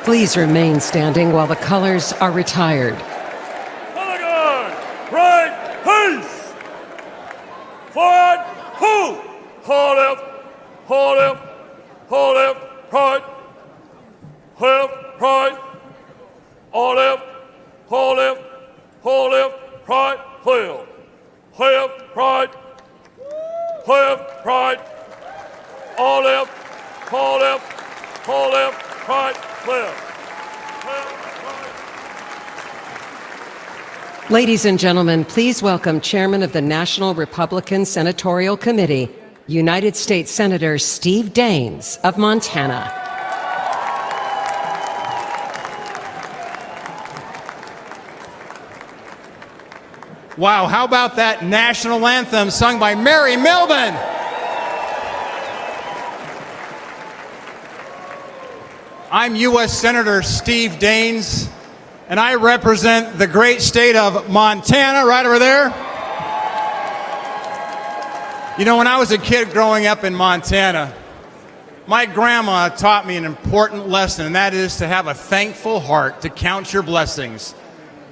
Please remain standing while the colors are retired. Delegate, right, peace! Forward, who? Hold left, hold left, hold left, right, left, right, all left, hold left, right, left, left, right, left, right, all left, hold left, right, left, left, right. Ladies and gentlemen, please welcome Chairman of the National Republican Senatorial Committee, United States Senator Steve Daines of Montana. Wow, how about that national anthem sung by Mary Milburn? I'm U.S. Senator Steve Daines, and I represent the great state of Montana, right over there. You know, when I was a kid growing up in Montana, my grandma taught me an important lesson, and that is to have a thankful heart, to count your blessings.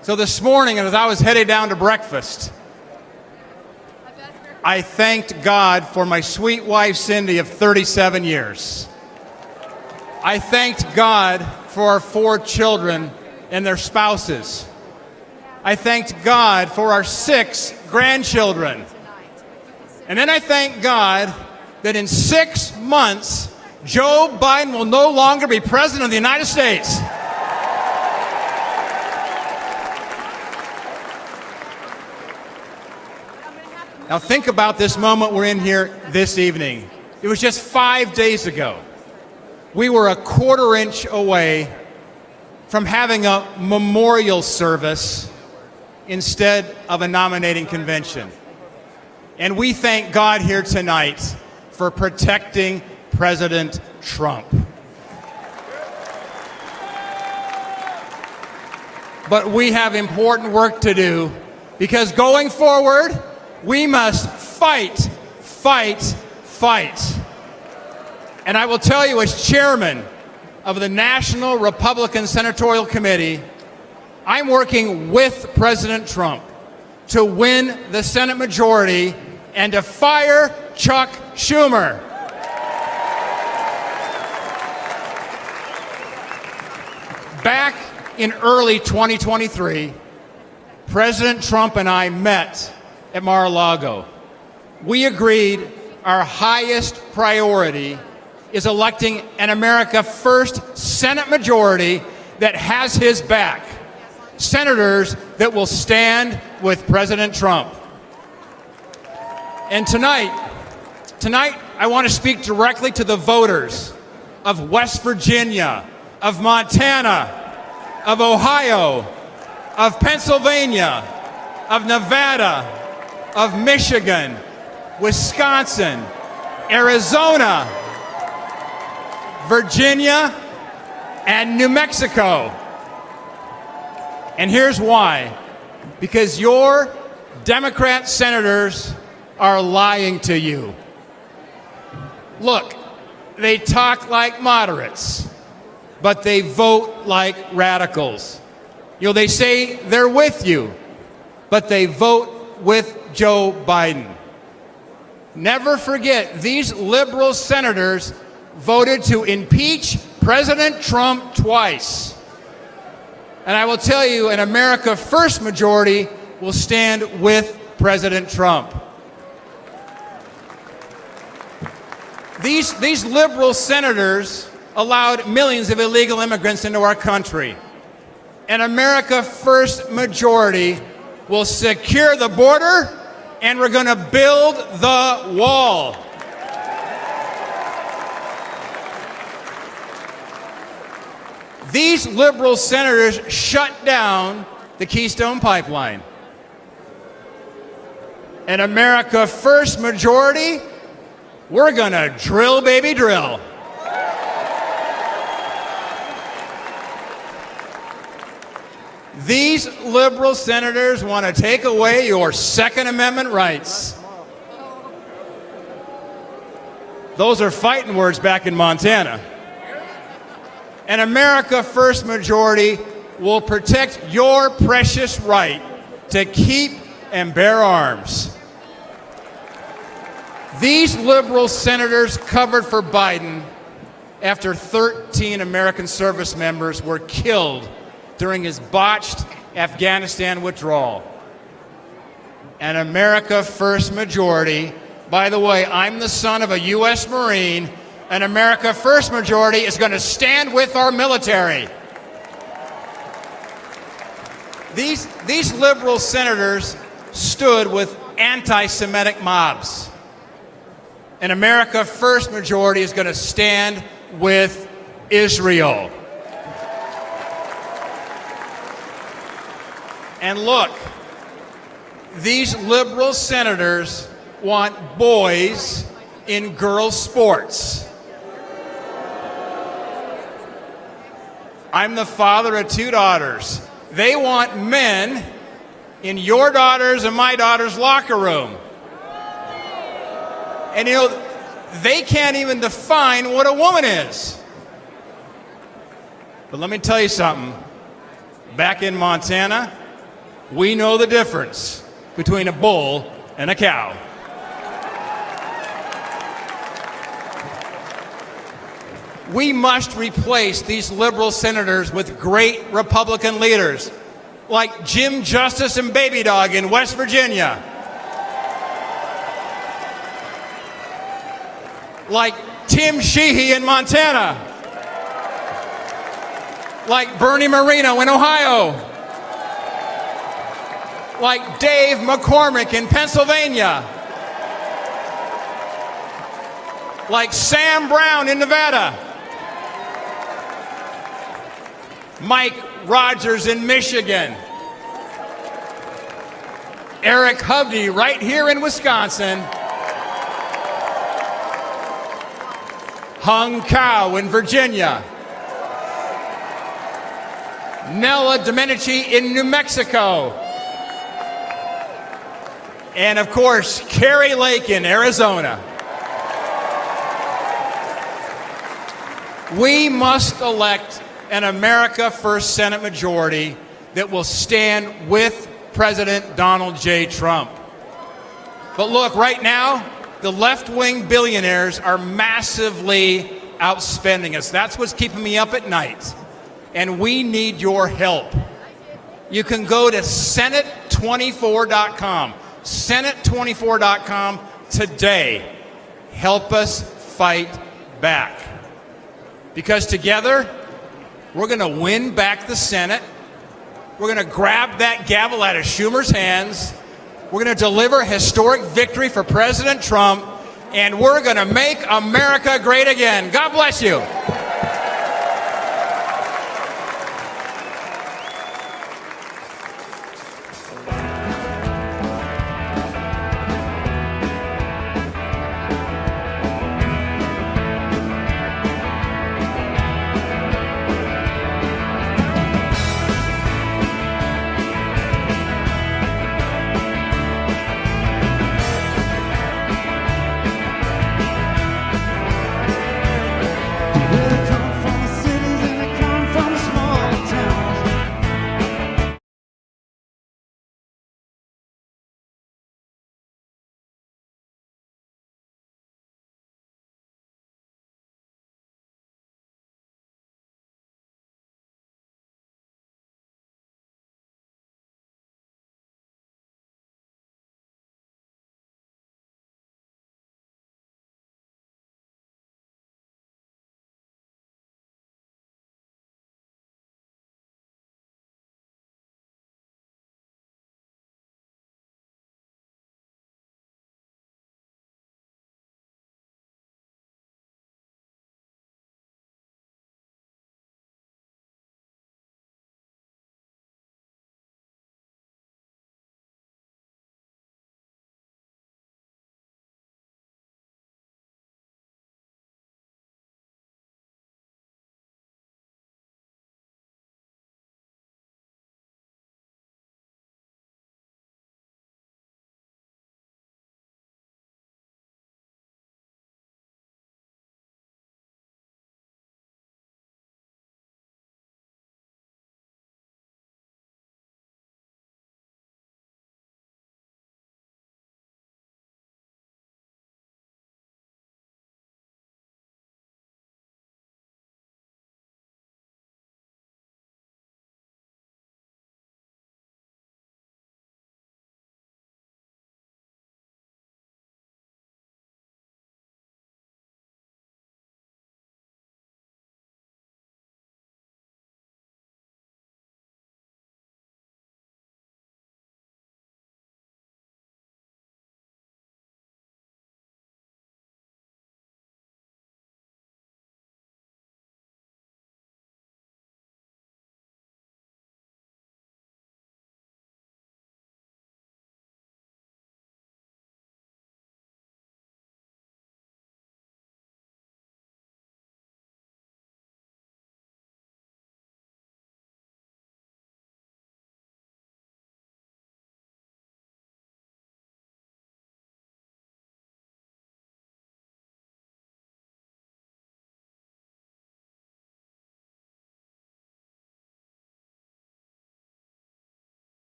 So this morning, as I was headed down to breakfast, I thanked God for my sweet wife, Cindy, of 37 years. I thanked God for our 4 children and their spouses. I thanked God for our 6 grandchildren. And then I thank God that in 6 months, Joe Biden will no longer be president of the United States. Now think about this moment we're in here this evening. It was just 5 days ago. We were a quarter-inch away from having a memorial service instead of a nominating convention. And we thank God here tonight for protecting President Trump. But we have important work to do, because going forward, we must fight, fight, fight. And I will tell you, as chairman of the National Republican Senatorial Committee, I'm working with President Trump to win the Senate majority and to fire Chuck Schumer. Back in early 2023, President Trump and I met at Mar-a-Lago. We agreed our highest priority is electing an America First Senate majority that has his back. Senators that will stand with President Trump. And tonight, I want to speak directly to the voters of West Virginia, of Montana, of Ohio, of Pennsylvania, of Nevada, of Michigan, Wisconsin, Arizona, Virginia, and New Mexico. And here's why. Because your Democrat senators are lying to you. Look, they talk like moderates, but they vote like radicals. You know, they say they're with you, but they vote with Joe Biden. Never forget, these liberal senators voted to impeach President Trump twice. And I will tell you, an America First majority will stand with President Trump. These liberal senators allowed millions of illegal immigrants into our country. An America First majority will secure the border, and we're going to build the wall. These liberal senators shut down the Keystone Pipeline. An America First majority, we're going to drill, baby, drill. These liberal senators want to take away your Second Amendment rights. Those are fighting words back in Montana. An America First majority will protect your precious right to keep and bear arms. These liberal senators covered for Biden after 13 American service members were killed during his botched Afghanistan withdrawal. An America First majority, by the way, I'm the son of a U.S. Marine, an America First majority is going to stand with our military. These liberal senators stood with anti-Semitic mobs. An America First majority is going to stand with Israel. And look, these liberal senators want boys in girls' sports. I'm the father of 2 daughters. They want men in your daughter's and my daughter's locker room. And you know, they can't even define what a woman is. But let me tell you something. Back in Montana, we know the difference between a bull and a cow. We must replace these liberal senators with great Republican leaders like Jim Justice and Baby Dog in West Virginia, like Tim Sheehy in Montana, like Bernie Moreno in Ohio, like Dave McCormick in Pennsylvania, like Sam Brown in Nevada, Mike Rogers in Michigan, Eric Hovde right here in Wisconsin, Hung Cao in Virginia, Nella Domenici in New Mexico, and of course, Carrie Lake in Arizona. We must elect an America First Senate majority that will stand with President Donald J. Trump. But look, right now, the left-wing billionaires are massively outspending us. That's what's keeping me up at night. And we need your help. You can go to Senate24.com. Senate24.com today. Help us fight back. Because together, we're going to win back the Senate. We're going to grab that gavel out of Schumer's hands. We're going to deliver a historic victory for President Trump. And we're going to make America great again. God bless you.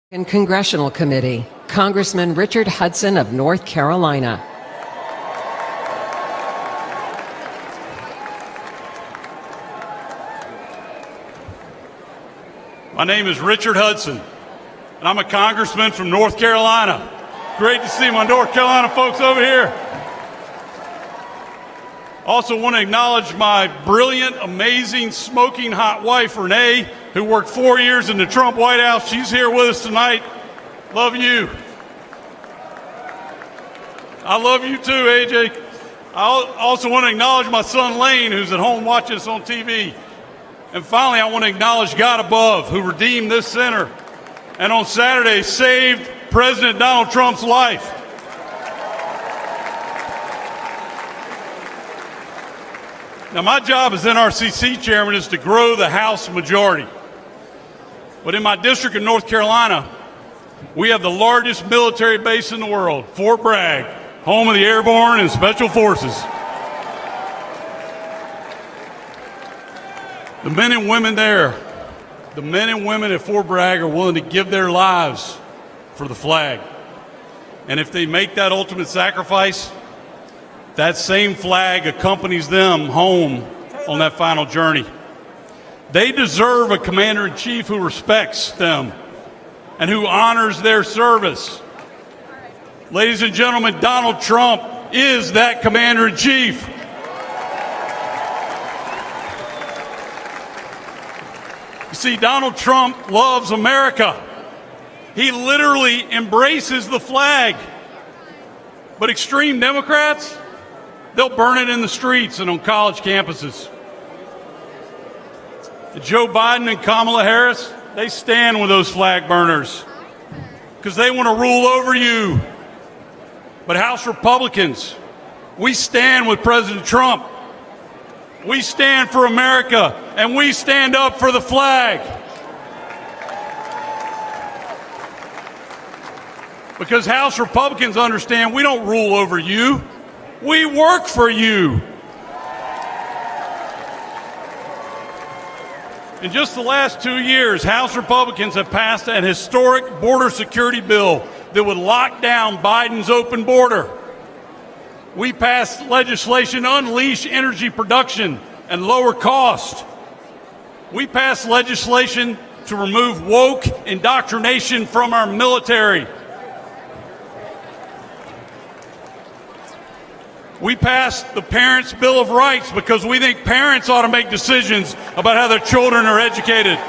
and Congressional Committee, Congressman Richard Hudson of North Carolina. My name is Richard Hudson, and I'm a congressman from North Carolina. Great to see my North Carolina folks over here. Also want to acknowledge my brilliant, amazing, smoking hot wife, Renee, who worked 4 years in the Trump White House. She's here with us tonight. Love you. I love you too, AJ. I also want to acknowledge my son, Lane, who's at home watching us on TV. And finally, I want to acknowledge God above, who redeemed this center and on Saturday saved President Donald Trump's life. Now, my job as NRCC chairman is to grow the House majority. But in my district of North Carolina, we have the largest military base in the world, Fort Bragg, home of the Airborne and Special Forces. The men and women there, the men and women at Fort Bragg are willing to give their lives for the flag. And if they make that ultimate sacrifice, that same flag accompanies them home on that final journey. They deserve a commander-in-chief who respects them and who honors their service. Ladies and gentlemen, Donald Trump is that commander-in-chief. You see, Donald Trump loves America. He literally embraces the flag. But extreme Democrats, they'll burn it in the streets and on college campuses. Joe Biden and Kamala Harris, they stand with those flag burners because they want to rule over you. But House Republicans, we stand with President Trump. We stand for America, and we stand up for the flag. Because House Republicans understand we don't rule over you. We work for you. In just the last 2 years, House Republicans have passed an historic border security bill that would lock down Biden's open border. We passed legislation to unleash energy production and lower cost. We passed legislation to remove woke indoctrination from our military. We passed the Parents' Bill of Rights because we think parents ought to make decisions about how their children are educated.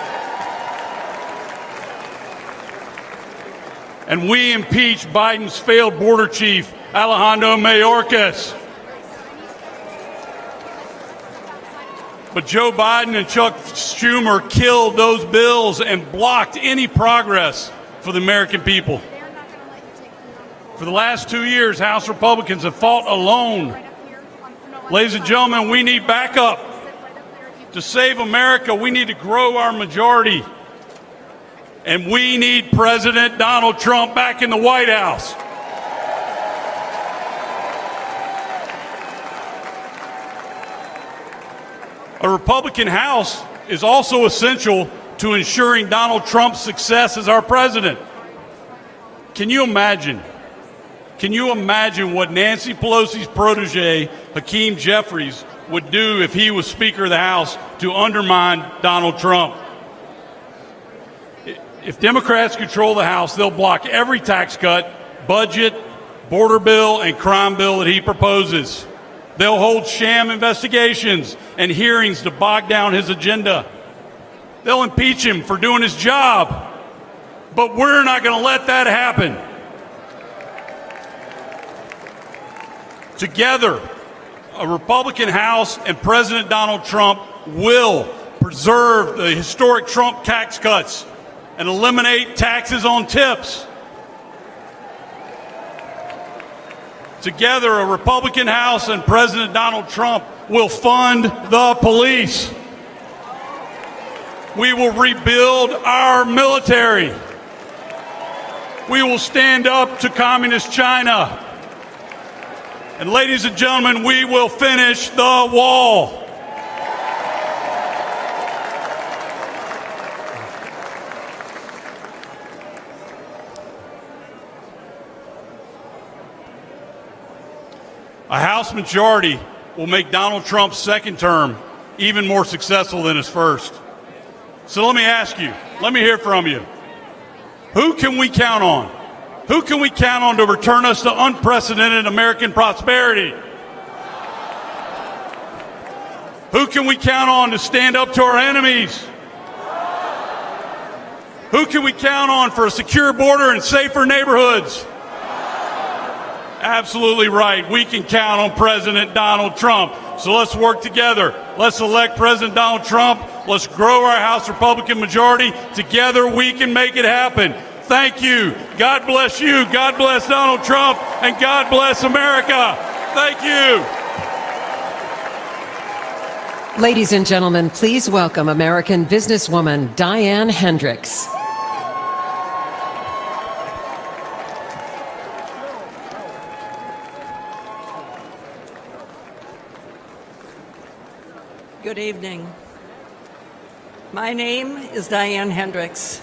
And we impeached Biden's failed border chief, Alejandro Mayorkas. But Joe Biden and Chuck Schumer killed those bills and blocked any progress for the American people. For the last 2 years, House Republicans have fought alone. Ladies and gentlemen, we need backup. To save America, we need to grow our majority. And we need President Donald Trump back in the White House. A Republican House is also essential to ensuring Donald Trump's success as our president. Can you imagine? Can you imagine what Nancy Pelosi's protege, Hakeem Jeffries, would do if he was Speaker of the House to undermine Donald Trump? If Democrats control the House, they'll block every tax cut, budget, border bill, and crime bill that he proposes. They'll hold sham investigations and hearings to bog down his agenda. They'll impeach him for doing his job. But we're not going to let that happen. Together, a Republican House and President Donald Trump will preserve the historic Trump tax cuts and eliminate taxes on tips. Together, a Republican House and President Donald Trump will fund the police. We will rebuild our military. We will stand up to communist China. And ladies and gentlemen, we will finish the wall. House majority will make Donald Trump's second term even more successful than his first. So let me ask you, let me hear from you. Who can we count on? Who can we count on to return us to unprecedented American prosperity? Who can we count on to stand up to our enemies? Who can we count on for a secure border and safer neighborhoods? Absolutely right. We can count on President Donald Trump. So let's work together. Let's elect President Donald Trump. Let's grow our House Republican majority. Together we can make it happen. Thank you. God bless you. God bless Donald Trump. And God bless America. Thank you. Ladies and gentlemen, please welcome American businesswoman Diane Hendricks. Good evening. My name is Diane Hendricks.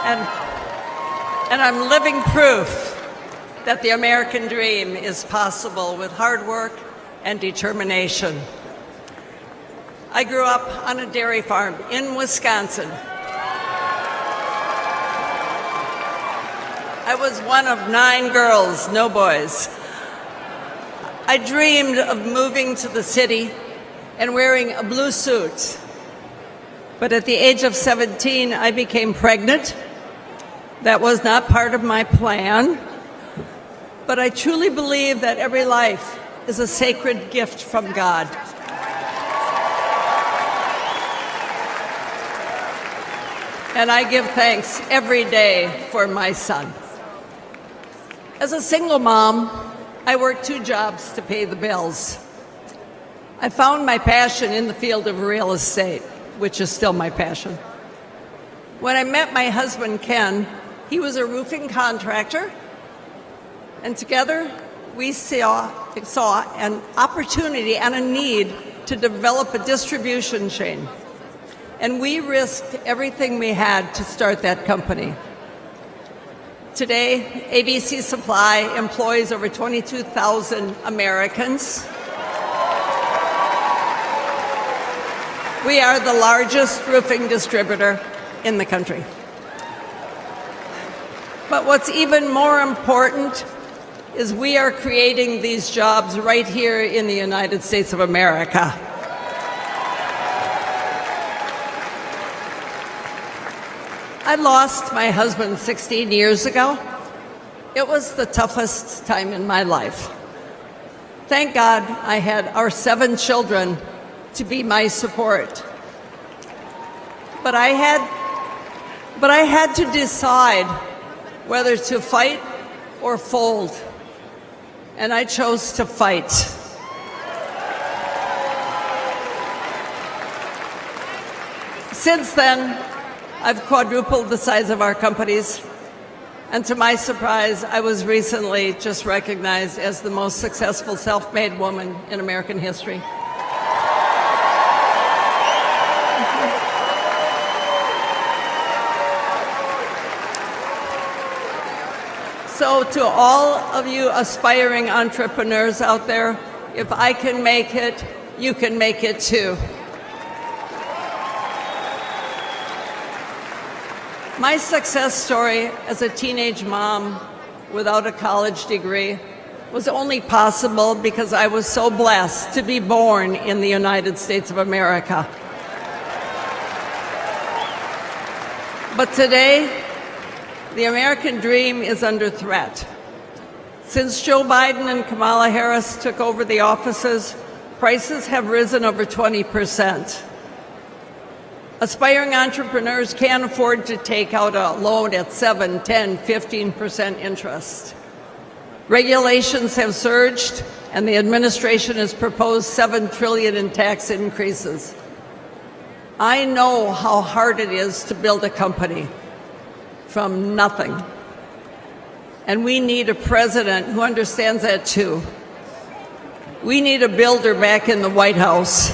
And I'm living proof that the American dream is possible with hard work and determination. I grew up on a dairy farm in Wisconsin. I was one of 9 girls, no boys. I dreamed of moving to the city and wearing a blue suit. But at the age of 17, I became pregnant. That was not part of my plan. But I truly believe that every life is a sacred gift from God. And I give thanks every day for my son. As a single mom, I worked 2 jobs to pay the bills. I found my passion in the field of real estate, which is still my passion. When I met my husband, Ken, he was a roofing contractor, and together we saw an opportunity and a need to develop a distribution chain. And we risked everything we had to start that company. Today, ABC Supply employs over 22,000 Americans. We are the largest roofing distributor in the country. But what's even more important is we are creating these jobs right here in the United States of America. I lost my husband 16 years ago. It was the toughest time in my life. Thank God I had our 7 children to be my support. But I had to decide whether to fight or fold. And I chose to fight. Since then, I've quadrupled the size of our companies, and to my surprise, I was recently just recognized as the most successful self-made woman in American history. So to all of you aspiring entrepreneurs out there, if I can make it, you can make it too. My success story as a teenage mom without a college degree was only possible because I was so blessed to be born in the United States of America. But today, the American dream is under threat. Since Joe Biden and Kamala Harris took over the offices, prices have risen over 20%. Aspiring entrepreneurs can't afford to take out a loan at 7, 10, 15% interest. Regulations have surged, and the administration has proposed $7 trillion in tax increases. I know how hard it is to build a company from nothing. And we need a president who understands that too. We need a builder back in the White House.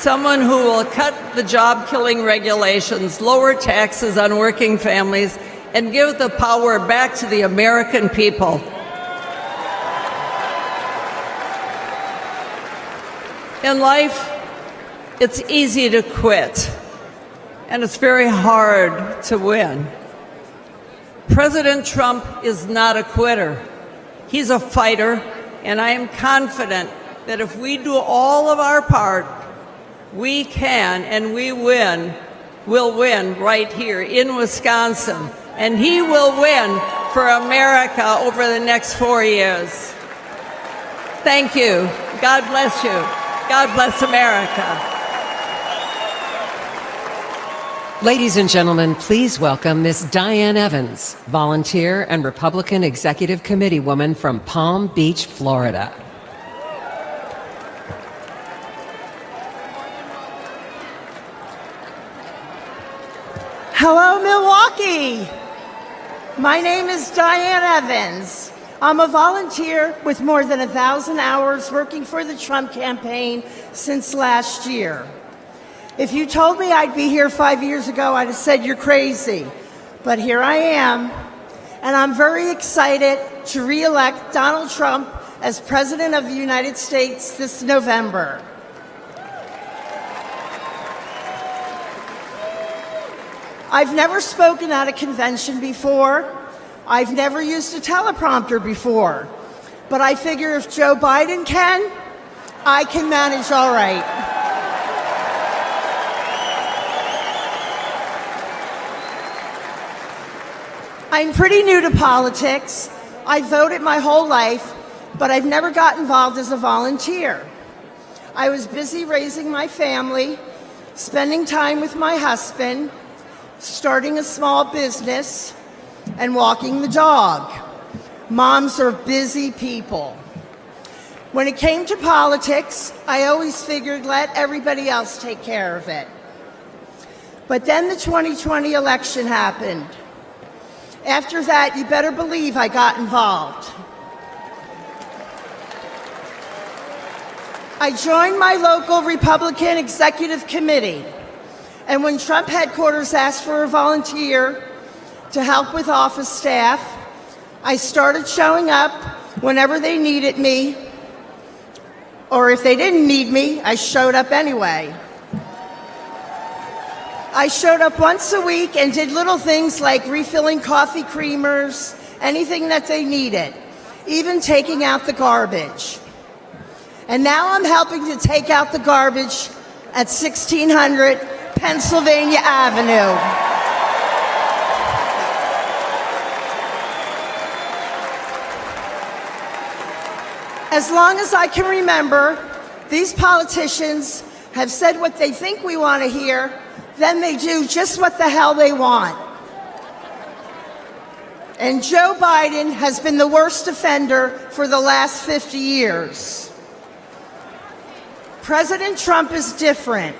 someone who will cut the job-killing regulations, lower taxes on working families, and give the power back to the American people. In life, it's easy to quit, and it's very hard to win. President Trump is not a quitter. He's a fighter, and I am confident that if we do all of our part, we can and we will win right here in Wisconsin. And he will win for America over the next 4 years. Thank you. God bless you. God bless America. Ladies and gentlemen, please welcome Ms. Diane Evans, volunteer and Republican Executive Committee woman from Palm Beach, Florida. Hello, Milwaukee. My name is Diane Evans. I'm a volunteer with more than 1,000 hours working for the Trump campaign since last year. If you told me I'd be here 5 years ago, I'd have said you're crazy. But here I am, and I'm very excited to re-elect Donald Trump as President of the United States this November. I've never spoken at a convention before. I've never used a teleprompter before. But I figure if Joe Biden can, I can manage all right. I'm pretty new to politics. I voted my whole life, but I've never got involved as a volunteer. I was busy raising my family, spending time with my husband, starting a small business, and walking the dog. Moms are busy people. When it came to politics, I always figured let everybody else take care of it. But then the 2020 election happened. After that, you better believe I got involved. I joined my local Republican Executive Committee. And when Trump headquarters asked for a volunteer to help with office staff, I started showing up whenever they needed me, or if they didn't need me, I showed up anyway. I showed up once a week and did little things like refilling coffee creamers, anything that they needed, even taking out the garbage. And now I'm helping to take out the garbage at 1600 Pennsylvania Avenue. As long as I can remember, these politicians have said what they think we want to hear, then they do just what the hell they want. And Joe Biden has been the worst offender for the last 50 years. President Trump is different.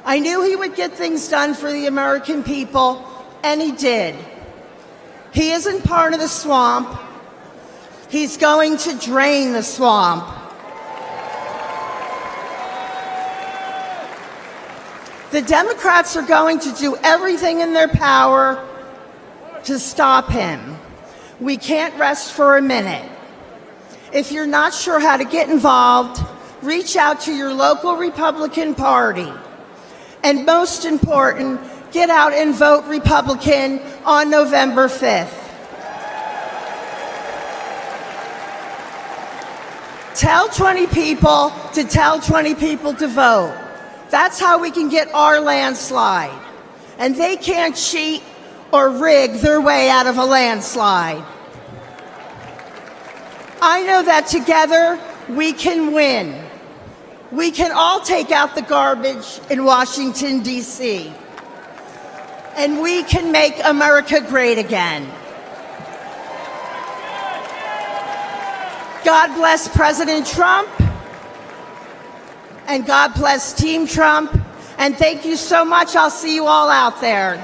I knew he would get things done for the American people, and he did. He isn't part of the swamp. He's going to drain the swamp. The Democrats are going to do everything in their power to stop him. We can't rest for a minute. If you're not sure how to get involved, reach out to your local Republican Party. And most important, get out and vote Republican on November 5th. Tell 20 people to tell 20 people to vote. That's how we can get our landslide. And they can't cheat or rig their way out of a landslide. I know that together we can win. We can all take out the garbage in Washington, D.C. And we can make America great again. God bless President Trump, and God bless Team Trump, and thank you so much. I'll see you all out there.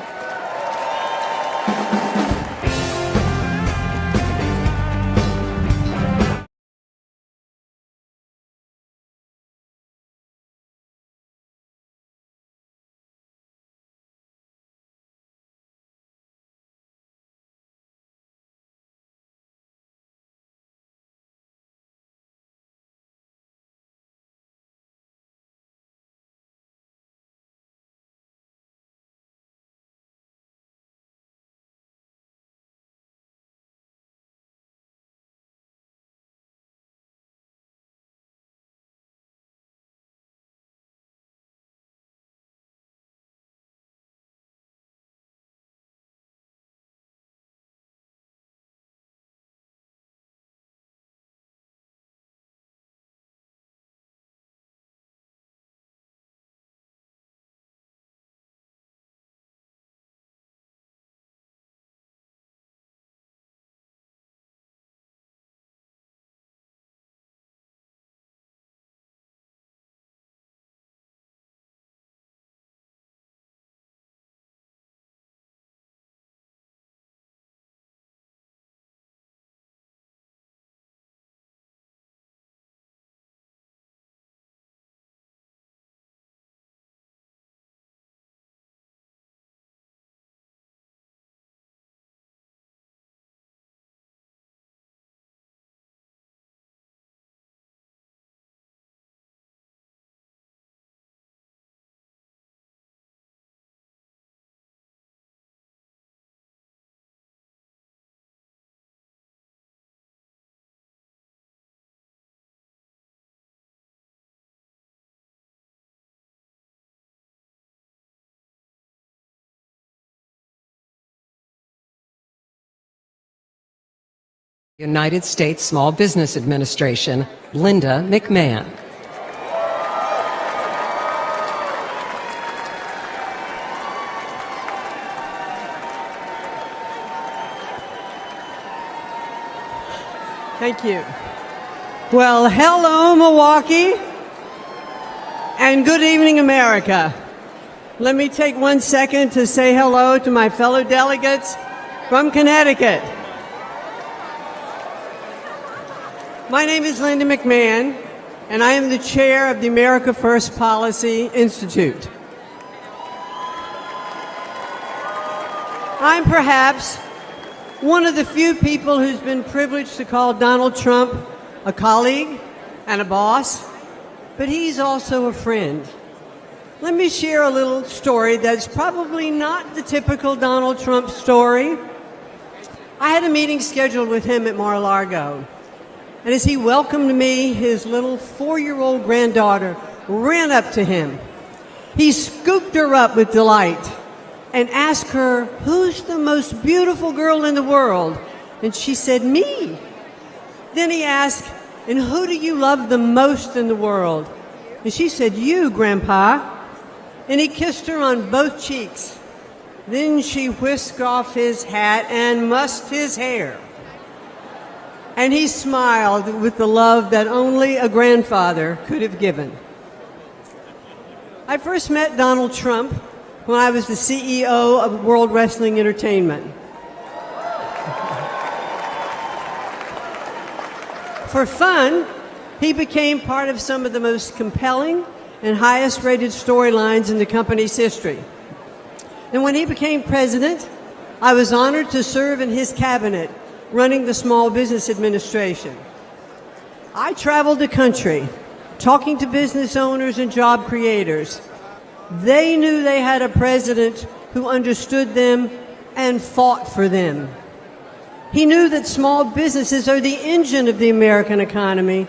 United States Small Business Administration, Linda McMahon. Thank you. Well, hello, Milwaukee, and good evening, America. Let me take 1 second to say hello to my fellow delegates from Connecticut. My name is Linda McMahon, and I am the chair of the America First Policy Institute. I'm perhaps one of the few people who's been privileged to call Donald Trump a colleague and a boss, but he's also a friend. Let me share a little story that's probably not the typical Donald Trump story. I had a meeting scheduled with him at Mar-a-Lago, and as he welcomed me, his little 4-year-old granddaughter ran up to him. He scooped her up with delight and asked her, "Who's the most beautiful girl in the world?" And she said, "Me." Then he asked, "And who do you love the most in the world?" And she said, "You, Grandpa." And he kissed her on both cheeks. Then she whisked off his hat and mussed his hair. And he smiled with the love that only a grandfather could have given. I first met Donald Trump when I was the CEO of World Wrestling Entertainment. For fun, he became part of some of the most compelling and highest rated storylines in the company's history. And when he became president, I was honored to serve in his cabinet running the Small Business Administration. I traveled the country talking to business owners and job creators. They knew they had a president who understood them and fought for them. He knew that small businesses are the engine of the American economy,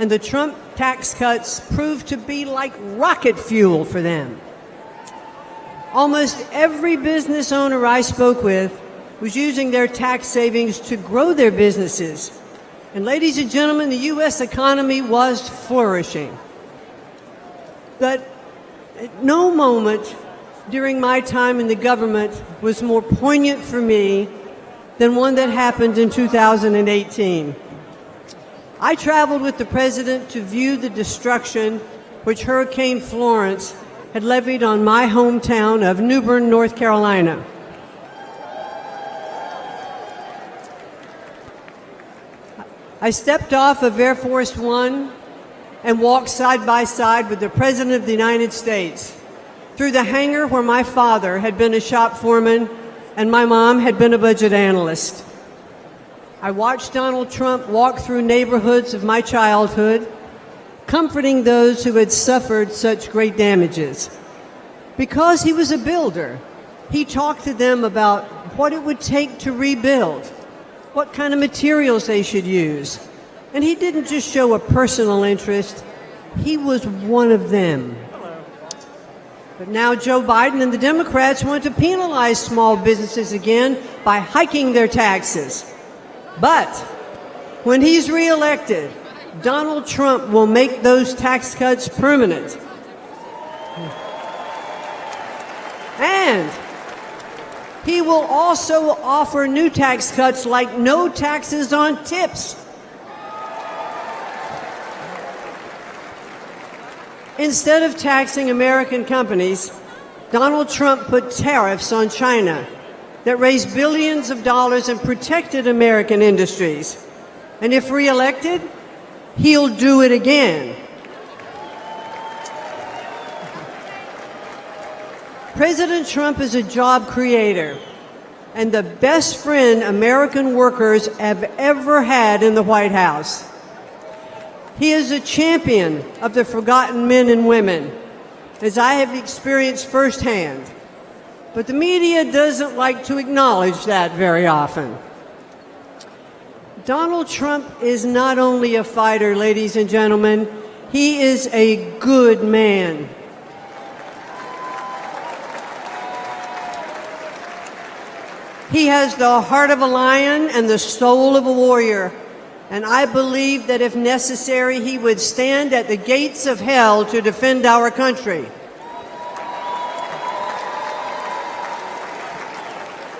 and the Trump tax cuts proved to be like rocket fuel for them. Almost every business owner I spoke with was using their tax savings to grow their businesses. And ladies and gentlemen, the U.S. economy was flourishing. But at no moment during my time in the government was more poignant for me than one that happened in 2018. I traveled with the president to view the destruction which Hurricane Florence had levied on my hometown of New Bern, North Carolina. I stepped off of Air Force One and walked side by side with the President of the United States through the hangar where my father had been a shop foreman and my mom had been a budget analyst. I watched Donald Trump walk through neighborhoods of my childhood, comforting those who had suffered such great damages. Because he was a builder, he talked to them about what it would take to rebuild, what kind of materials they should use. And he didn't just show a personal interest, he was one of them. But now Joe Biden and the Democrats want to penalize small businesses again by hiking their taxes. But when he's reelected, Donald Trump will make those tax cuts permanent. And he will also offer new tax cuts like no taxes on tips. Instead of taxing American companies, Donald Trump put tariffs on China that raised billions of dollars and protected American industries. And if reelected, he'll do it again. President Trump is a job creator and the best friend American workers have ever had in the White House. He is a champion of the forgotten men and women, as I have experienced firsthand. But the media doesn't like to acknowledge that very often. Donald Trump is not only a fighter, ladies and gentlemen, he is a good man. He has the heart of a lion and the soul of a warrior. And I believe that if necessary, he would stand at the gates of hell to defend our country.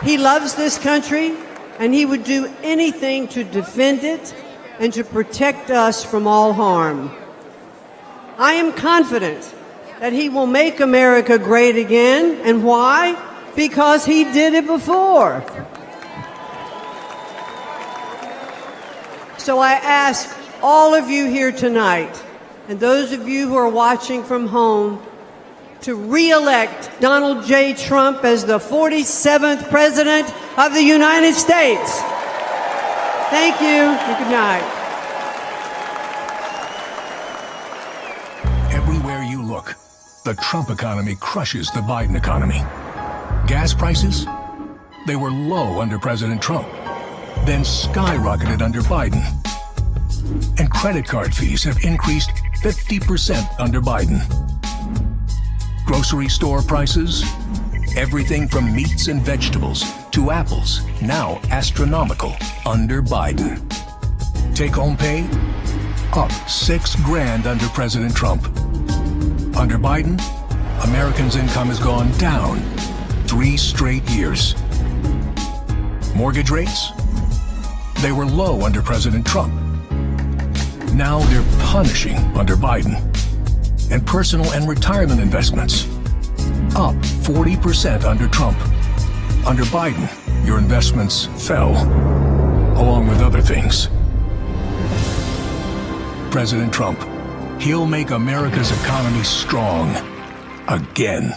He loves this country, and he would do anything to defend it and to protect us from all harm. I am confident that he will make America great again. And why? Because he did it before. So I ask all of you here tonight, and those of you who are watching from home, to re-elect Donald J. Trump as the 47th President of the United States. Thank you, and good night. Everywhere you look, the Trump economy crushes the Biden economy. Gas prices? They were low under President Trump, then skyrocketed under Biden. And credit card fees have increased 50% under Biden. Grocery store prices? Everything from meats and vegetables to apples, now astronomical under Biden. Take-home pay? Up $6,000 under President Trump. Under Biden, Americans' income has gone down 3 straight years. Mortgage rates? They were low under President Trump. Now they're punishing under Biden. And personal and retirement investments? Up 40% under Trump. Under Biden, your investments fell, along with other things. President Trump, he'll make America's economy strong again.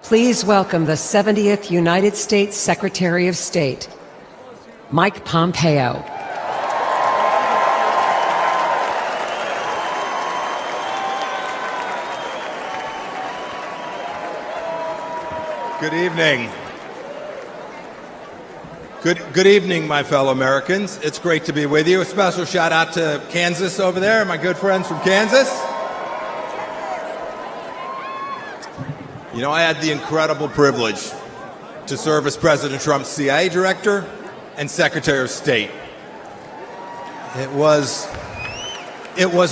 Please welcome the 70th United States Secretary of State, Mike Pompeo. Good evening. Good evening, my fellow Americans. It's great to be with you. A special shout out to Kansas over there, my good friends from Kansas. You know, I had the incredible privilege to serve as President Trump's CIA Director and Secretary of State. It was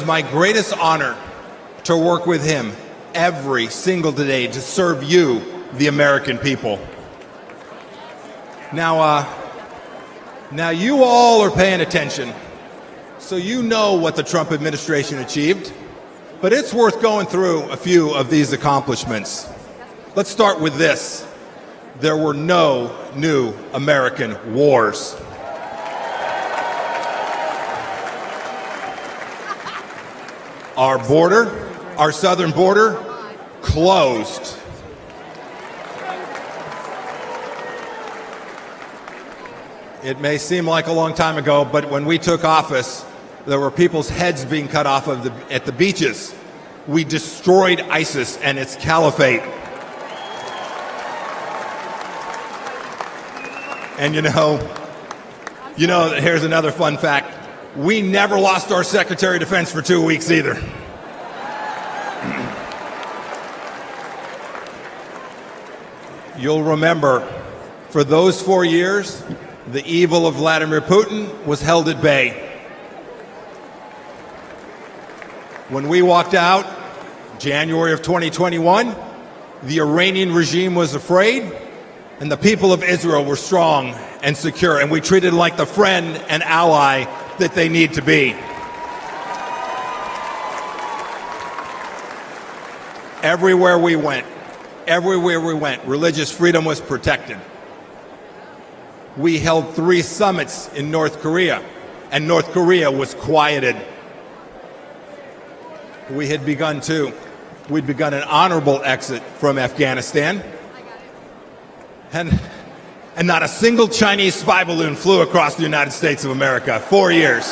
my greatest honor to work with him every single day to serve you, the American people. Now you all are paying attention, so you know what the Trump administration achieved, but it's worth going through a few of these accomplishments. Let's start with this. There were no new American wars. Our border, our southern border, closed. It may seem like a long time ago, but when we took office, there were people's heads being cut off at the beaches. We destroyed ISIS and its caliphate. And you know, here's another fun fact. We never lost our Secretary of Defense for 2 weeks either. You'll remember, for those 4 years, the evil of Vladimir Putin was held at bay. When we walked out, January of 2021, the Iranian regime was afraid, and the people of Israel were strong and secure, and we treated them like the friend and ally that they need to be. Everywhere we went, religious freedom was protected. We held 3 summits in North Korea, and North Korea was quieted. We'd begun an honorable exit from Afghanistan, and not a single Chinese spy balloon flew across the United States of America. 4 years.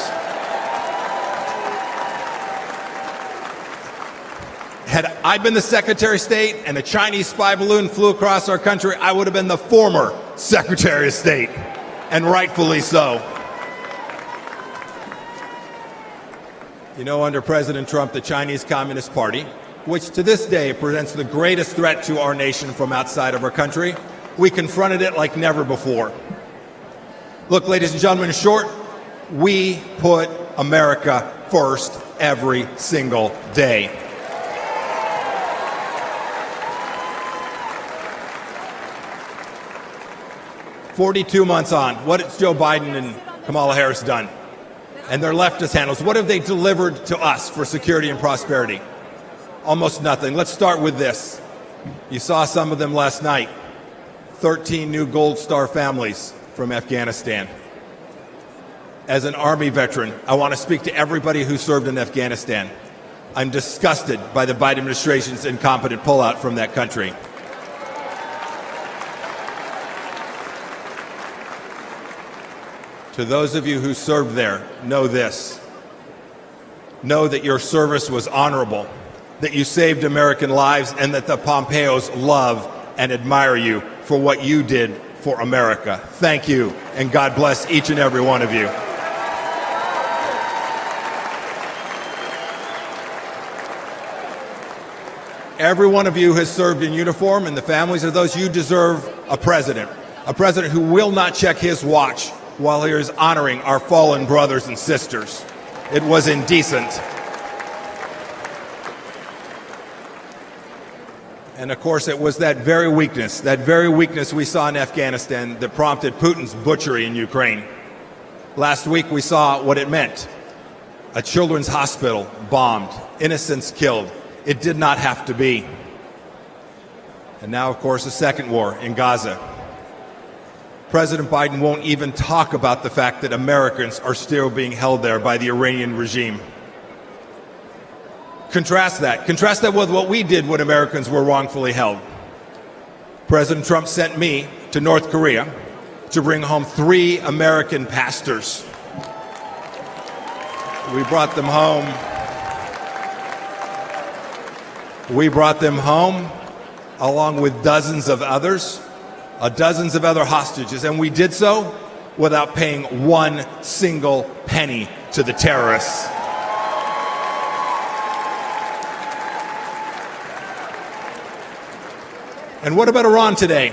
Had I been the Secretary of State and a Chinese spy balloon flew across our country, I would have been the former Secretary of State, and rightfully so. You know, under President Trump, the Chinese Communist Party, which to this day presents the greatest threat to our nation from outside of our country, we confronted it like never before. Look, ladies and gentlemen, in short, we put America first every single day. "42 months on, what has Joe Biden and Kamala Harris done? And their leftist handlers, what have they delivered to us for security and prosperity? Almost nothing. Let's start with this. You saw some of them last night. 13 new Gold Star families from Afghanistan. As an Army veteran, I want to speak to everybody who served in Afghanistan. I'm disgusted by the Biden administration's incompetent pullout from that country. To those of you who served there, know this. Know that your service was honorable, that you saved American lives, and that the Pompeos love and admire you for what you did for America. Thank you, and God bless each and every one of you. Every one of you has served in uniform, and the families of those, you deserve a president who will not check his watch while he is honoring our fallen brothers and sisters. It was indecent. And of course, it was that very weakness we saw in Afghanistan that prompted Putin's butchery in Ukraine. Last week, we saw what it meant. A children's hospital bombed, innocents killed. It did not have to be. And now, of course, a second war in Gaza. President Biden won't even talk about the fact that Americans are still being held there by the Iranian regime. Contrast that with what we did when Americans were wrongfully held. President Trump sent me to North Korea to bring home 3 American pastors. We brought them home. We brought them home along with dozens of other hostages, and we did so without paying one single penny to the terrorists. And what about Iran today?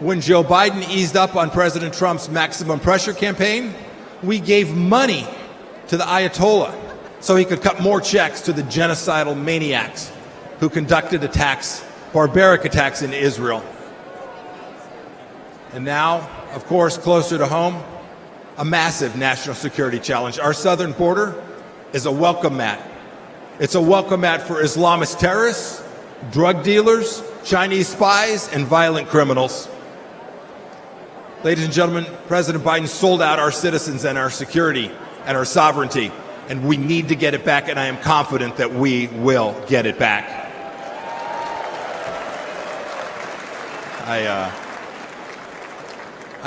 When Joe Biden eased up on President Trump's maximum pressure campaign, we gave money to the Ayatollah so he could cut more checks to the genocidal maniacs who conducted barbaric attacks in Israel. And now, of course, closer to home, a massive national security challenge. Our southern border is a welcome mat. It's a welcome mat for Islamist terrorists, drug dealers, Chinese spies, and violent criminals. Ladies and gentlemen, President Biden sold out our citizens and our security and our sovereignty, and we need to get it back, and I am confident that we will get it back. I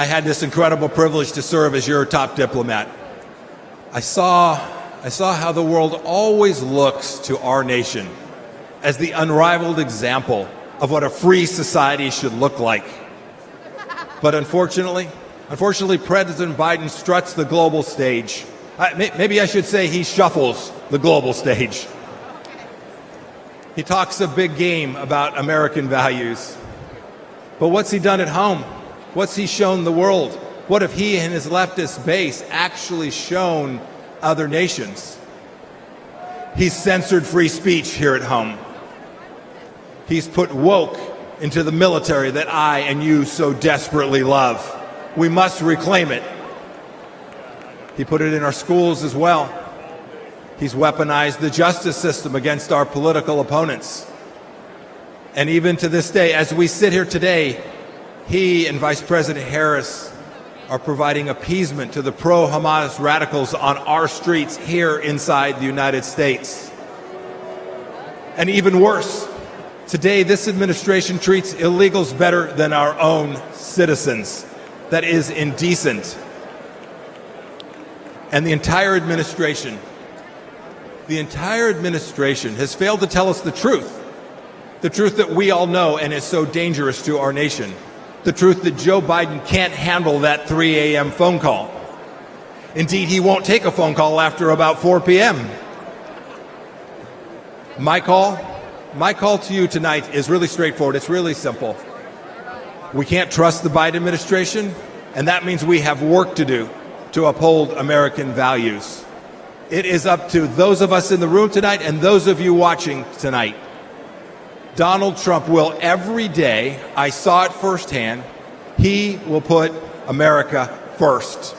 had this incredible privilege to serve as your top diplomat. I saw how the world always looks to our nation as the unrivaled example of what a free society should look like. But unfortunately, President Biden struts the global stage. Maybe I should say he shuffles the global stage. He talks a big game about American values. But what's he done at home? What's he shown the world? What have he and his leftist base actually shown other nations? He's censored free speech here at home. He's put woke into the military that I and you so desperately love. We must reclaim it. He put it in our schools as well. He's weaponized the justice system against our political opponents. And even to this day, as we sit here today, he and Vice President Harris are providing appeasement to the pro-Hamas radicals on our streets here inside the United States. And even worse, today this administration treats illegals better than our own citizens. That is indecent. And the entire administration has failed to tell us the truth that we all know and is so dangerous to our nation. The truth that Joe Biden can't handle that 3 a.m. phone call. Indeed, he won't take a phone call after about 4 p.m. My call to you tonight is really straightforward. It's really simple. We can't trust the Biden administration, and that means we have work to do to uphold American values. It is up to those of us in the room tonight and those of you watching tonight. Donald Trump will every day, I saw it firsthand, he will put America first.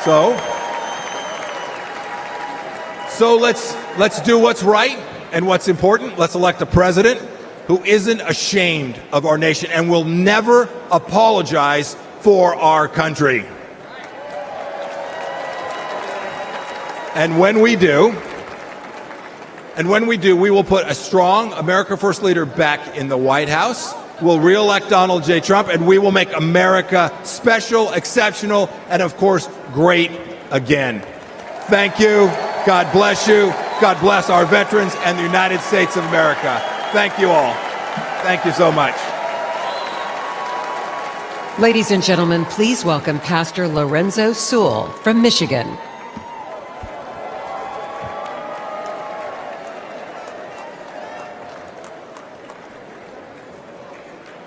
So let's do what's right and what's important. Let's elect a president who isn't ashamed of our nation and will never apologize for our country. And when we do, we will put a strong America First leader back in the White House. We'll re-elect Donald J. Trump, and we will make America special, exceptional, and of course, great again. Thank you. God bless you. God bless our veterans and the United States of America. Thank you all. Thank you so much. Ladies and gentlemen, please welcome Pastor Lorenzo Sewell from Michigan.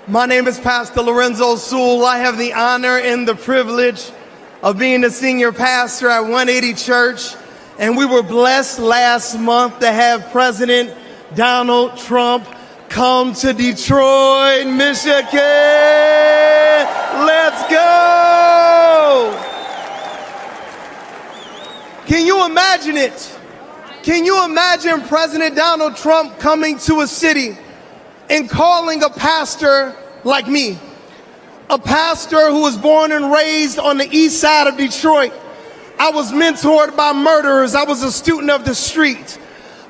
My name is Pastor Lorenzo Sewell. I have the honor and the privilege of being the senior pastor at 180 Church. And we were blessed last month to have President Donald Trump come to Detroit, Michigan. Let's go! Can you imagine it? Can you imagine President Donald Trump coming to a city and calling a pastor like me, a pastor who was born and raised on the east side of Detroit? I was mentored by murderers. I was a student of the street.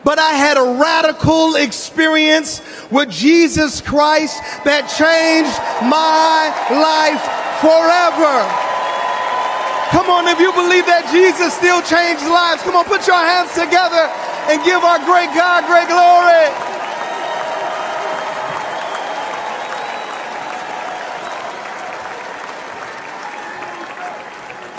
but I had a radical experience with Jesus Christ that changed my life forever. Come on, if you believe that Jesus still changed lives, come on, put your hands together and give our great God great glory.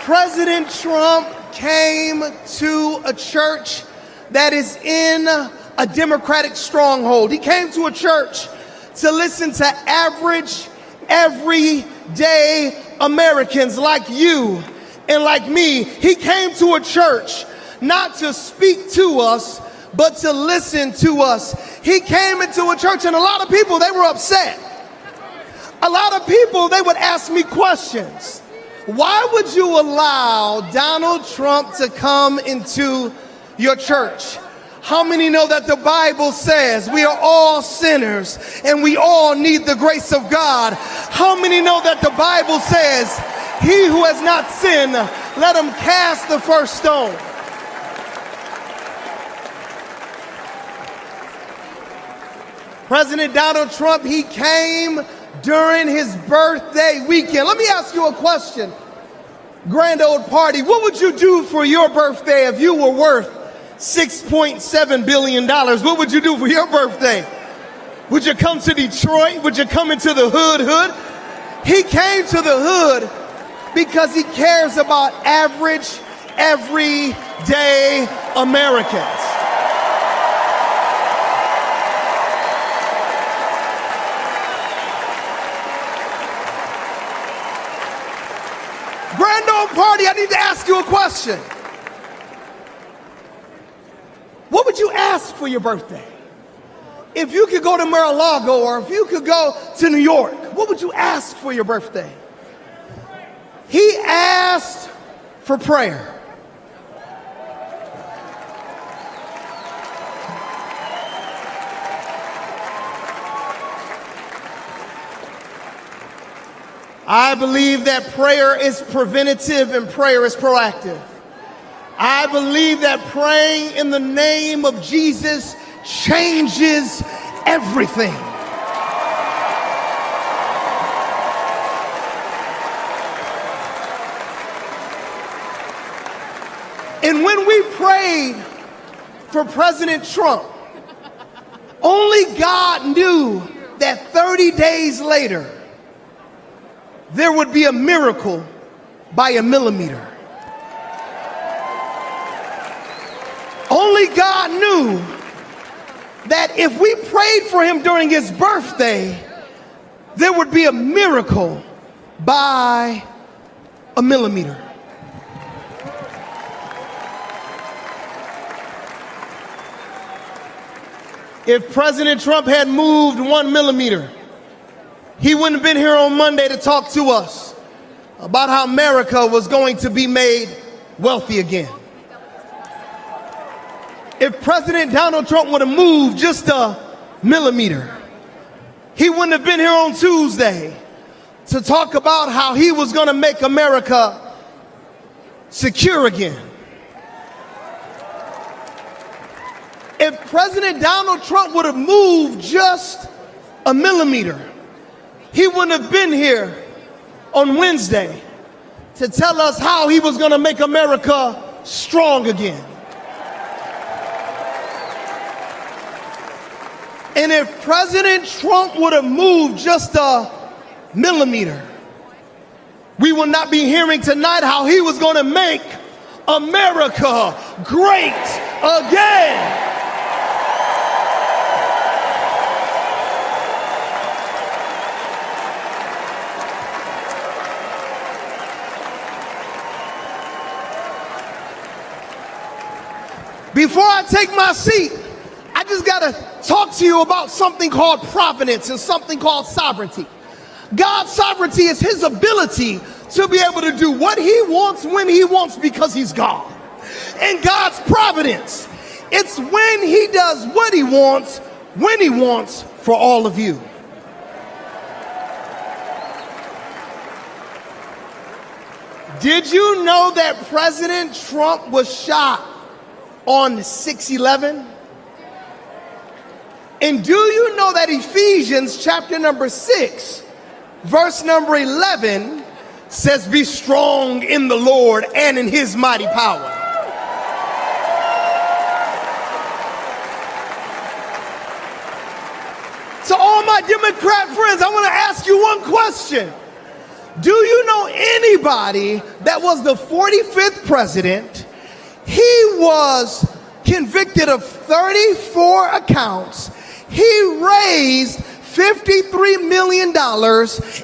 President Trump came to a church that is in a Democratic stronghold. He came to a church to listen to average, everyday Americans like you and like me. He came to a church not to speak to us, but to listen to us. He came into a church, and a lot of people, they were upset. A lot of people, they would ask me questions. Why would you allow Donald Trump to come into your church? How many know that the Bible says we are all sinners and we all need the grace of God? How many know that the Bible says, he who has not sinned, let him cast the first stone? President Donald Trump, he came during his birthday weekend. Let me ask you a question. Grand old party, what would you do for your birthday if you were worth $6.7 billion? What would you do for your birthday? Would you come to Detroit? Would you come into the hood? He came to the hood because he cares about average, everyday Americans. Grand old party, I need to ask you a question. What would you ask for your birthday? If you could go to Mar-a-Lago or if you could go to New York, what would you ask for your birthday? He asked for prayer. I believe that prayer is preventative and prayer is proactive. I believe that praying in the name of Jesus changes everything. And when we prayed for President Trump, only God knew that 30 days later, there would be a miracle by a millimeter. Only God knew that if we prayed for him during his birthday, there would be a miracle by a millimeter. If President Trump had moved 1 millimeter, he wouldn't have been here on Monday to talk to us about how America was going to be made wealthy again. If President Donald Trump would have moved just a millimeter, he wouldn't have been here on Tuesday to talk about how he was going to make America secure again. If President Donald Trump would have moved just a millimeter, he wouldn't have been here on Wednesday to tell us how he was going to make America strong again. And if President Trump would have moved just a millimeter, we would not be hearing tonight how he was going to make America great again. Before I take my seat, I just got to talk to you about something called providence and something called sovereignty. God's sovereignty is his ability to be able to do what he wants when he wants because he's God. And God's providence, it's when he does what he wants, when he wants for all of you. Did you know that President Trump was shot on 6/11? And do you know that Ephesians chapter number 6, verse number 11 says, be strong in the Lord and in his mighty power. So all my Democrat friends, I want to ask you one question. Do you know anybody that was the 45th president? He was convicted of 34 accounts. He raised $53 million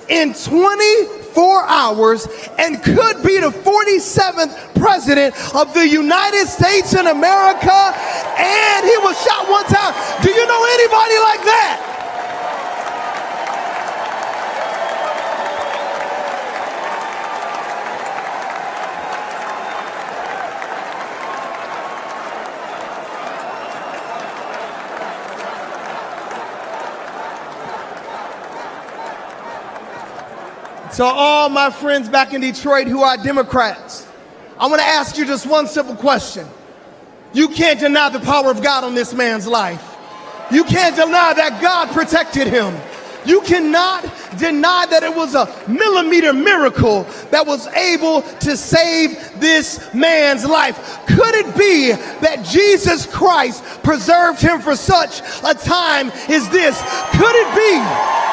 in 24 hours and could be the 47th president of the United States in America. And he was shot one time. Do you know anybody like that? So all my friends back in Detroit who are Democrats, I want to ask you just one simple question. You can't deny the power of God on this man's life. You can't deny that God protected him. You cannot deny that it was a millimeter miracle that was able to save this man's life. Could it be that Jesus Christ preserved him for such a time as this? Could it be?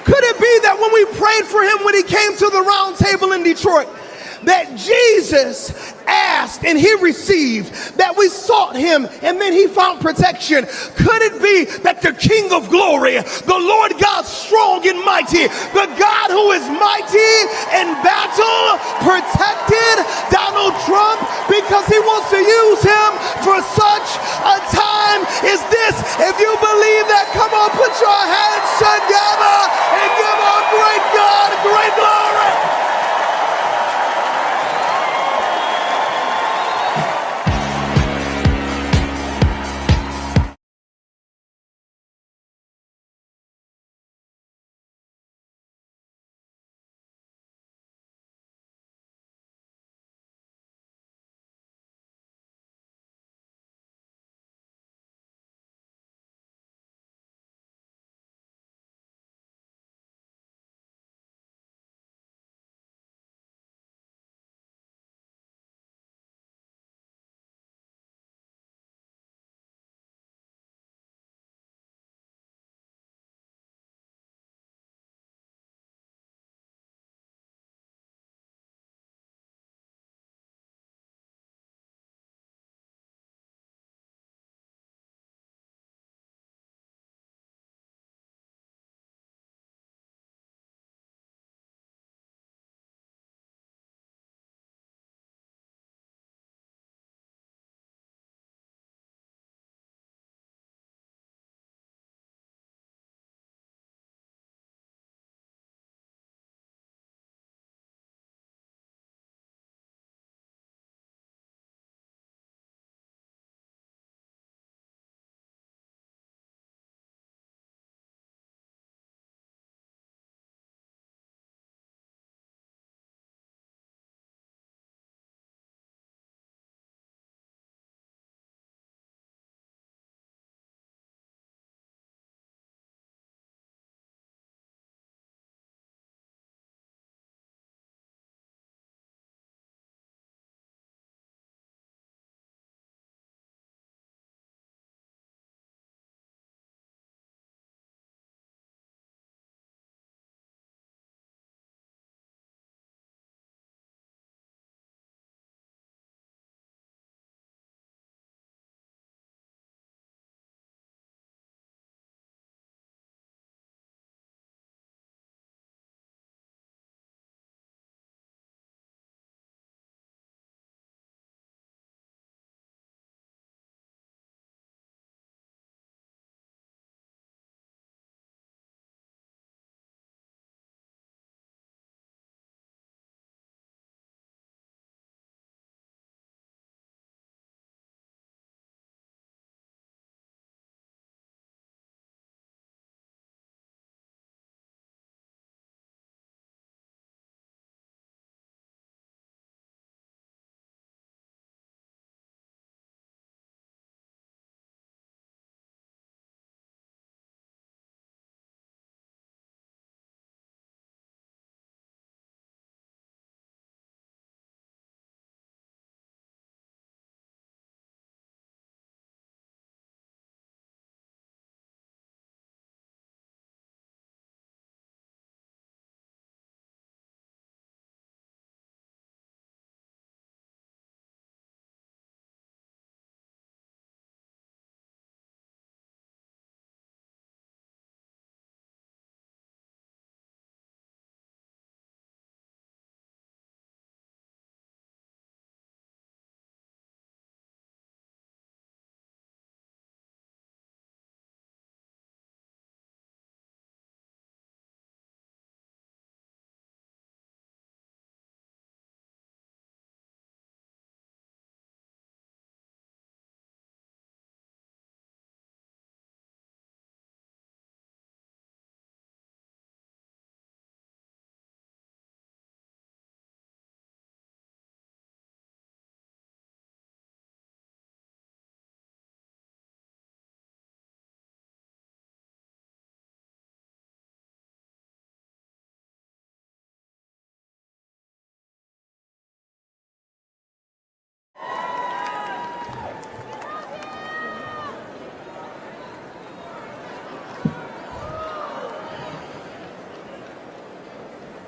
Could it be that when we prayed for him when he came to the round table in Detroit, that Jesus asked and he received, that we sought him and then he found protection? Could it be that the King of glory, the Lord God strong and mighty, the God who is mighty in battle, protected Donald Trump because he wants to use him for such a time as this? If you believe that, come on, put your hands together and give our great God great glory.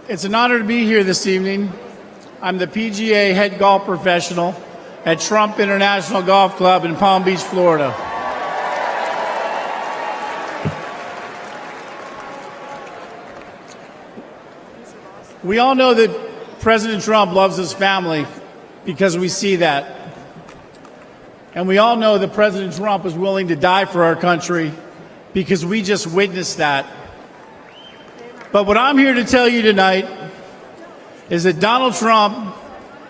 It's an honor to be here this evening. I'm the PGA head golf professional at Trump International Golf Club in Palm Beach, Florida. We all know that President Trump loves his family because we see that. And we all know that President Trump is willing to die for our country because we just witnessed that. But what I'm here to tell you tonight is that Donald Trump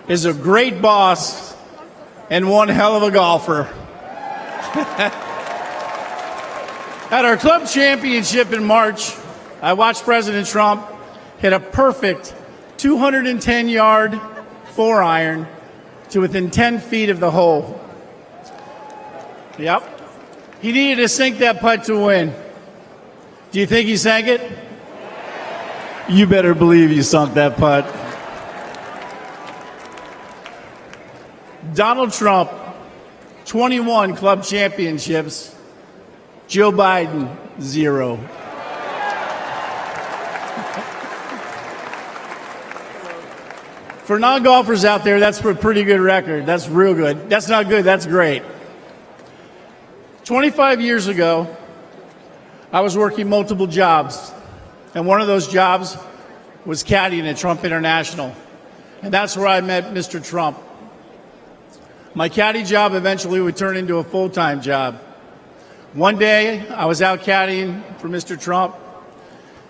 is a great boss and one hell of a golfer. At our club championship in March, I watched President Trump hit a perfect 210-yard 4-iron to within 10 feet of the hole. Yep. He needed to sink that putt to win. Do you think he sank it? You better believe he sunk that putt. Donald Trump, 21 club championships. Joe Biden, 0. For non-golfers out there, that's a pretty good record. That's real good. That's not good, that's great. 25 years ago, I was working multiple jobs. And one of those jobs was caddying at Trump International. And that's where I met Mr. Trump. My caddy job eventually would turn into a full-time job. One day, I was out caddying for Mr. Trump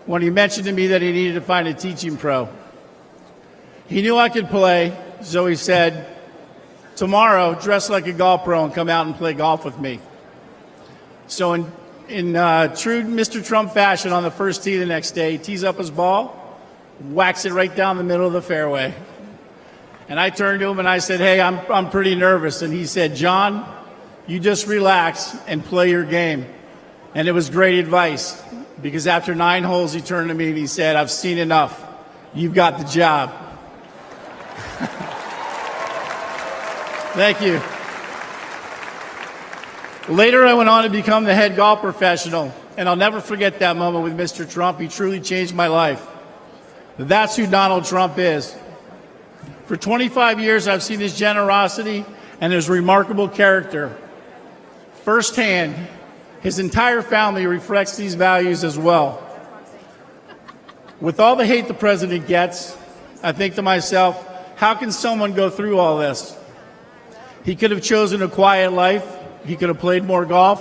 when he mentioned to me that he needed to find a teaching pro. He knew I could play, so he said, tomorrow, dress like a golf pro and come out and play golf with me. So in true Mr. Trump fashion, on the first tee the next day, he tees up his ball, whacks it right down the middle of the fairway. And I turned to him and I said, hey, I'm pretty nervous. And he said, John, you just relax and play your game. And it was great advice, because after 9 holes, he turned to me and he said, I've seen enough. You've got the job. Thank you. Later, I went on to become the head golf professional, and I'll never forget that moment with Mr. Trump. He truly changed my life. That's who Donald Trump is. For 25 years, I've seen his generosity and his remarkable character. Firsthand, his entire family reflects these values as well. With all the hate the president gets, I think to myself, how can someone go through all this? He could have chosen a quiet life. He could have played more golf.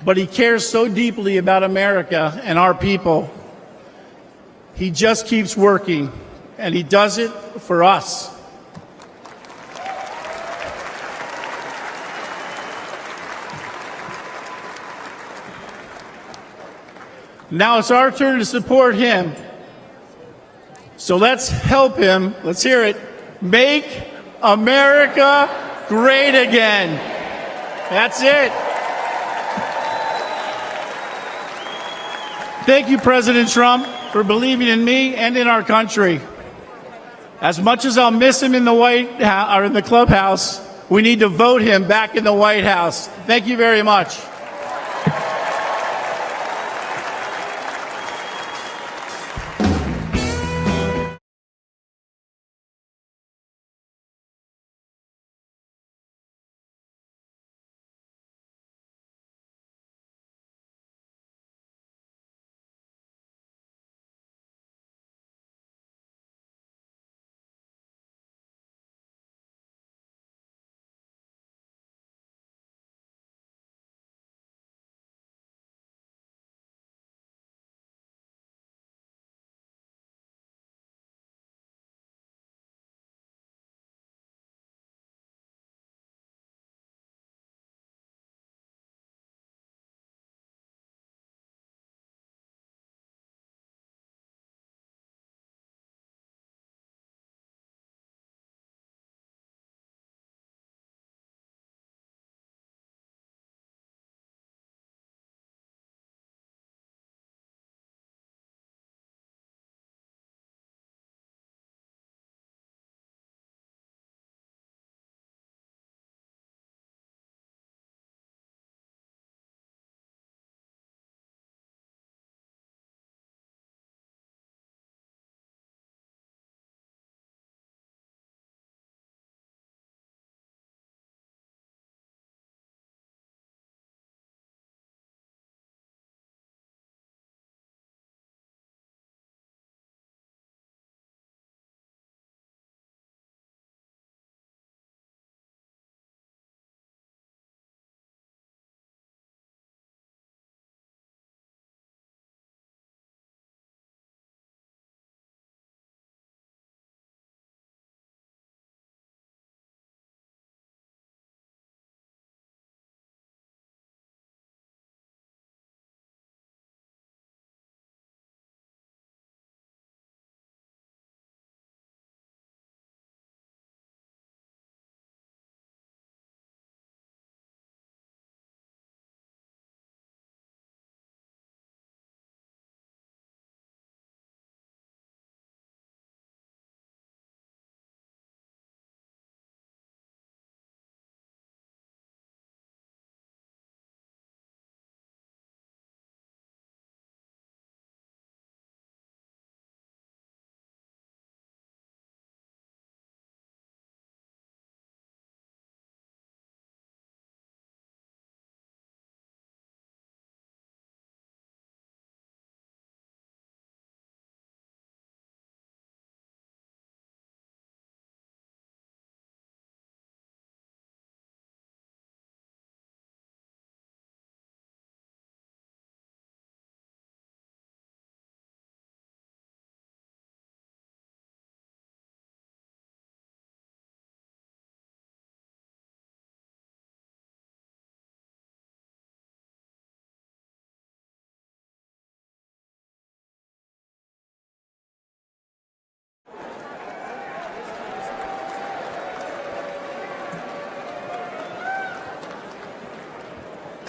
But he cares so deeply about America and our people. He just keeps working, and he does it for us. Now it's our turn to support him. So let's help him. Let's hear it. Make America great again. That's it. Thank you, President Trump, for believing in me and in our country. As much as I'll miss him in the White House or in the clubhouse, we need to vote him back in the White House. Thank you very much.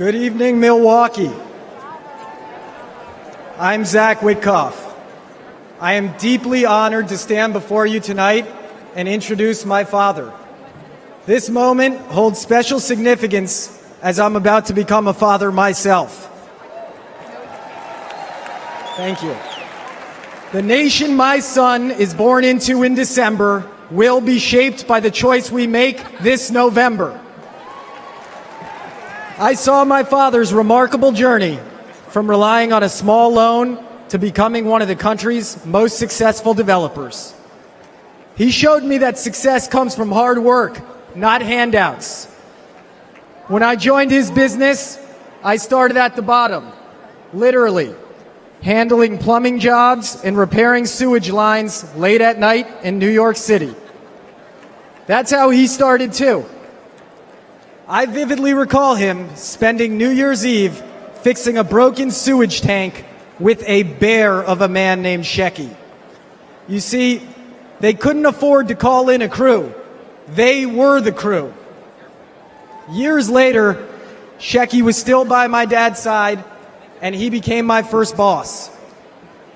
Good evening, Milwaukee. I'm Zach Witkoff. I am deeply honored to stand before you tonight and introduce my father. This moment holds special significance as I'm about to become a father myself. Thank you. The nation my son is born into in December will be shaped by the choice we make this November. I saw my father's remarkable journey from relying on a small loan to becoming one of the country's most successful developers. He showed me that success comes from hard work, not handouts. When I joined his business, I started at the bottom, literally, handling plumbing jobs and repairing sewage lines late at night in New York City. That's how he started too. I vividly recall him spending New Year's Eve fixing a broken sewage tank with a bear of a man named Shecky. You see, they couldn't afford to call in a crew. They were the crew. Years later, Shecky was still by my dad's side, and he became my first boss.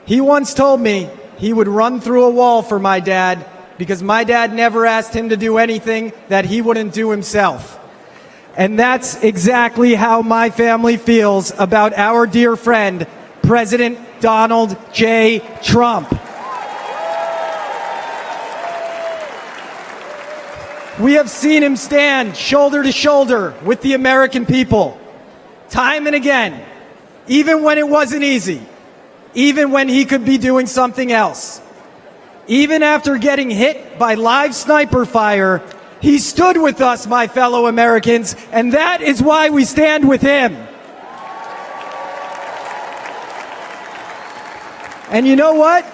He once told me he would run through a wall for my dad because my dad never asked him to do anything that he wouldn't do himself. And that's exactly how my family feels about our dear friend, President Donald J. Trump. We have seen him stand shoulder to shoulder with the American people, time and again, even when it wasn't easy, even when he could be doing something else. Even after getting hit by live sniper fire, he stood with us, my fellow Americans, and that is why we stand with him. And you know what?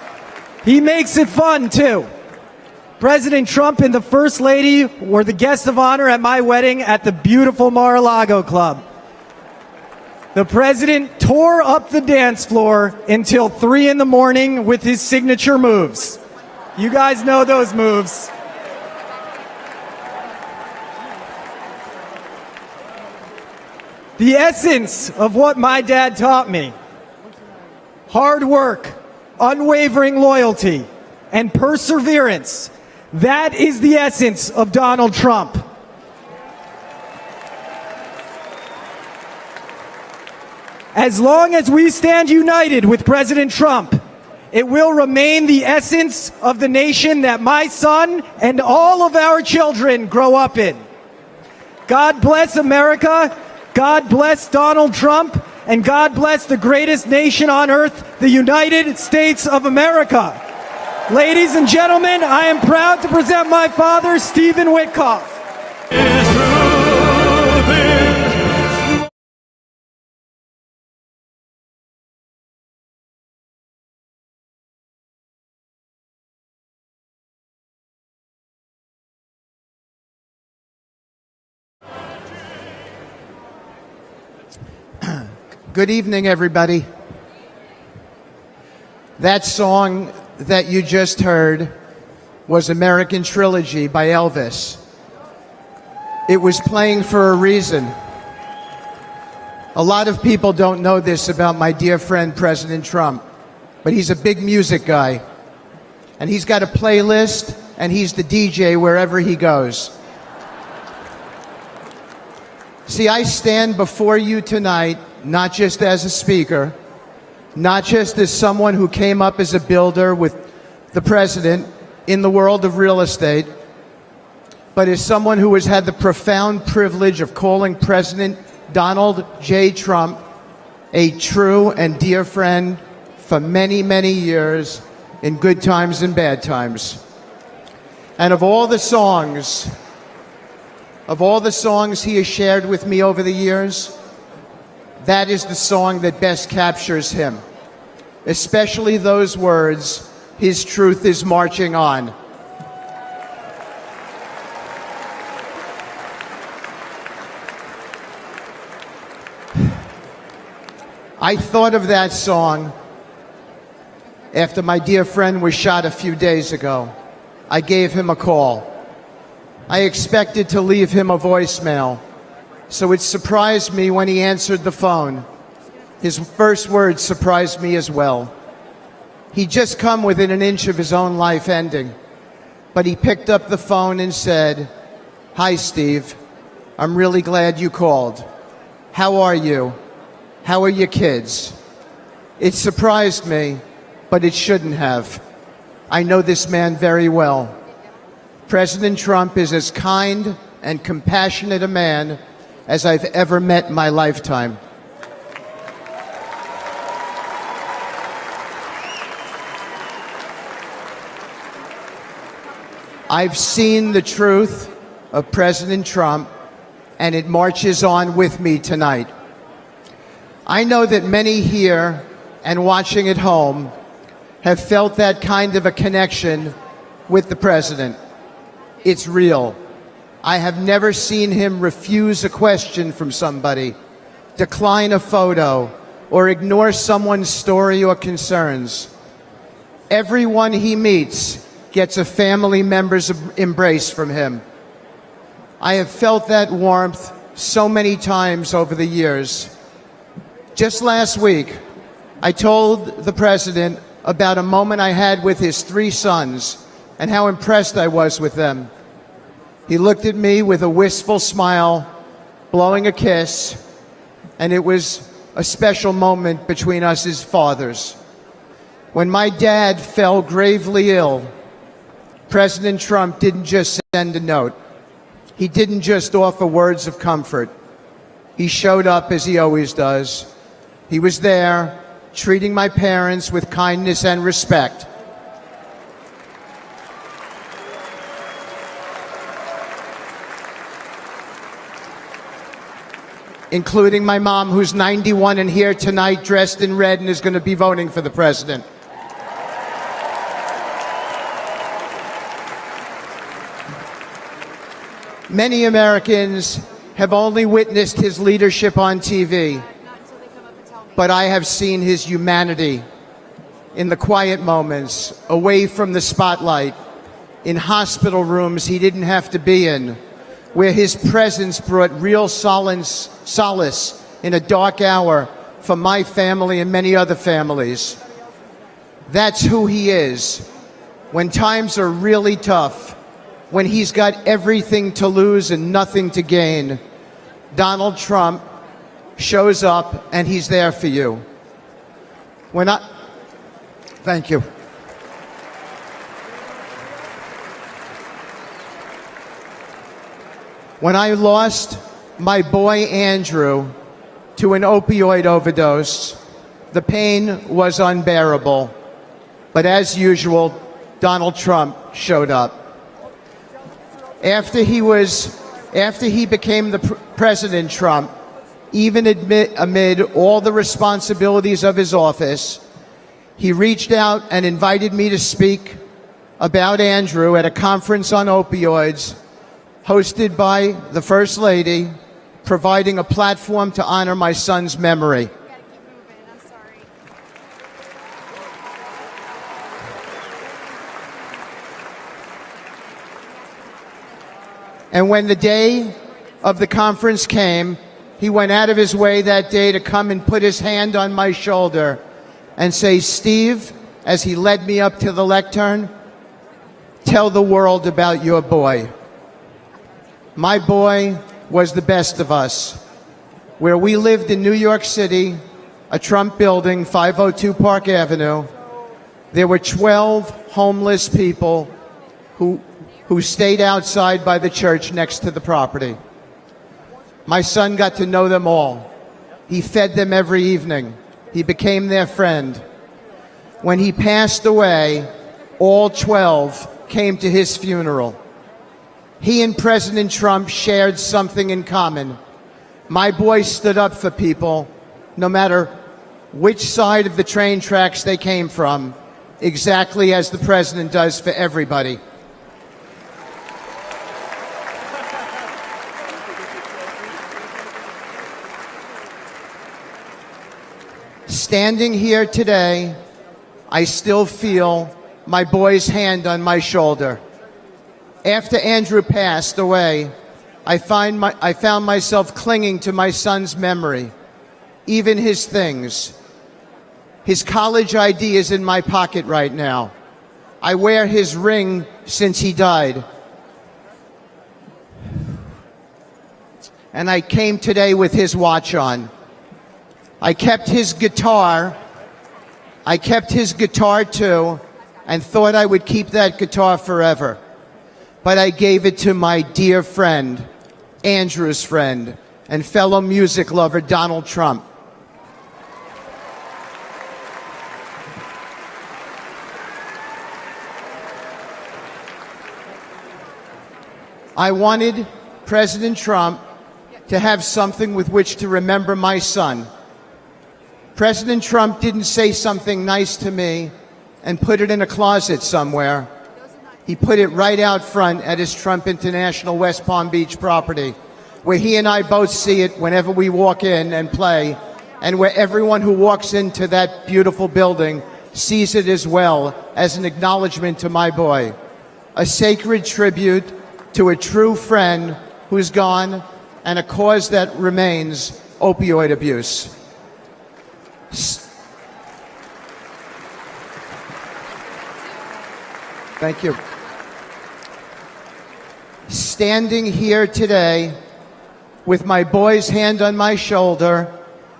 He makes it fun, too. President Trump and the First Lady were the guests of honor at my wedding at the beautiful Mar-a-Lago Club. The president tore up the dance floor until 3 in the morning with his signature moves. You guys know those moves. The essence of what my dad taught me: hard work, unwavering loyalty, and perseverance. That is the essence of Donald Trump. As long as we stand united with President Trump, it will remain the essence of the nation that my son and all of our children grow up in. God bless America. God bless Donald Trump, and God bless the greatest nation on earth, the United States of America. Ladies and gentlemen, I am proud to present my father, Stephen Witkoff. Good evening, everybody. That song that you just heard was American Trilogy by Elvis. It was playing for a reason. A lot of people don't know this about my dear friend, President Trump, but he's a big music guy. And he's got a playlist, and he's the DJ wherever he goes. See, I stand before you tonight not just as a speaker, not just as someone who came up as a builder with the president in the world of real estate, but as someone who has had the profound privilege of calling President Donald J. Trump a true and dear friend for many, many years in good times and bad times. And of all the songs he has shared with me over the years, that is the song that best captures him, especially those words, "His truth is marching on." I thought of that song after my dear friend was shot a few days ago. I gave him a call. I expected to leave him a voicemail, So it surprised me when he answered the phone. His first words surprised me as well. He'd just come within an inch of his own life ending, but he picked up the phone and said, "Hi, Steve. I'm really glad you called. How are you? How are your kids?" It surprised me, but it shouldn't have. I know this man very well. President Trump is as kind and compassionate a man as I've ever met in my lifetime. I've seen the truth of President Trump, and it marches on with me tonight. I know that many here and watching at home have felt that kind of a connection with the president. It's real. I have never seen him refuse a question from somebody, decline a photo, or ignore someone's story or concerns. Everyone he meets gets a family member's embrace from him. I have felt that warmth so many times over the years. Just last week, I told the president about a moment I had with his 3 sons and how impressed I was with them. He looked at me with a wistful smile, blowing a kiss, and it was a special moment between us as fathers. When my dad fell gravely ill, President Trump didn't just send a note. He didn't just offer words of comfort. He showed up as he always does. He was there, treating my parents with kindness and respect. Including my mom, who's 91 and here tonight dressed in red and is going to be voting for the president. Many Americans have only witnessed his leadership on TV, but I have seen his humanity in the quiet moments, away from the spotlight, in hospital rooms he didn't have to be in, where his presence brought real solace in a dark hour for my family and many other families. That's who he is. When times are really tough, when he's got everything to lose and nothing to gain, Donald Trump shows up and he's there for you. Thank you. When I lost my boy Andrew to an opioid overdose, the pain was unbearable. But as usual, Donald Trump showed up. After he became the President Trump, even amid all the responsibilities of his office, he reached out and invited me to speak about Andrew at a conference on opioids hosted by the First Lady, providing a platform to honor my son's memory. And when the day of the conference came, he went out of his way that day to come and put his hand on my shoulder and say, "Steve," as he led me up to the lectern, "tell the world about your boy." My boy was the best of us. Where we lived in New York City, a Trump building, 502 Park Avenue, there were 12 homeless people who stayed outside by the church next to the property. My son got to know them all. He fed them every evening. He became their friend. When he passed away, all 12 came to his funeral. He and President Trump shared something in common. My boy stood up for people, no matter which side of the train tracks they came from, exactly as the president does for everybody. Standing here today, I still feel my boy's hand on my shoulder. After Andrew passed away, I found myself clinging to my son's memory, even his things. His college ID is in my pocket right now. I wear his ring since he died. And I came today with his watch on. I kept his guitar too, and thought I would keep that guitar forever. But I gave it to my dear friend, Andrew's friend, and fellow music lover, Donald Trump. I wanted President Trump to have something with which to remember my son. President Trump didn't say something nice to me and put it in a closet somewhere. He put it right out front at his Trump International West Palm Beach property, where he and I both see it whenever we walk in and play, and where everyone who walks into that beautiful building sees it as well as an acknowledgement to my boy, a sacred tribute to a true friend who's gone, and a cause that remains opioid abuse. Thank you. Standing here today with my boy's hand on my shoulder,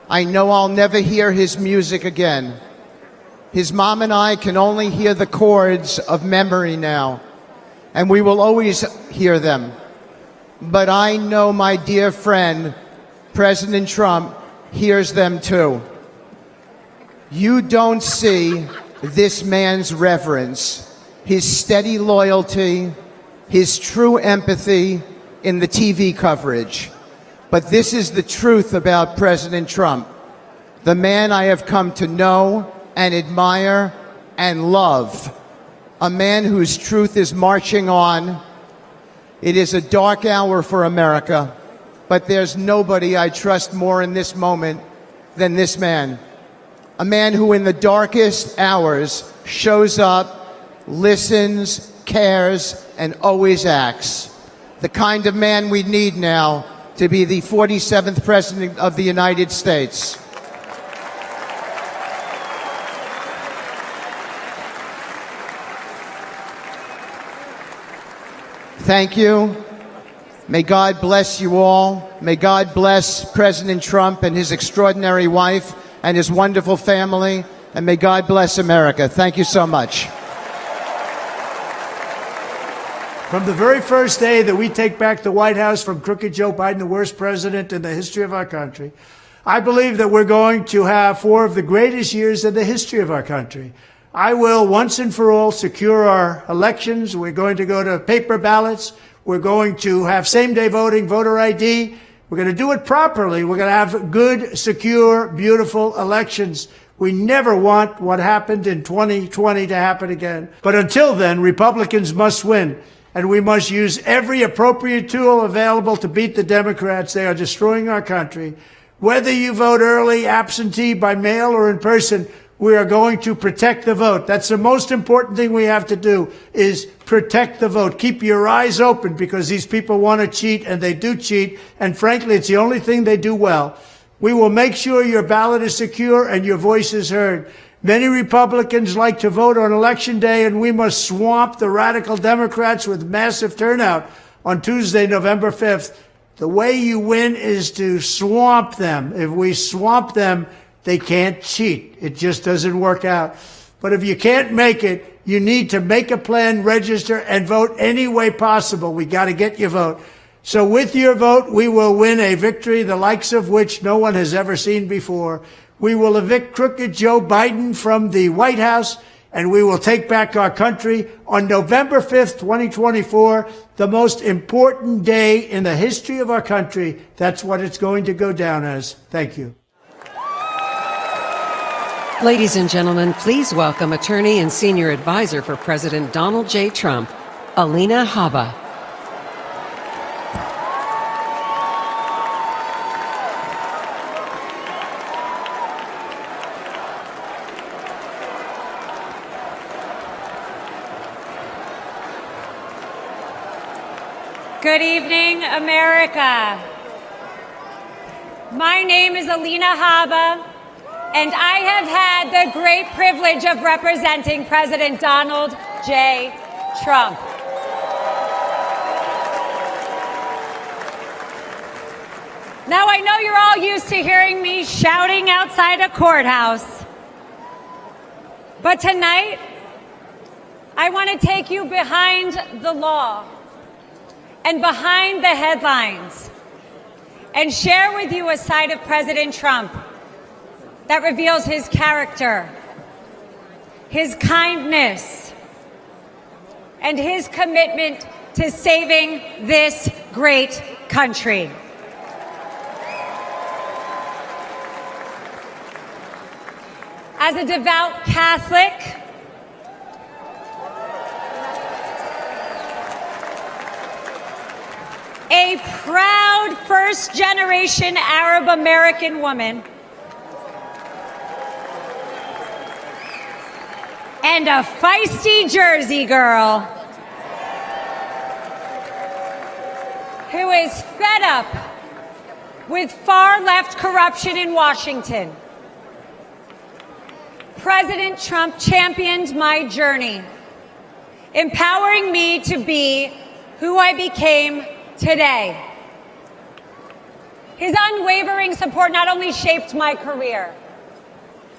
I know I'll never hear his music again. His mom and I can only hear the chords of memory now, and we will always hear them. But I know my dear friend, President Trump, hears them too. You don't see this man's reverence, his steady loyalty, his true empathy in the TV coverage. But this is the truth about President Trump, the man I have come to know and admire and love, a man whose truth is marching on. It is a dark hour for America, but there's nobody I trust more in this moment than this man. A man who in the darkest hours shows up, listens, cares, and always acts. The kind of man we need now to be the 47th President of the United States. Thank you. May God bless you all. May God bless President Trump and his extraordinary wife and his wonderful family. And may God bless America. Thank you so much. From the very first day that we take back the White House from crooked Joe Biden, the worst president in the history of our country, I believe that we're going to have 4 of the greatest years in the history of our country. I will once and for all secure our elections. We're going to go to paper ballots. We're going to have same-day voting, voter ID. We're going to do it properly. We're going to have good, secure, beautiful elections. We never want what happened in 2020 to happen again. But until then, Republicans must win. And we must use every appropriate tool available to beat the Democrats. They are destroying our country. Whether you vote early, absentee, by mail, or in person, we are going to protect the vote. That's the most important thing we have to do, is protect the vote. Keep your eyes open, because these people want to cheat, and they do cheat. And frankly, it's the only thing they do well. We will make sure your ballot is secure and your voice is heard. Many Republicans like to vote on Election Day, and we must swamp the radical Democrats with massive turnout on Tuesday, November 5th. The way you win is to swamp them. If we swamp them, they can't cheat. It just doesn't work out. But if you can't make it, you need to make a plan, register, and vote any way possible. We got to get your vote. So with your vote, we will win a victory the likes of which no one has ever seen before. We will evict crooked Joe Biden from the White House, and we will take back our country on November 5th, 2024, the most important day in the history of our country. That's what it's going to go down as. Thank you. Ladies and gentlemen, please welcome attorney and senior advisor for President Donald J. Trump, Alina Habba. Good evening, America. My name is Alina Haba, and I have had the great privilege of representing President Donald J. Trump. Now, I know you're all used to hearing me shouting outside a courthouse, but tonight, I want to take you behind the law and behind the headlines and share with you a side of President Trump that reveals his character, his kindness, and his commitment to saving this great country. As a devout Catholic, a proud first-generation Arab-American woman, and a feisty Jersey girl who is fed up with far-left corruption in Washington. President Trump championed my journey, empowering me to be who I became today. His unwavering support not only shaped my career,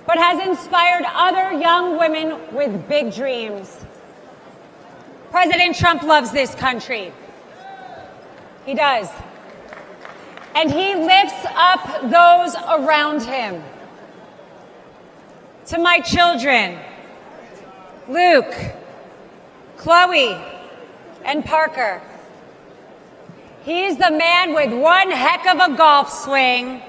but has inspired other young women with big dreams. President Trump loves this country. He does. And he lifts up those around him. To my children, Luke, Chloe, and Parker, he's the man with one heck of a golf swing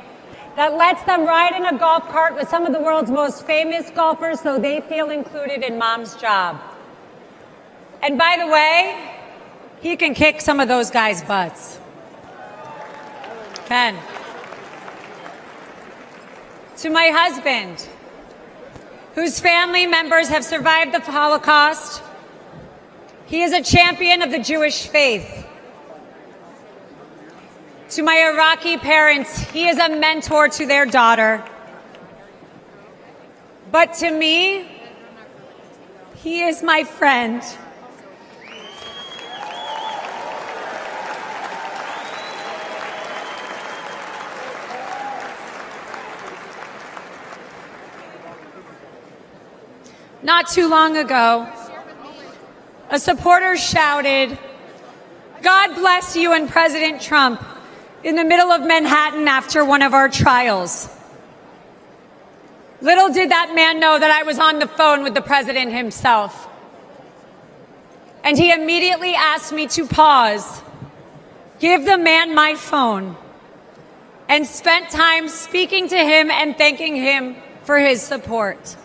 that lets them ride in a golf cart with some of the world's most famous golfers so they feel included in mom's job. And by the way, he can kick some of those guys' butts. Ken. To my husband, whose family members have survived the Holocaust, he is a champion of the Jewish faith. To my Iraqi parents, he is a mentor to their daughter. But to me, he is my friend. Not too long ago, a supporter shouted, "God bless you and President Trump," in the middle of Manhattan after one of our trials. Little did that man know that I was on the phone with the president himself. And he immediately asked me to pause, give the man my phone, and spent time speaking to him and thanking him for his support.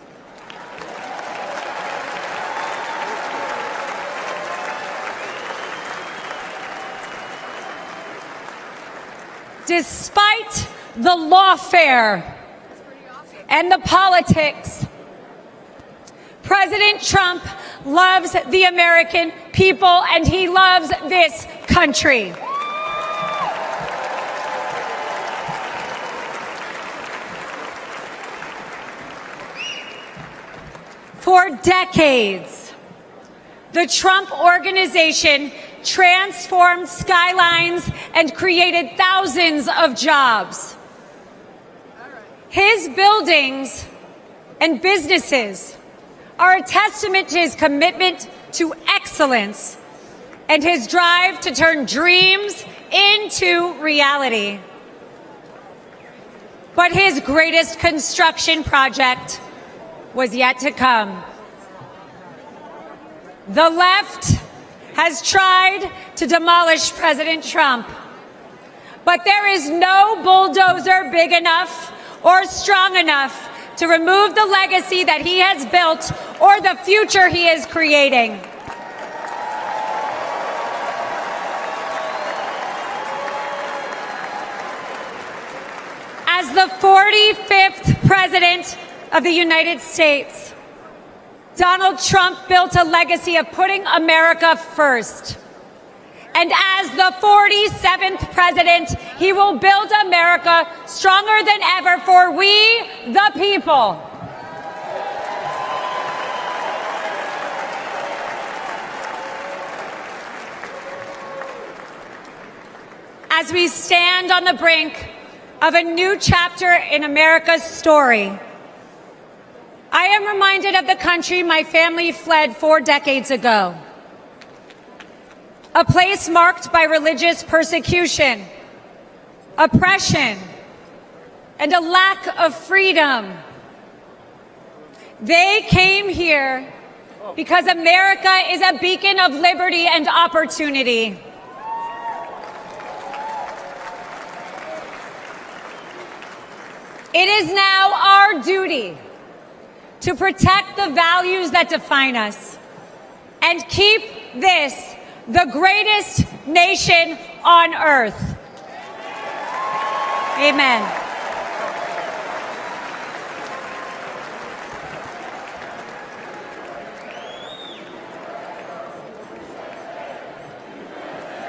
Despite the lawfare and the politics, President Trump loves the American people and he loves this country. For decades, the Trump Organization transformed skylines and created thousands of jobs. His buildings and businesses are a testament to his commitment to excellence and his drive to turn dreams into reality. But his greatest construction project was yet to come. The left has tried to demolish President Trump, but there is no bulldozer big enough or strong enough to remove the legacy that he has built or the future he is creating. As the 45th President of the United States, Donald Trump built a legacy of putting America first And as the 47th president, he will build America stronger than ever for we, the people. As we stand on the brink of a new chapter in America's story, I am reminded of the country my family fled 4 decades ago. A place marked by religious persecution, oppression, and a lack of freedom. They came here because America is a beacon of liberty and opportunity. It is now our duty to protect the values that define us and keep this the greatest nation on earth. Amen.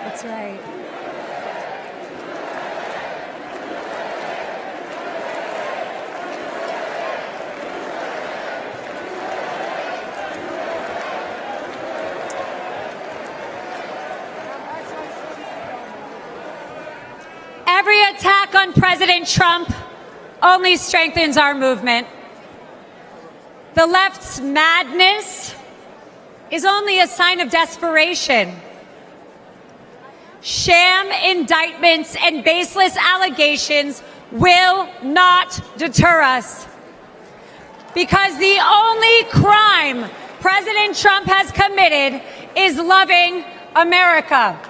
That's right. Every attack on President Trump only strengthens our movement. The left's madness is only a sign of desperation. Sham indictments and baseless allegations will not deter us. Because the only crime President Trump has committed is loving America.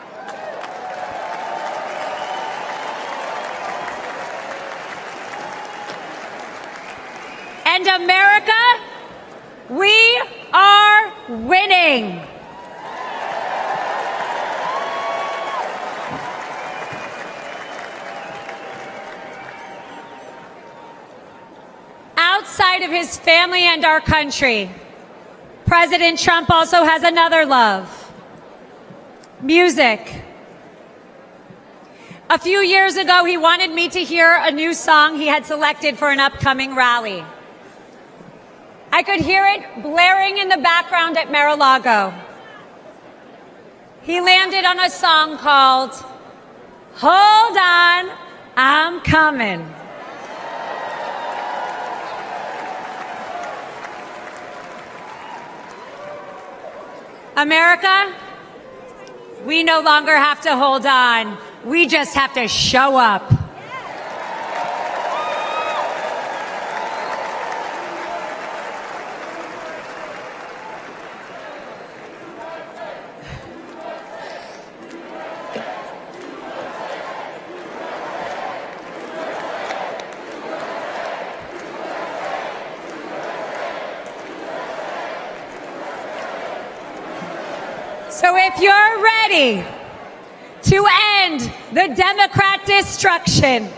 And America, we are winning. Outside of his family and our country, President Trump also has another love: music. A few years ago, he wanted me to hear a new song he had selected for an upcoming rally. I could hear it blaring in the background at Mar-a-Lago. He landed on a song called "Hold On, I'm Coming." America, we no longer have to hold on. We just have to show up. So if you're ready to end the Democrat destruction,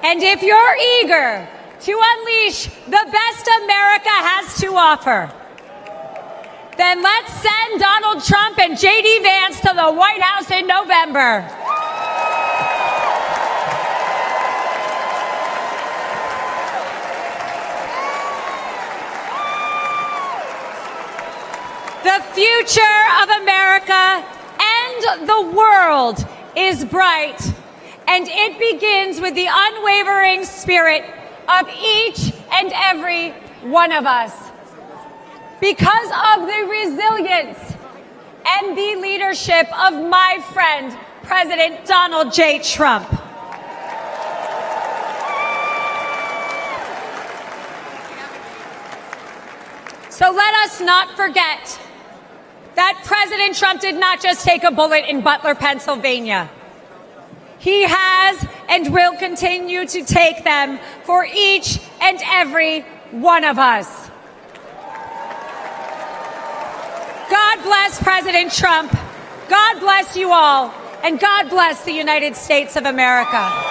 and if you're eager to unleash the best America has to offer, then let's send Donald Trump and J.D. Vance to the White House in November. The future of America and the world is bright, and it begins with the unwavering spirit of each and every one of us. Because of the resilience and the leadership of my friend, President Donald J. Trump. So let us not forget that President Trump did not just take a bullet in Butler, Pennsylvania. He has and will continue to take them for each and every one of us. God bless President Trump. God bless you all. And God bless the United States of America.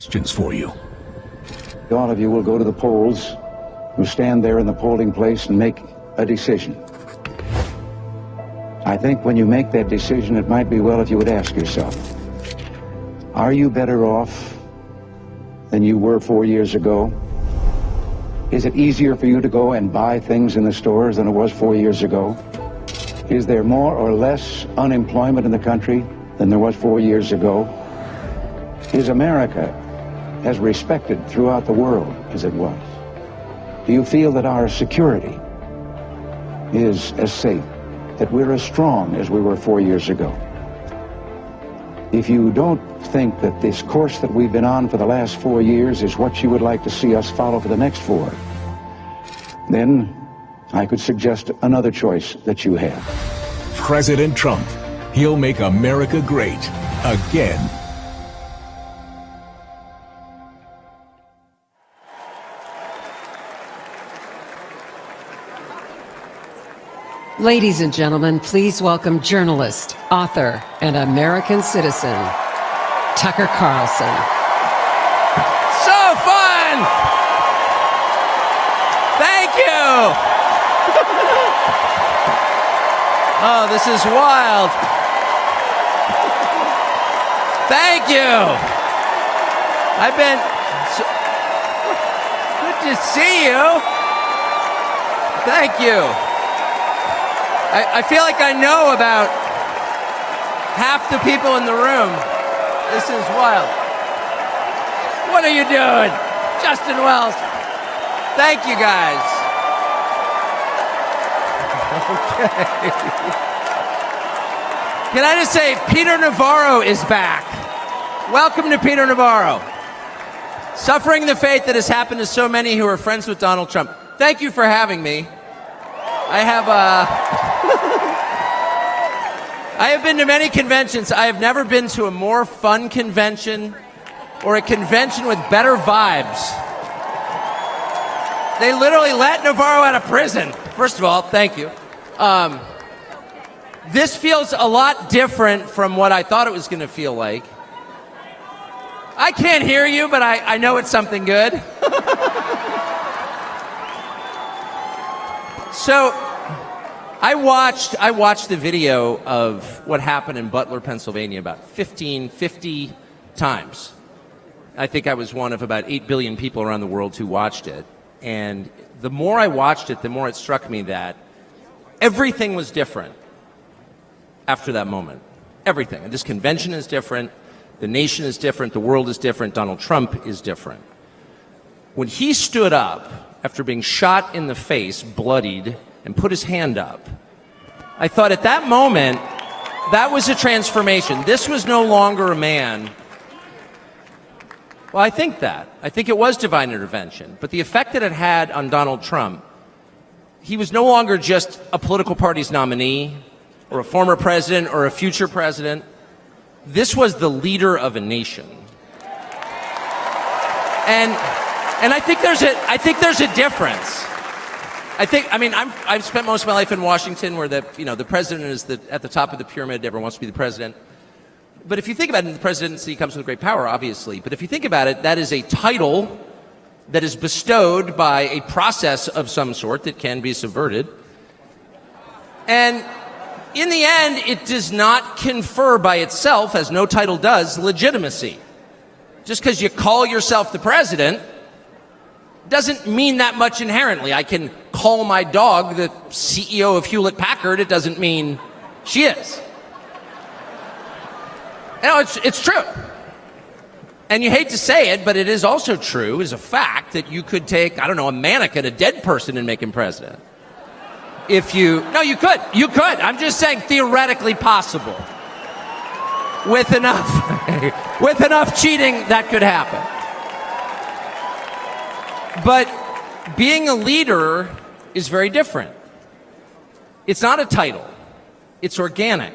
questions for you. All of you will go to the polls, who stand there in the polling place and make a decision. I think when you make that decision, it might be well if you would ask yourself, are you better off than you were 4 years ago? Is it easier for you to go and buy things in the stores than it was 4 years ago? Is there more or less unemployment in the country than there was 4 years ago? Is America as respected throughout the world as it was? Do you feel that our security is as safe, that we're as strong as we were 4 years ago? If you don't think that this course that we've been on for the last 4 years is what you would like to see us follow for the next 4, then I could suggest another choice that you have. President Trump. He'll make America great again. Ladies and gentlemen, please welcome journalist, author, and American citizen, Tucker Carlson. So fun! Thank you! Oh, this is wild. Thank you! I've been... Good to see you! Thank you! I feel like I know about half the people in the room. This is wild. What are you doing? Justin Wells. Thank you, guys. Okay. Can I just say, Peter Navarro is back. Welcome to Peter Navarro. Suffering the fate that has happened to so many who are friends with Donald Trump. Thank you for having me. I have been to many conventions. I have never been to a more fun convention or a convention with better vibes. They literally let Navarro out of prison. First of all, thank you. This feels a lot different from what I thought it was going to feel like. I can't hear you, but I know it's something good. So, I watched the video of what happened in Butler, Pennsylvania about 50 times. I think I was one of about 8 billion people around the world who watched it. And the more I watched it, the more it struck me that everything was different after that moment. Everything. And this convention is different. The nation is different. The world is different. Donald Trump is different. When he stood up after being shot in the face, bloodied, and put his hand up, I thought at that moment, that was a transformation. This was no longer a man. Well, I think that. I think it was divine intervention. But the effect that it had on Donald Trump, he was no longer just a political party's nominee or a former president or a future president. This was the leader of a nation. And I think there's a difference. I've spent most of my life in Washington, where the president is at the top of the pyramid. Everyone wants to be the president. But if you think about it, the presidency comes with great power, obviously. But if you think about it, that is a title that is bestowed by a process of some sort that can be subverted. And in the end, it does not confer by itself, as no title does, legitimacy. Just because you call yourself the president doesn't mean that much inherently. I can call my dog the CEO of Hewlett-Packard. It doesn't mean she is. No, it's true. And you hate to say it, but it is also true, as a fact, that you could take, a mannequin, a dead person, and make him president. You could. I'm just saying theoretically possible. With enough cheating, that could happen. But being a leader is very different. It's not a title. It's organic.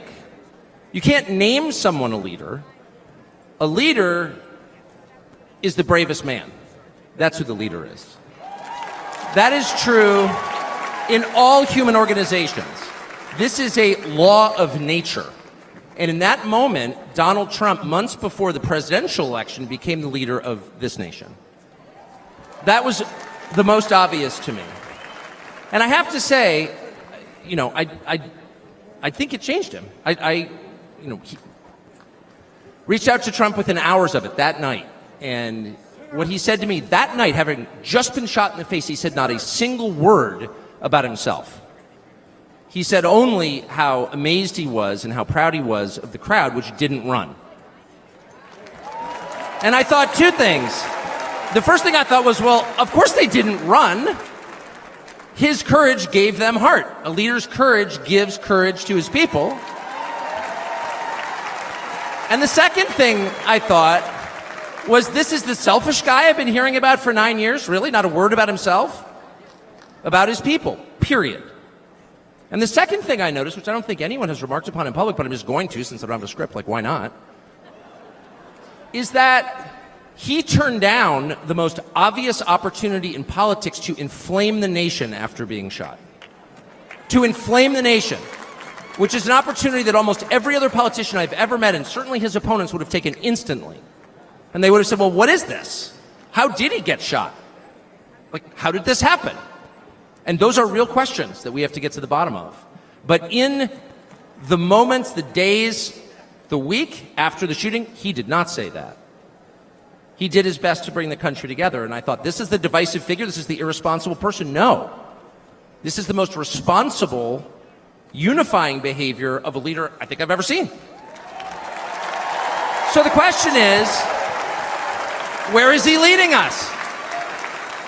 You can't name someone a leader. A leader is the bravest man. That's who the leader is. That is true in all human organizations. This is a law of nature. And in that moment, Donald Trump, months before the presidential election, became the leader of this nation. That was the most obvious to me. And I have to say, you know, I think it changed him. He reached out to Trump within hours of it that night. And what he said to me that night, having just been shot in the face, he said not a single word about himself. He said only how amazed he was and how proud he was of the crowd, which didn't run. And I thought two things. The first thing I thought was, well, of course they didn't run. His courage gave them heart. A leader's courage gives courage to his people. And the second thing I thought was, this is the selfish guy I've been hearing about for 9 years? Really? Not a word about himself? About his people, period. And the second thing I noticed, which I don't think anyone has remarked upon in public, but I'm just going to since I don't have a script, like why not, is that he turned down the most obvious opportunity in politics to inflame the nation after being shot. To inflame the nation, which is an opportunity that almost every other politician I've ever met, and certainly his opponents, would have taken instantly. And they would have said, well, what is this? How did he get shot? Like, how did this happen? And those are real questions that we have to get to the bottom of. But in the moments, the days, the week after the shooting, he did not say that. He did his best to bring the country together. And I thought, this is the divisive figure? This is the irresponsible person? No. This is the most responsible, unifying behavior of a leader I think I've ever seen. So the question is, where is he leading us?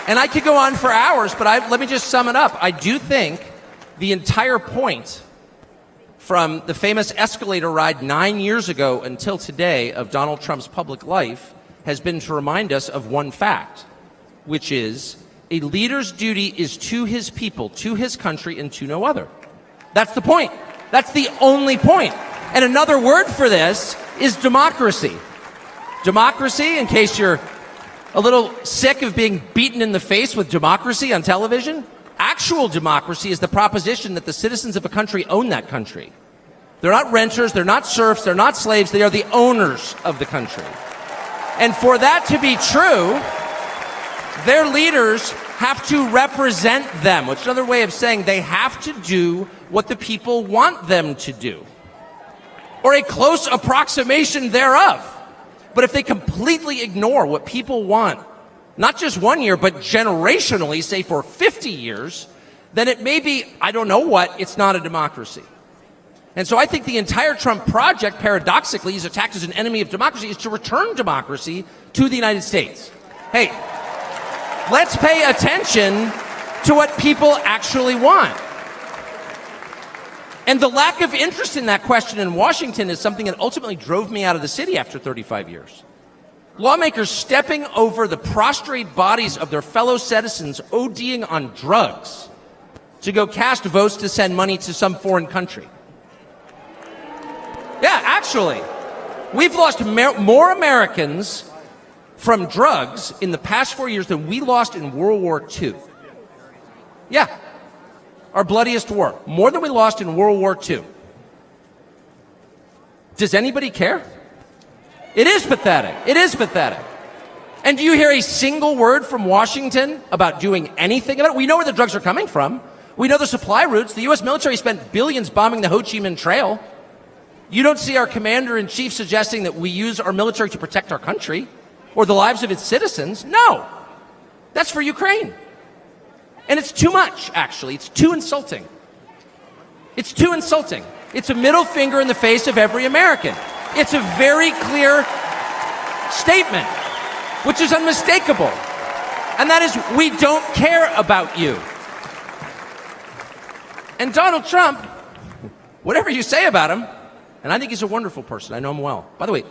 And I could go on for hours, but let me just sum it up. I do think the entire point from the famous escalator ride 9 years ago until today of Donald Trump's public life has been to remind us of one fact, which is a leader's duty is to his people, to his country, and to no other. That's the point. That's the only point. And another word for this is democracy. Democracy, in case you're a little sick of being beaten in the face with democracy on television, actual democracy is the proposition that the citizens of a country own that country. They're not renters, they're not serfs, they're not slaves, they are the owners of the country. And for that to be true, their leaders have to represent them, which is another way of saying they have to do what the people want them to do, or a close approximation thereof. But if they completely ignore what people want, not just 1 year, but generationally, say for 50 years, then it may be, I don't know what, it's not a democracy. And so I think the entire Trump project, paradoxically, is attacked as an enemy of democracy, is to return democracy to the United States. Hey, let's pay attention to what people actually want. And the lack of interest in that question in Washington is something that ultimately drove me out of the city after 35 years. Lawmakers stepping over the prostrate bodies of their fellow citizens ODing on drugs to go cast votes to send money to some foreign country. Yeah, actually, we've lost more Americans from drugs in the past 4 years than we lost in World War II. Yeah. Our bloodiest war. More than we lost in World War II. Does anybody care? It is pathetic. It is pathetic. And do you hear a single word from Washington about doing anything about it? We know where the drugs are coming from. We know the supply routes. The U.S. military spent billions bombing the Ho Chi Minh Trail. You don't see our commander-in-chief suggesting that we use our military to protect our country or the lives of its citizens. No. That's for Ukraine. And it's too much, actually. It's too insulting. It's too insulting. It's a middle finger in the face of every American. It's a very clear statement, which is unmistakable. And that is, we don't care about you. And Donald Trump, whatever you say about him, and I think he's a wonderful person. I know him well. By the way,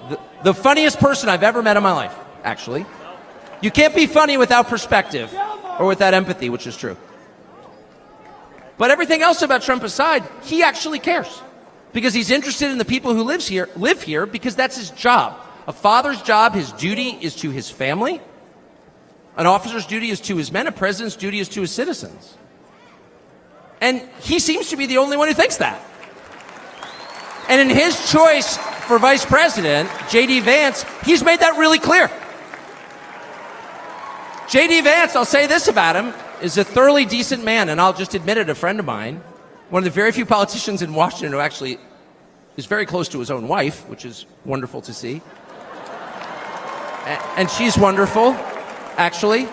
the funniest person I've ever met in my life, actually. You can't be funny without perspective. Or without empathy, which is true. But everything else about Trump aside, he actually cares. Because he's interested in the people who live here, because that's his job. A father's job, his duty is to his family. An officer's duty is to his men. A president's duty is to his citizens. And he seems to be the only one who thinks that. And in his choice for vice president, J.D. Vance, he's made that really clear. J.D. Vance, I'll say this about him, is a thoroughly decent man, and I'll just admit it, a friend of mine, one of the very few politicians in Washington who actually is very close to his own wife, which is wonderful to see. And she's wonderful, actually.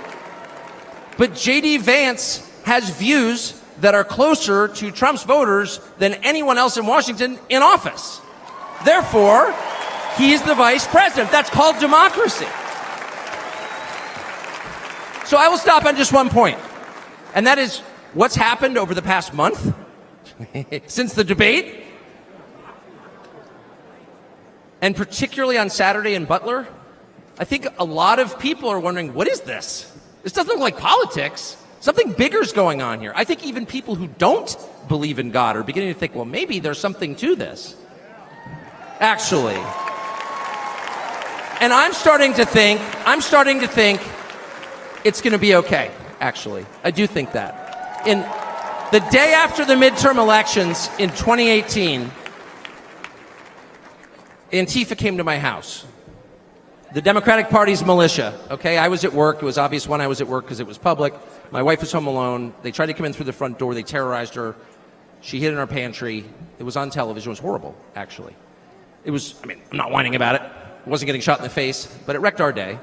But J.D. Vance has views that are closer to Trump's voters than anyone else in Washington in office. Therefore, he's the vice president. That's called democracy. So I will stop on just one point, and that is what's happened over the past month since the debate, and particularly on Saturday in Butler. I think a lot of people are wondering, what is this? This doesn't look like politics. Something bigger is going on here. I think even people who don't believe in God are beginning to think, well, maybe there's something to this, actually. And I'm starting to think it's going to be okay, actually. I do think that. In the day after the midterm elections in 2018, Antifa came to my house. The Democratic Party's militia, okay? I was at work. It was obvious when I was at work because it was public. My wife was home alone. They tried to come in through the front door. They terrorized her. She hid in our pantry. It was on television. It was horrible, actually. It was, I mean, I'm not whining about it. I wasn't getting shot in the face, but it wrecked our day.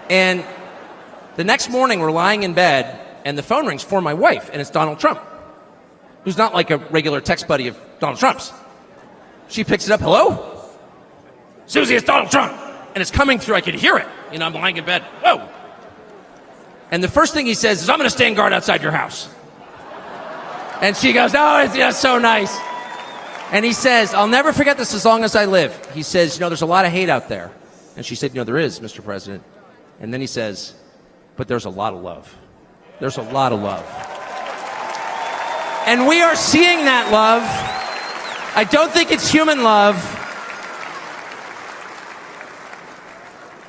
And the next morning, we're lying in bed, and the phone rings for my wife, and it's Donald Trump, who's not like a regular text buddy of Donald Trump's. She picks it up. Hello? Susie, it's Donald Trump. And it's coming through. I could hear it. You know, I'm lying in bed. Whoa. And the first thing he says is, I'm going to stand guard outside your house. And she goes, oh, it's so nice. And he says, I'll never forget this as long as I live. He says, you know, there's a lot of hate out there. And she said, you know, there is, Mr. President. And then he says, but there's a lot of love. There's a lot of love. And we are seeing that love. I don't think it's human love.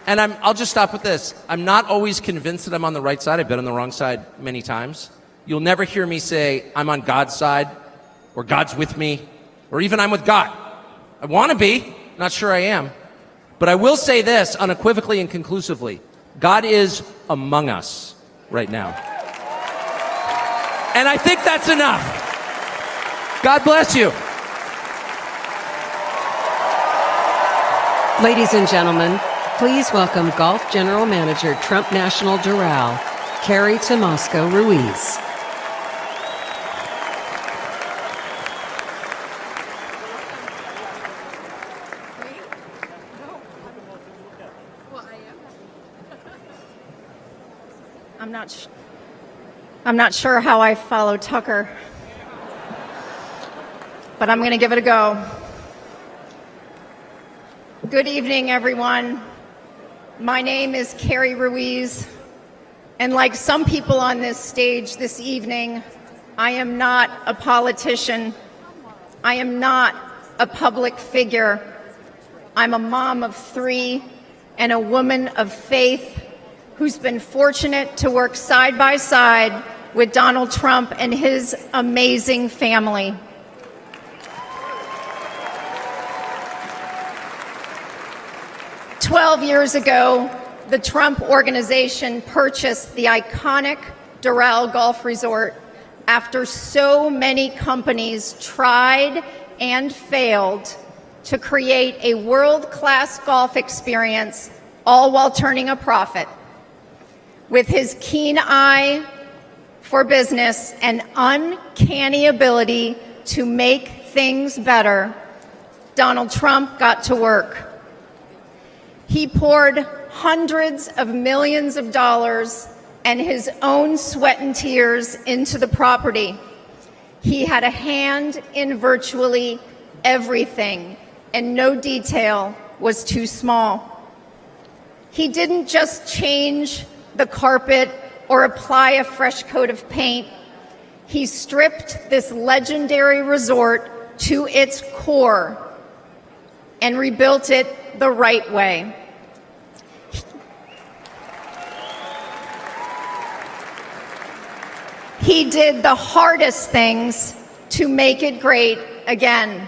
And I'll just stop with this. I'm not always convinced that I'm on the right side. I've been on the wrong side many times. You'll never hear me say I'm on God's side, or God's with me, or even I'm with God. I want to be. Not sure I am. But I will say this unequivocally and conclusively. God is among us right now. And I think that's enough. God bless you. Ladies and gentlemen, please welcome Golf General Manager, Trump National Doral, Carrie Tomasco Ruiz. I'm not sure how I follow Tucker, but I'm going to give it a go. Good evening, everyone. My name is Carrie Ruiz, and like some people on this stage this evening, I am not a politician. I am not a public figure. I'm a mom of 3 and a woman of faith who's been fortunate to work side by side with Donald Trump and his amazing family. "12 years ago, the Trump Organization purchased the iconic Doral Golf Resort after so many companies tried and failed to create a world-class golf experience, all while turning a profit. With his keen eye for business and uncanny ability to make things better, Donald Trump got to work. He poured hundreds of millions of dollars and his own sweat and tears into the property. He had a hand in virtually everything, and no detail was too small. He didn't just change the carpet or apply a fresh coat of paint. He stripped this legendary resort to its core and rebuilt it the right way. He did the hardest things to make it great again.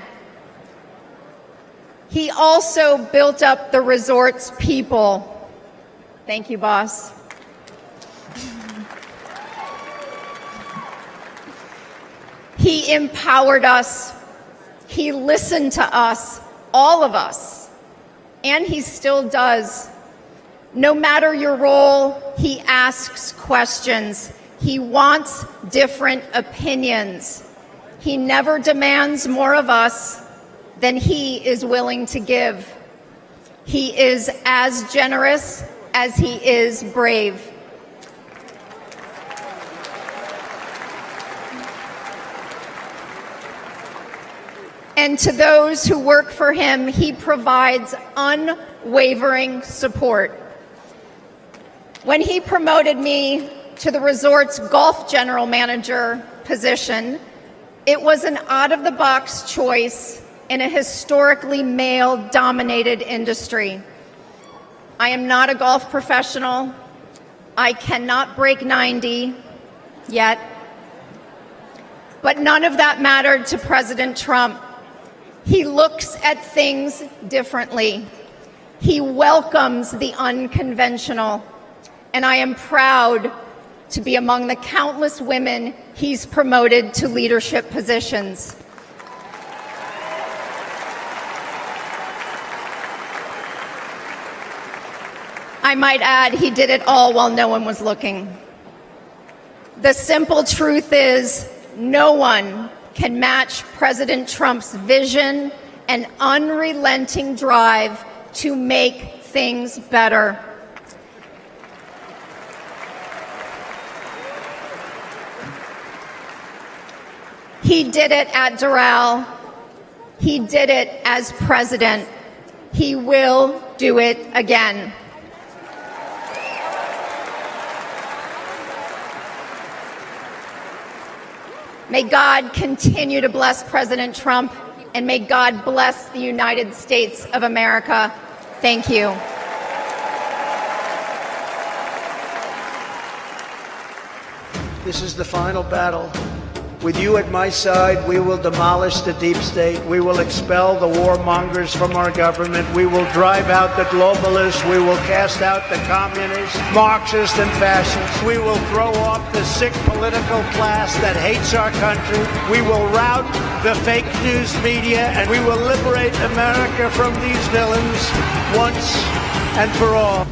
He also built up the resort's people. Thank you, boss. He empowered us. He listened to us, all of us, and he still does. No matter your role, he asks questions. He wants different opinions. He never demands more of us than he is willing to give. He is as generous as he is brave. And to those who work for him, he provides unwavering support. When he promoted me to the resort's golf general manager position, it was an out-of-the-box choice in a historically male-dominated industry. I am not a golf professional. I cannot break 90 yet. But none of that mattered to President Trump. He looks at things differently. He welcomes the unconventional. And I am proud to be among the countless women he's promoted to leadership positions. I might add, he did it all while no one was looking. The simple truth is, no one can match President Trump's vision and unrelenting drive to make things better. He did it at Doral. He did it as president. He will do it again. May God continue to bless President Trump, and may God bless the United States of America. Thank you. This is the final battle. With you at my side, we will demolish the deep state. We will expel the warmongers from our government. We will drive out the globalists. We will cast out the communists, Marxists, and fascists. We will throw off the sick political class that hates our country. We will rout the fake news media, and we will liberate America from these villains once and for all.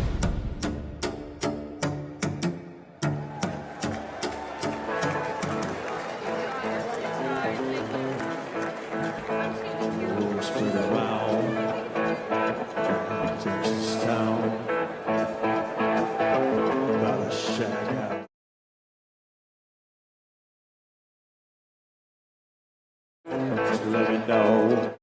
Let me know.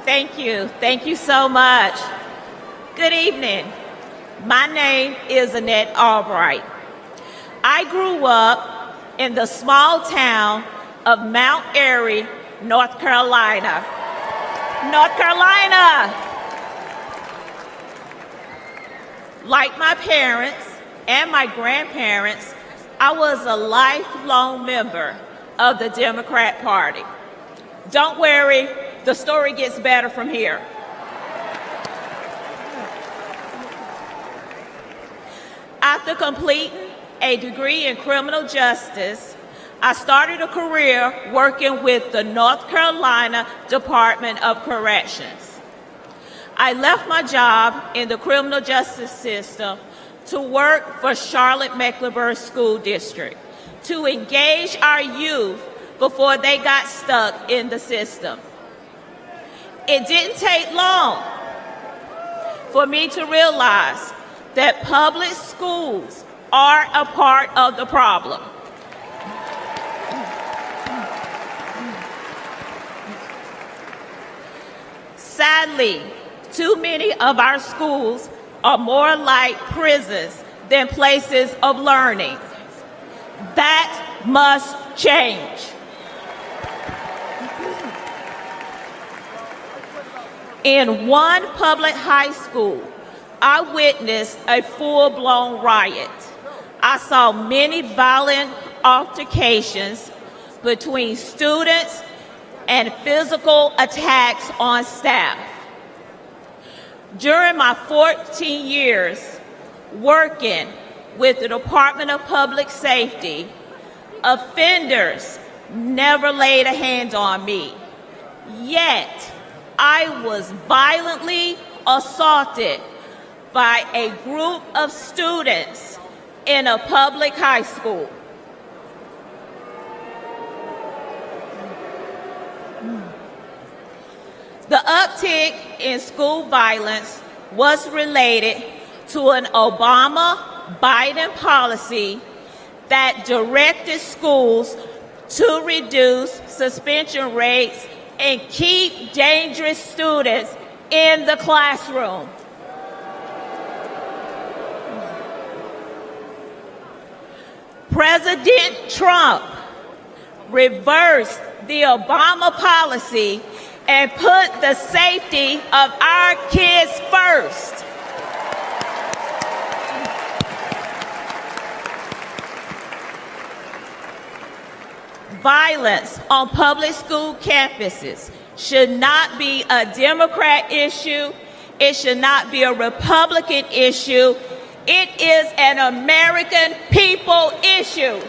Thank you. Thank you so much. Good evening. My name is Annette Albright. I grew up in the small town of Mount Airy, North Carolina. North Carolina! Like my parents and my grandparents, I was a lifelong member of the Democrat Party. Don't worry, the story gets better from here. After completing a degree in criminal justice, I started a career working with the North Carolina Department of Corrections. I left my job in the criminal justice system to work for Charlotte-Mecklenburg School District to engage our youth before they got stuck in the system. It didn't take long for me to realize that public schools are a part of the problem. Sadly, too many of our schools are more like prisons than places of learning. That must change. In one public high school, I witnessed a full-blown riot. I saw many violent altercations between students and physical attacks on staff. During my 14 years working with the Department of Public Safety, offenders never laid a hand on me. Yet, I was violently assaulted by a group of students in a public high school. The uptick in school violence was related to an Obama-Biden policy that directed schools to reduce suspension rates and keep dangerous students in the classroom. President Trump reversed the Obama policy and put the safety of our kids first. Violence on public school campuses should not be a Democrat issue. It should not be a Republican issue. It is an American people issue.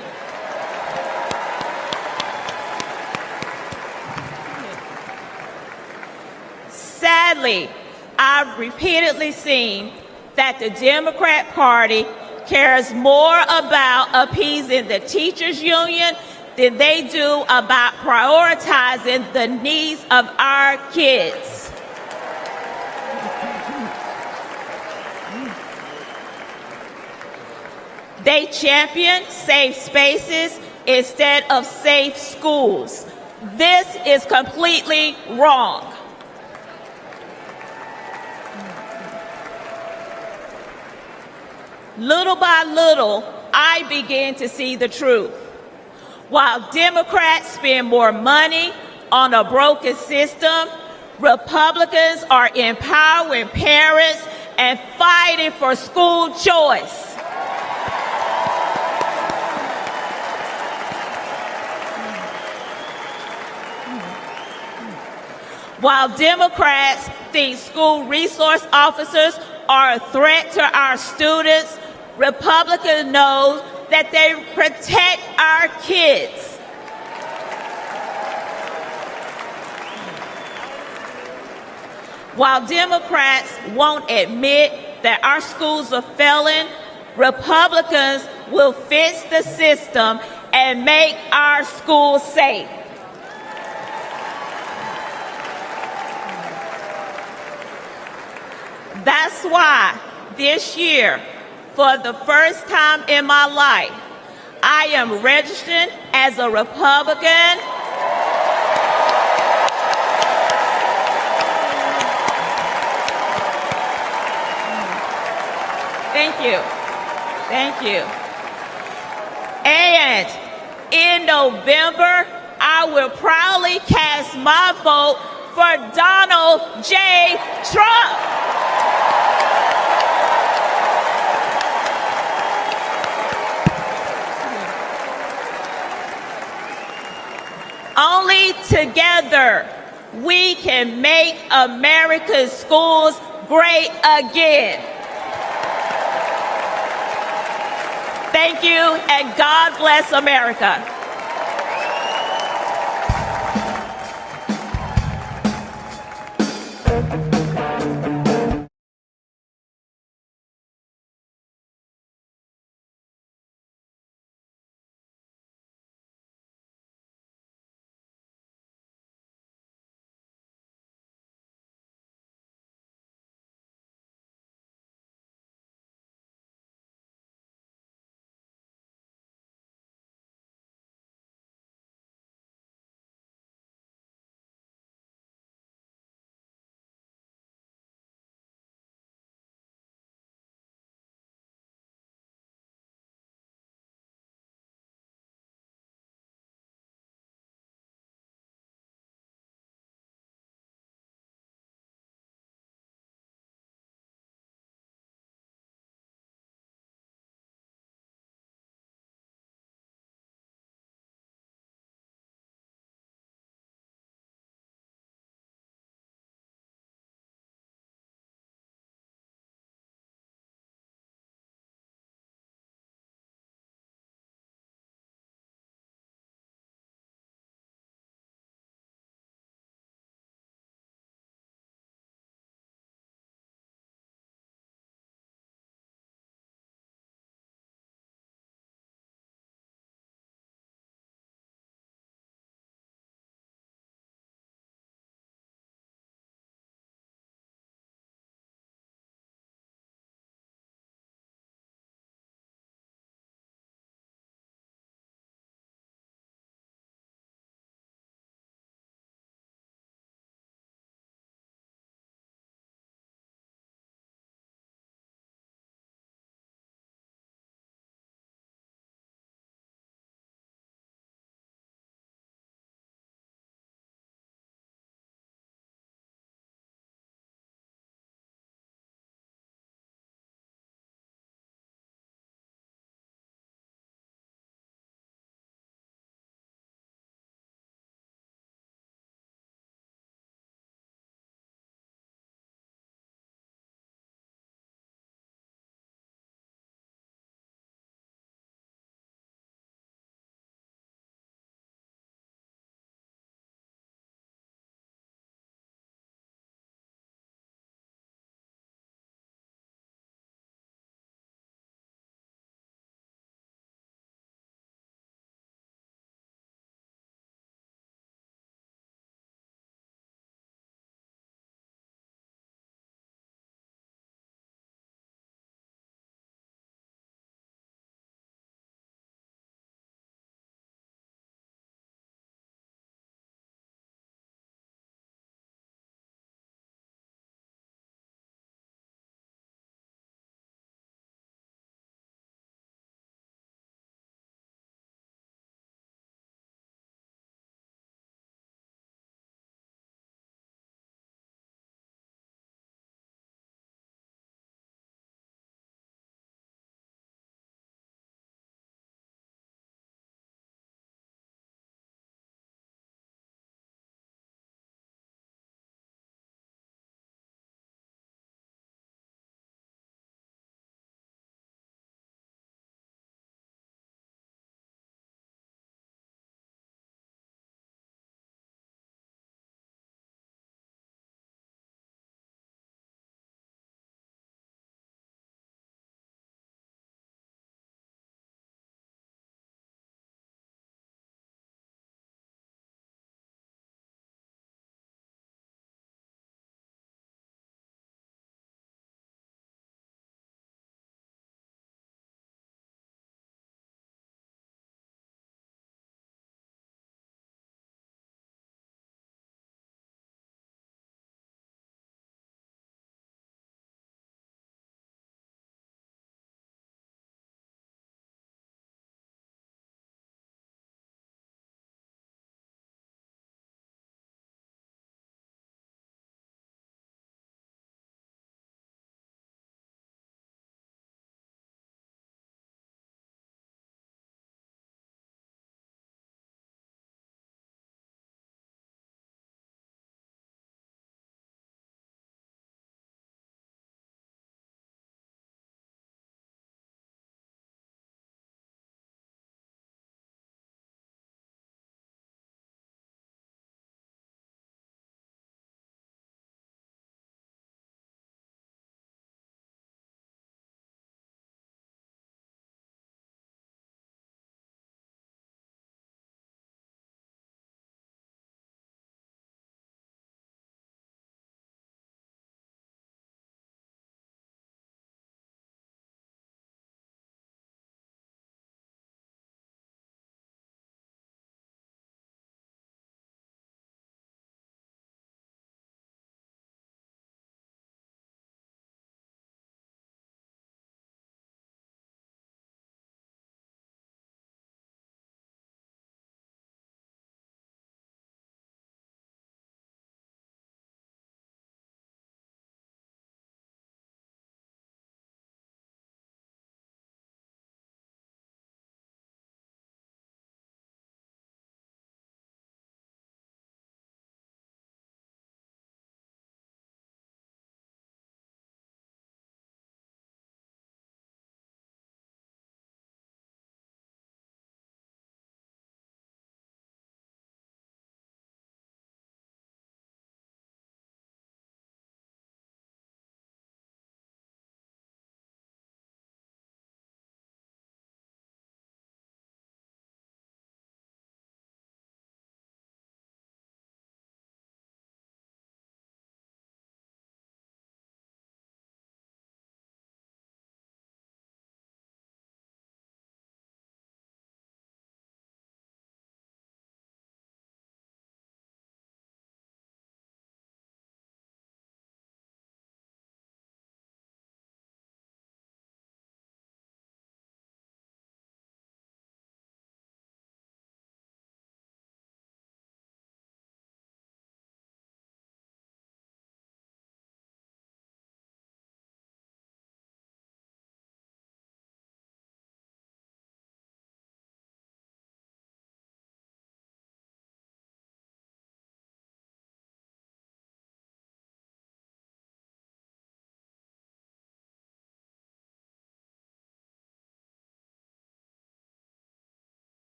Sadly, I've repeatedly seen that the Democrat Party cares more about appeasing the teachers' union than they do about prioritizing the needs of our kids. They champion safe spaces instead of safe schools. This is completely wrong. Little by little, I began to see the truth. While Democrats spend more money on a broken system, Republicans are empowering parents and fighting for school choice. While Democrats think school resource officers are a threat to our students, Republicans know that they protect our kids. While Democrats won't admit that our schools are failing, Republicans will fix the system and make our schools safe. That's why this year for the first time in my life, I am registered as a Republican. Thank you. Thank you. And in November, I will proudly cast my vote for Donald J. Trump. Only together we can make America's schools great again. Thank you, and God bless America.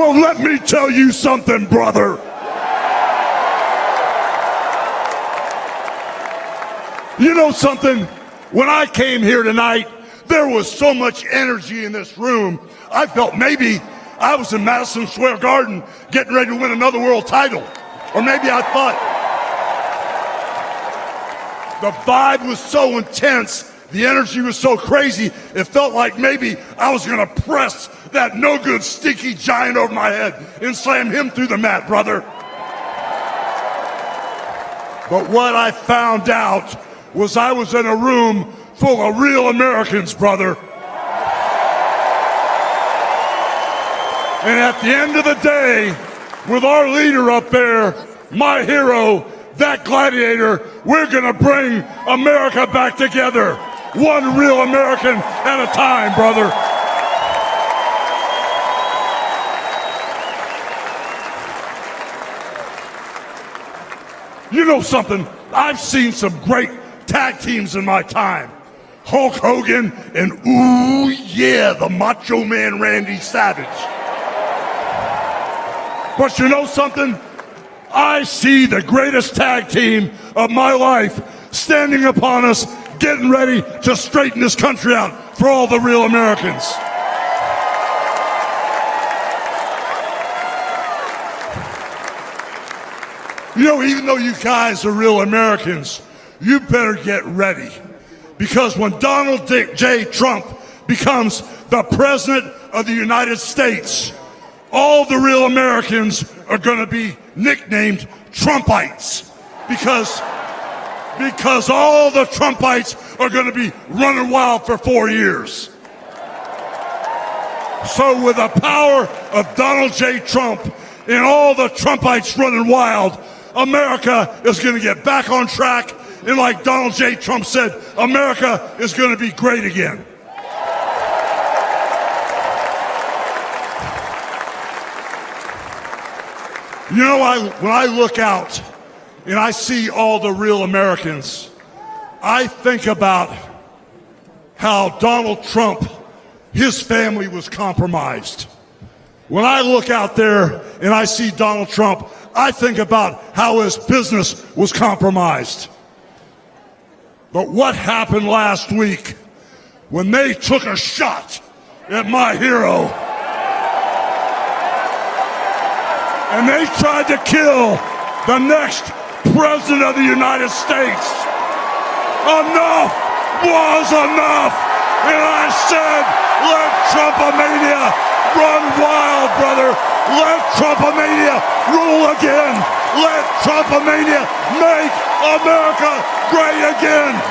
Well, let me tell you something, brother. You know something? When I came here tonight, there was so much energy in this room. I felt maybe I was in Madison Square Garden getting ready to win another world title. Or maybe I thought the vibe was so intense, the energy was so crazy, it felt like maybe I was going to press that no-good, stinky giant over my head and slam him through the mat, brother. But what I found out was I was in a room full of real Americans, brother. And at the end of the day, with our leader up there, my hero, that gladiator, we're gonna bring America back together. One real American at a time, brother. You know something? I've seen some great tag teams in my time. Hulk Hogan and, ooh yeah, the Macho Man Randy Savage. But you know something? I see the greatest tag team of my life standing upon us, getting ready to straighten this country out for all the real Americans. You know, even though you guys are real Americans, you better get ready. Because when Donald J. Trump becomes the President of the United States, all the real Americans are going to be nicknamed Trumpites. Because all the Trumpites are going to be running wild for 4 years. So with the power of Donald J. Trump and all the Trumpites running wild, America is going to get back on track. And like Donald J. Trump said, America is going to be great again. You know, when I look out and I see all the real Americans, I think about how Donald Trump, his family was compromised. When I look out there and I see Donald Trump, I think about how his business was compromised. But what happened last week when they took a shot at my hero and they tried to kill the next president of the United States? Enough was enough. And I said, let Trumpomania run wild, brother. Let Trumpomania rule again. Let Trumpomania make America great again.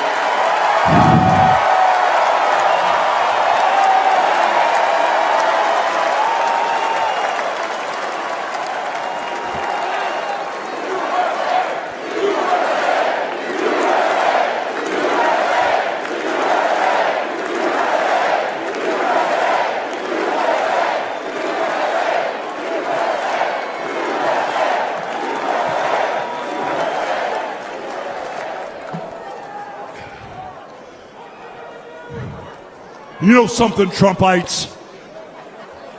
You know something, Trumpites?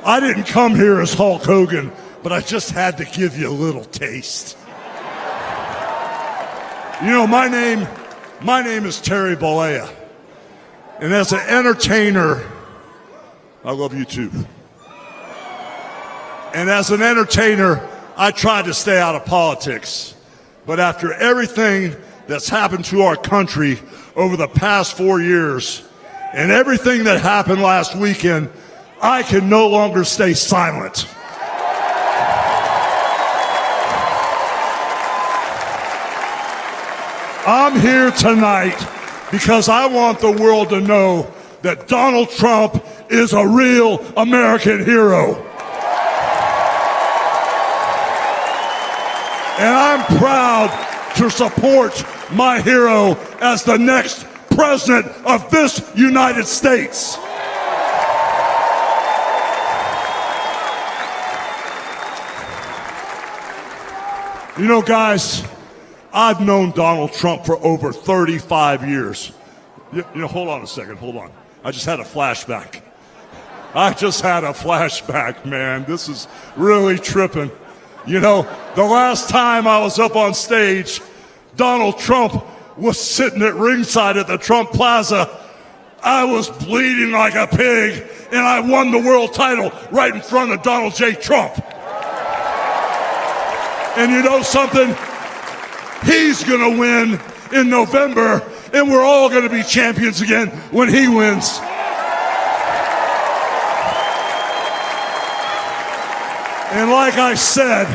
I didn't come here as Hulk Hogan, but I just had to give you a little taste. You know, my name is Terry Bollea. And as an entertainer, I love you too. And as an entertainer, I tried to stay out of politics. But after everything that's happened to our country over the past 4 years, and everything that happened last weekend, I can no longer stay silent. I'm here tonight because I want the world to know that Donald Trump is a real American hero. And I'm proud to support my hero as the next President of this United States. You know, guys, I've known Donald Trump for over 35 years. You know, hold on a second, hold on. I just had a flashback. I just had a flashback, man. This is really tripping. You know, the last time I was up on stage, Donald Trump was sitting at ringside at the Trump Plaza. I was bleeding like a pig, and I won the world title right in front of Donald J. Trump. And you know something? He's going to win in November, and we're all going to be champions again when he wins. And like I said,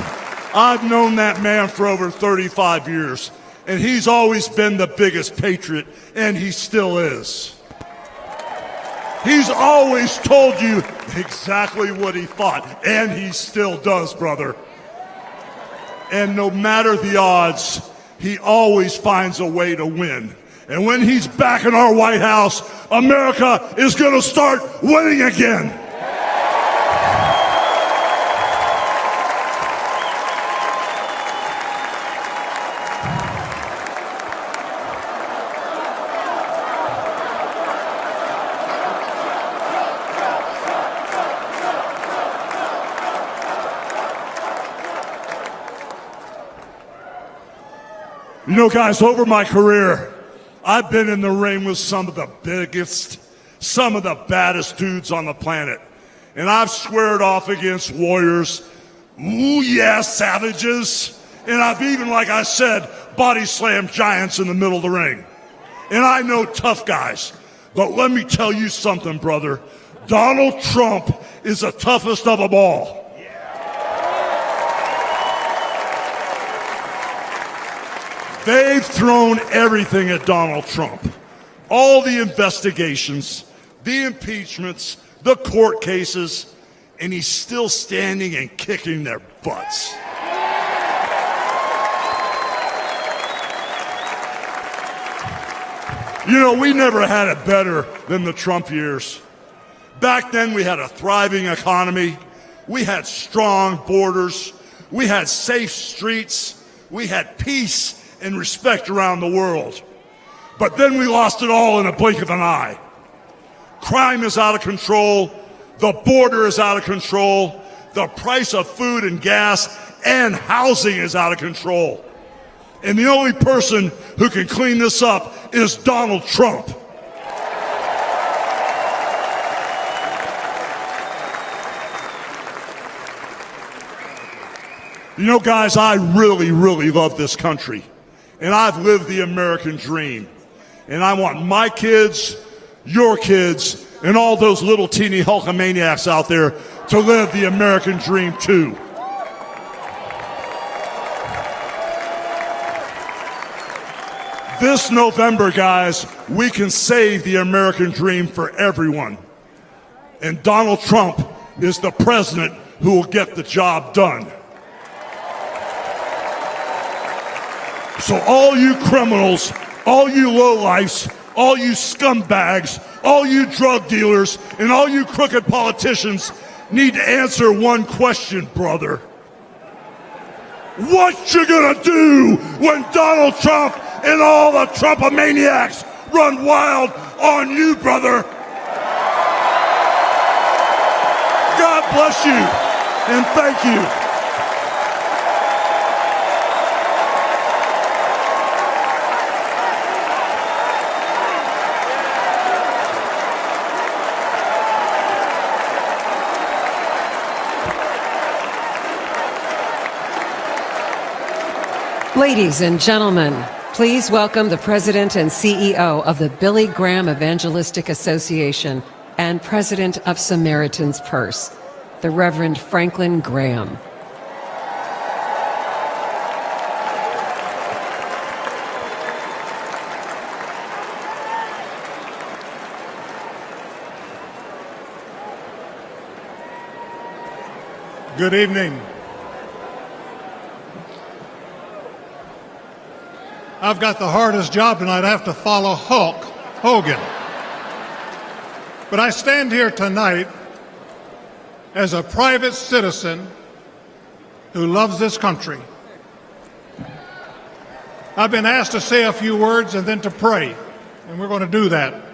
I've known that man for over 35 years, and he's always been the biggest patriot, and he still is. He's always told you exactly what he thought, and he still does, brother. And no matter the odds, he always finds a way to win. And when he's back in our White House, America is going to start winning again. You know, guys, over my career, I've been in the ring with some of the biggest, some of the baddest dudes on the planet. And I've squared off against warriors, ooh yeah, savages. And I've even, like I said, body slammed giants in the middle of the ring. And I know tough guys. But let me tell you something, brother. Donald Trump is the toughest of them all. They've thrown everything at Donald Trump. All the investigations, the impeachments, the court cases, and he's still standing and kicking their butts. You know, we never had it better than the Trump years. Back then, we had a thriving economy. We had strong borders. We had safe streets. We had peace and respect around the world. But then we lost it all in a blink of an eye. Crime is out of control. The border is out of control. The price of food and gas and housing is out of control. And the only person who can clean this up is Donald Trump. You know, guys, I really, really love this country. And I've lived the American dream. And I want my kids, your kids, and all those little teeny Hulkamaniacs out there to live the American dream too. This November, guys, we can save the American dream for everyone. And Donald Trump is the president who will get the job done. So all you criminals, all you lowlifes, all you scumbags, all you drug dealers, and all you crooked politicians need to answer one question, brother. What you gonna do when Donald Trump and all the Trumpomaniacs run wild on you, brother? God bless you, and thank you. Ladies and gentlemen, please welcome the President and CEO of the Billy Graham Evangelistic Association and President of Samaritan's Purse, the Reverend Franklin Graham. Good evening. I've got the hardest job tonight. I have to follow Hogan. But I stand here tonight as a private citizen who loves this country. I've been asked to say a few words and then to pray, and we're going to do that.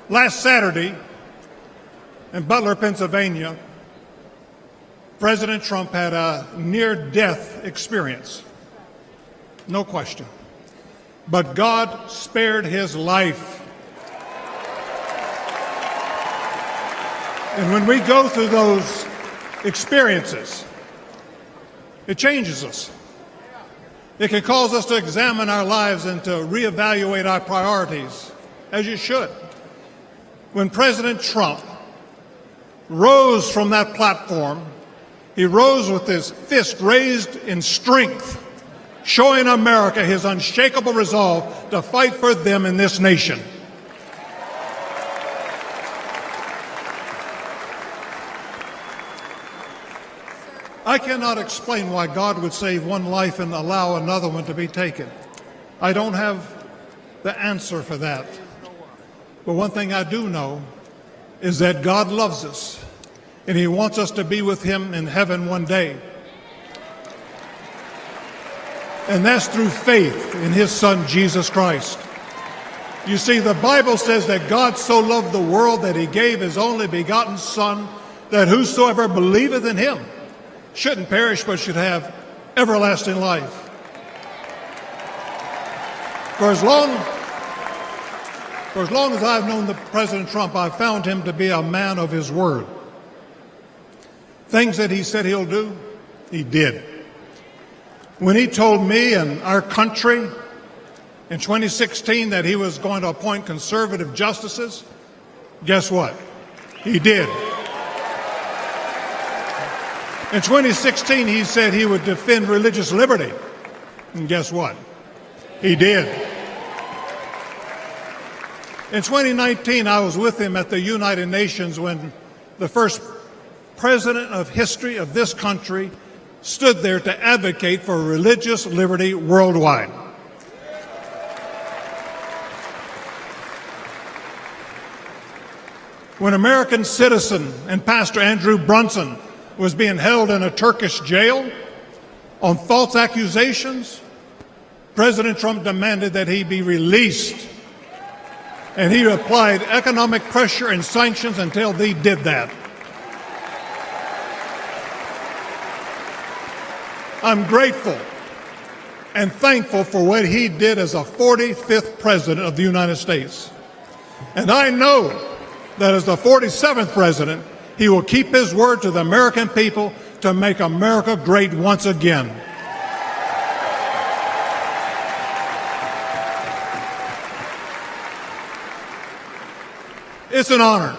Last Saturday, in Butler, Pennsylvania, President Trump had a near-death experience. No question. But God spared his life. And when we go through those experiences, it changes us. It can cause us to examine our lives and to reevaluate our priorities, as you should. When President Trump rose from that platform, he rose with his fist raised in strength, showing America his unshakable resolve to fight for them in this nation. I cannot explain why God would save one life and allow another one to be taken. I don't have the answer for that. But one thing I do know is that God loves us, and he wants us to be with him in heaven one day. And that's through faith in his Son, Jesus Christ. You see, the Bible says that God so loved the world that he gave his only begotten Son, that whosoever believeth in him shouldn't perish but should have everlasting life. For as long as I've known President Trump, I've found him to be a man of his word. Things that he said he'll do, he did. When he told me and our country in 2016 that he was going to appoint conservative justices, guess what? He did. In 2016, he said he would defend religious liberty. And guess what? He did. In 2019, I was with him at the United Nations when the first president of history of this country stood there to advocate for religious liberty worldwide. When American citizen and Pastor Andrew Brunson was being held in a Turkish jail on false accusations, President Trump demanded that he be released. And he applied economic pressure and sanctions until they did that. I'm grateful and thankful for what he did as a 45th president of the United States. And I know that as the 47th president, he will keep his word to the American people to make America great once again. It's an honor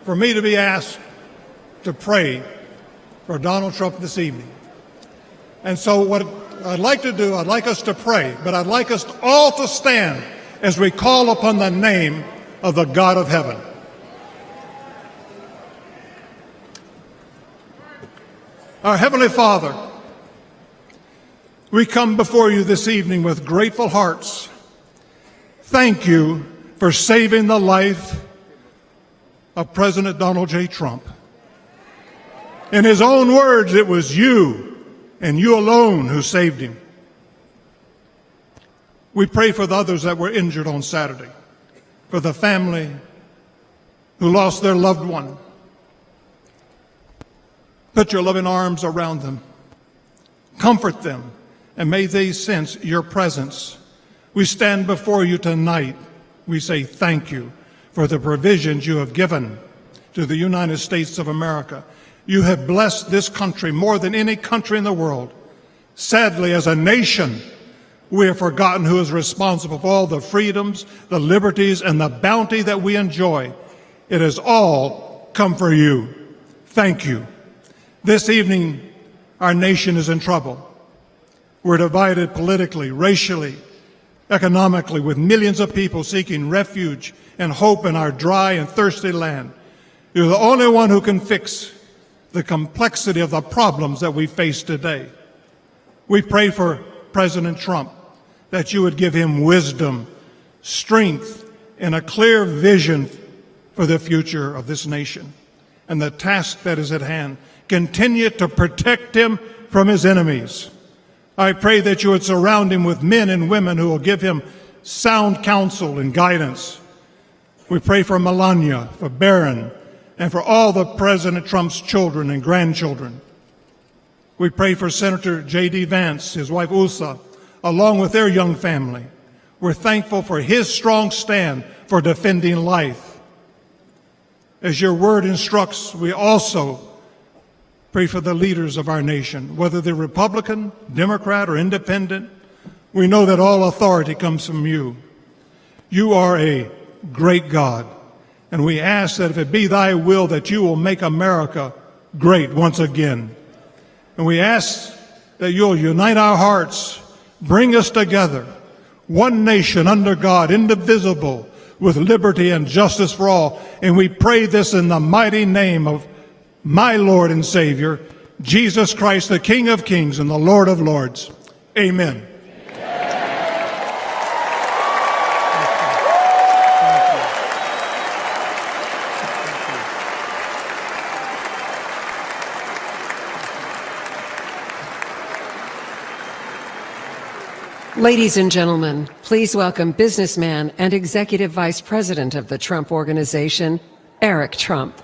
for me to be asked to pray for Donald Trump this evening. And so what I'd like to do, I'd like us to pray, but I'd like us all to stand as we call upon the name of the God of heaven. Our Heavenly Father, we come before you this evening with grateful hearts. Thank you for saving the life of President Donald J. Trump. In his own words, it was you and you alone who saved him. We pray for the others that were injured on Saturday, for the family who lost their loved one. Put your loving arms around them. Comfort them, and may they sense your presence. We stand before you tonight. We say thank you for the provisions you have given to the United States of America. You have blessed this country more than any country in the world. Sadly, as a nation, we have forgotten who is responsible for all the freedoms, the liberties, and the bounty that we enjoy. It has all come for you. Thank you. This evening, our nation is in trouble. We're divided politically, racially, economically, with millions of people seeking refuge and hope in our dry and thirsty land. You're the only one who can fix the complexity of the problems that we face today. We pray for President Trump, that you would give him wisdom, strength, and a clear vision for the future of this nation and the task that is at hand. Continue to protect him from his enemies. I pray that you would surround him with men and women who will give him sound counsel and guidance. We pray for Melania, for Barron, and for all the President Trump's children and grandchildren. We pray for Senator J.D. Vance, his wife Usa, along with their young family. We're thankful for his strong stand for defending life. As your word instructs, we also pray for the leaders of our nation, whether they're Republican, Democrat, or Independent. We know that all authority comes from you. You are a great God, and we ask that if it be thy will that you will make America great once again. And we ask that you'll unite our hearts, bring us together, one nation under God, indivisible, with liberty and justice for all. And we pray this in the mighty name of my Lord and Savior, Jesus Christ, the King of Kings and the Lord of Lords. Amen. Ladies and gentlemen, please welcome businessman and executive vice president of the Trump Organization, Eric Trump.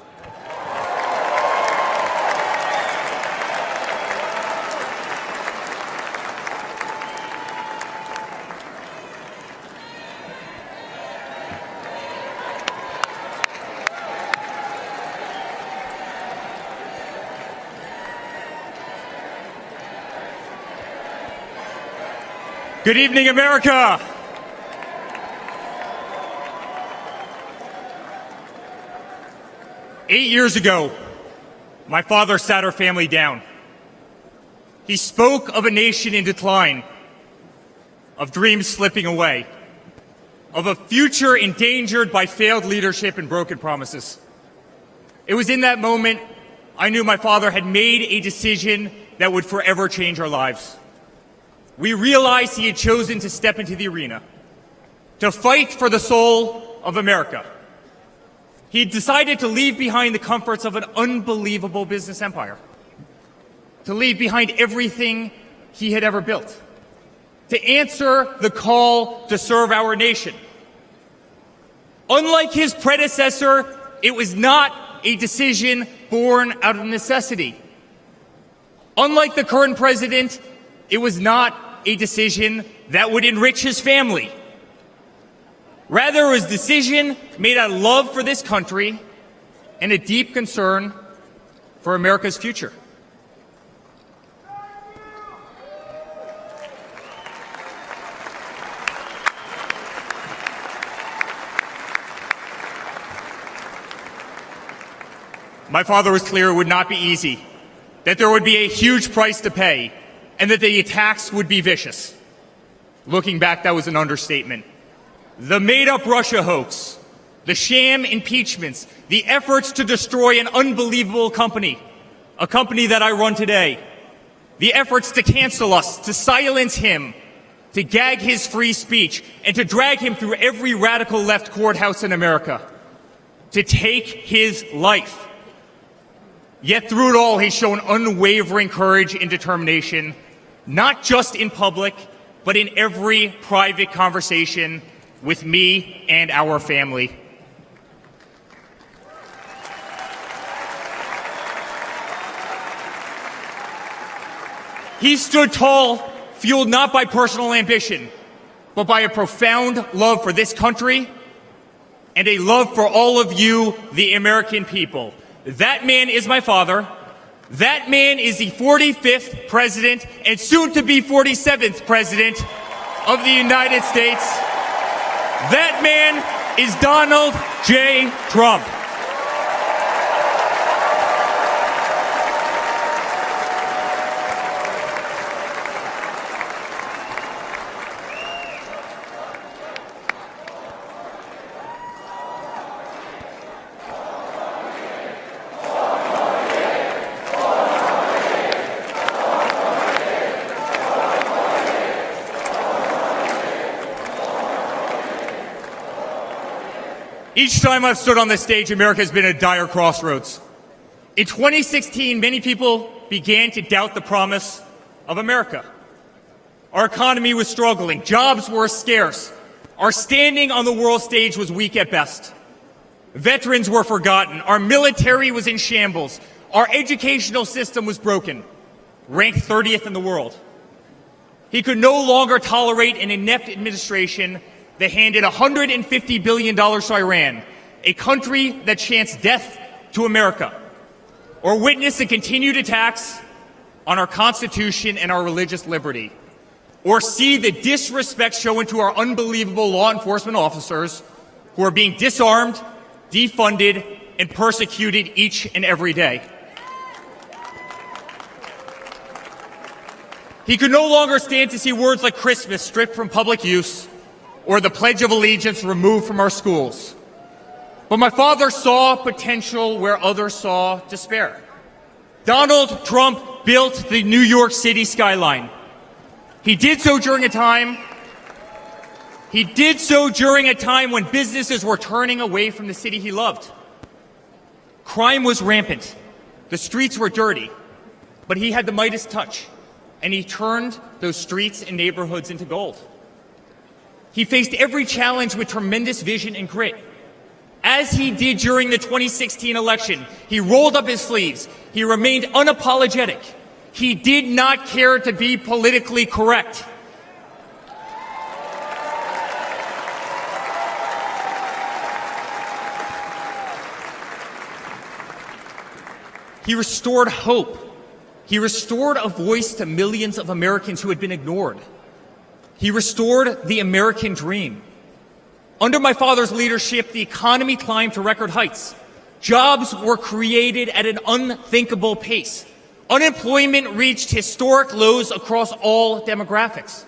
Good evening, America. Eight years ago, my father sat our family down. He spoke of a nation in decline, of dreams slipping away, of a future endangered by failed leadership and broken promises. It was in that moment I knew my father had made a decision that would forever change our lives. We realized he had chosen to step into the arena, to fight for the soul of America. He had decided to leave behind the comforts of an unbelievable business empire, to leave behind everything he had ever built, to answer the call to serve our nation. Unlike his predecessor, it was not a decision born out of necessity. Unlike the current president, it was not a decision that would enrich his family. Rather, it was a decision made out of love for this country and a deep concern for America's future. My father was clear it would not be easy, that there would be a huge price to pay, and that the attacks would be vicious. Looking back, that was an understatement. The made-up Russia hoax, the sham impeachments, the efforts to destroy an unbelievable company, a company that I run today, the efforts to cancel us, to silence him, to gag his free speech, and to drag him through every radical left courthouse in America, to take his life. Yet through it all, he's shown unwavering courage and determination, not just in public, but in every private conversation with me and our family. He stood tall, fueled not by personal ambition, but by a profound love for this country and a love for all of you, the American people. That man is my father. That man is the 45th president and soon to be 47th president of the United States. That man is Donald J. Trump. Each time I've stood on this stage, America has been at a dire crossroads. In 2016, many people began to doubt the promise of America. Our economy was struggling. Jobs were scarce. Our standing on the world stage was weak at best. Veterans were forgotten. Our military was in shambles. Our educational system was broken, ranked 30th in the world. He could no longer tolerate an inept administration that handed $150 billion to Iran, a country that chants death to America, or witness the continued attacks on our Constitution and our religious liberty, or see the disrespect shown to our unbelievable law enforcement officers who are being disarmed, defunded, and persecuted each and every day. He could no longer stand to see words like Christmas stripped from public use or the Pledge of Allegiance removed from our schools. But my father saw potential where others saw despair. Donald Trump built the New York City skyline. He did so during a time when businesses were turning away from the city he loved. Crime was rampant. The streets were dirty. But he had the Midas touch, and he turned those streets and neighborhoods into gold. He faced every challenge with tremendous vision and grit. As he did during the 2016 election, he rolled up his sleeves. He remained unapologetic. He did not care to be politically correct. He restored hope. He restored a voice to millions of Americans who had been ignored. He restored the American dream. Under my father's leadership, the economy climbed to record heights. Jobs were created at an unthinkable pace. Unemployment reached historic lows across all demographics.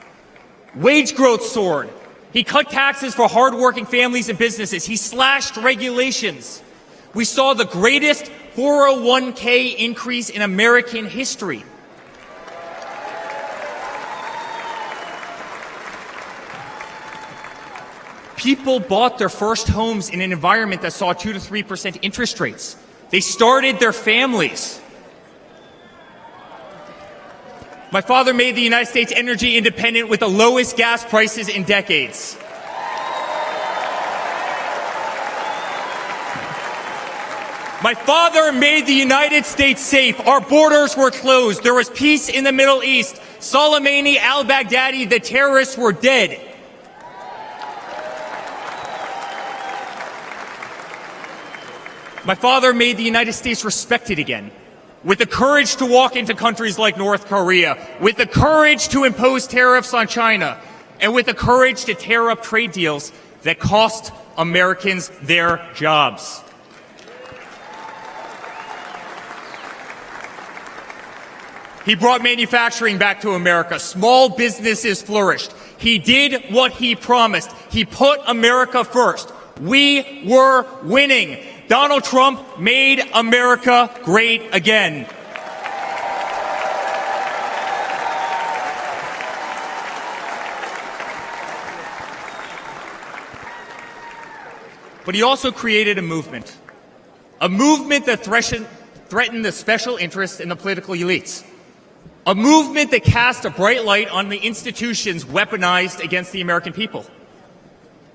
Wage growth soared. He cut taxes for hardworking families and businesses. He slashed regulations. We saw the greatest 401k increase in American history. People bought their first homes in an environment that saw 2 to 3% interest rates. They started their families. My father made the United States energy independent with the lowest gas prices in decades. My father made the United States safe. Our borders were closed. There was peace in the Middle East. Soleimani, al-Baghdadi, the terrorists were dead. My father made the United States respected again, with the courage to walk into countries like North Korea, with the courage to impose tariffs on China, and with the courage to tear up trade deals that cost Americans their jobs. He brought manufacturing back to America. Small businesses flourished. He did what he promised. He put America first. We were winning. Donald Trump made America great again. But he also created a movement that threatened the special interests in the political elites. A movement that cast a bright light on the institutions weaponized against the American people.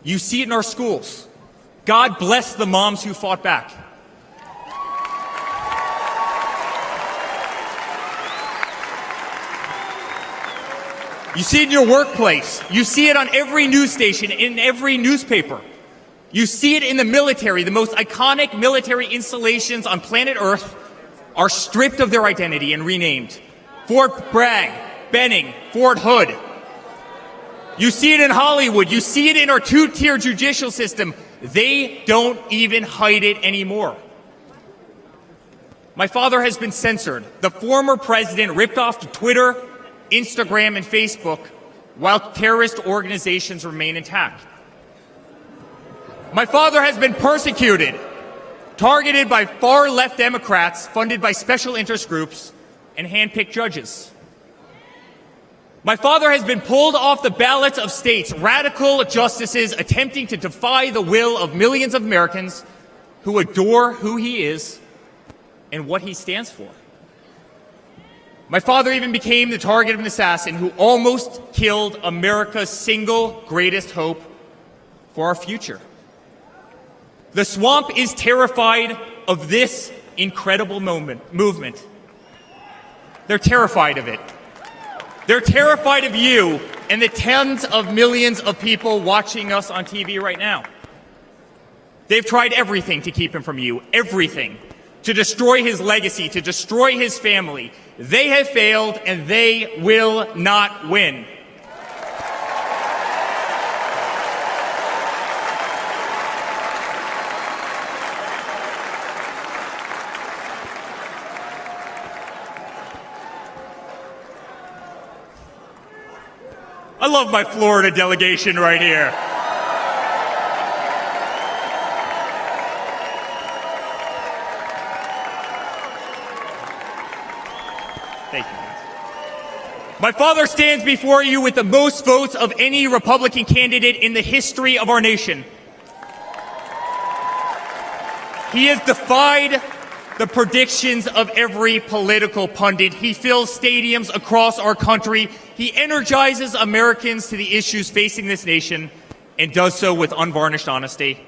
You see it in our schools. God bless the moms who fought back. You see it in your workplace. You see it on every news station, in every newspaper. You see it in the military. The most iconic military installations on planet Earth are stripped of their identity and renamed. Fort Bragg, Benning, Fort Hood. You see it in Hollywood. You see it in our two-tier judicial system. They don't even hide it anymore. My father has been censored. The former president ripped off Twitter, Instagram, and Facebook while terrorist organizations remain intact. My father has been persecuted, targeted by far-left Democrats funded by special interest groups and hand-picked judges. My father has been pulled off the ballots of states, radical justices attempting to defy the will of millions of Americans who adore who he is and what he stands for. My father even became the target of an assassin who almost killed America's single greatest hope for our future. The swamp is terrified of this incredible movement. They're terrified of it. They're terrified of you and the tens of millions of people watching us on TV right now. They've tried everything to keep him from you, everything, to destroy his legacy, to destroy his family. They have failed, and they will not win. I love my Florida delegation right here. Thank you. My father stands before you with the most votes of any Republican candidate in the history of our nation. He has defied the predictions of every political pundit. He fills stadiums across our country. He energizes Americans to the issues facing this nation and does so with unvarnished honesty.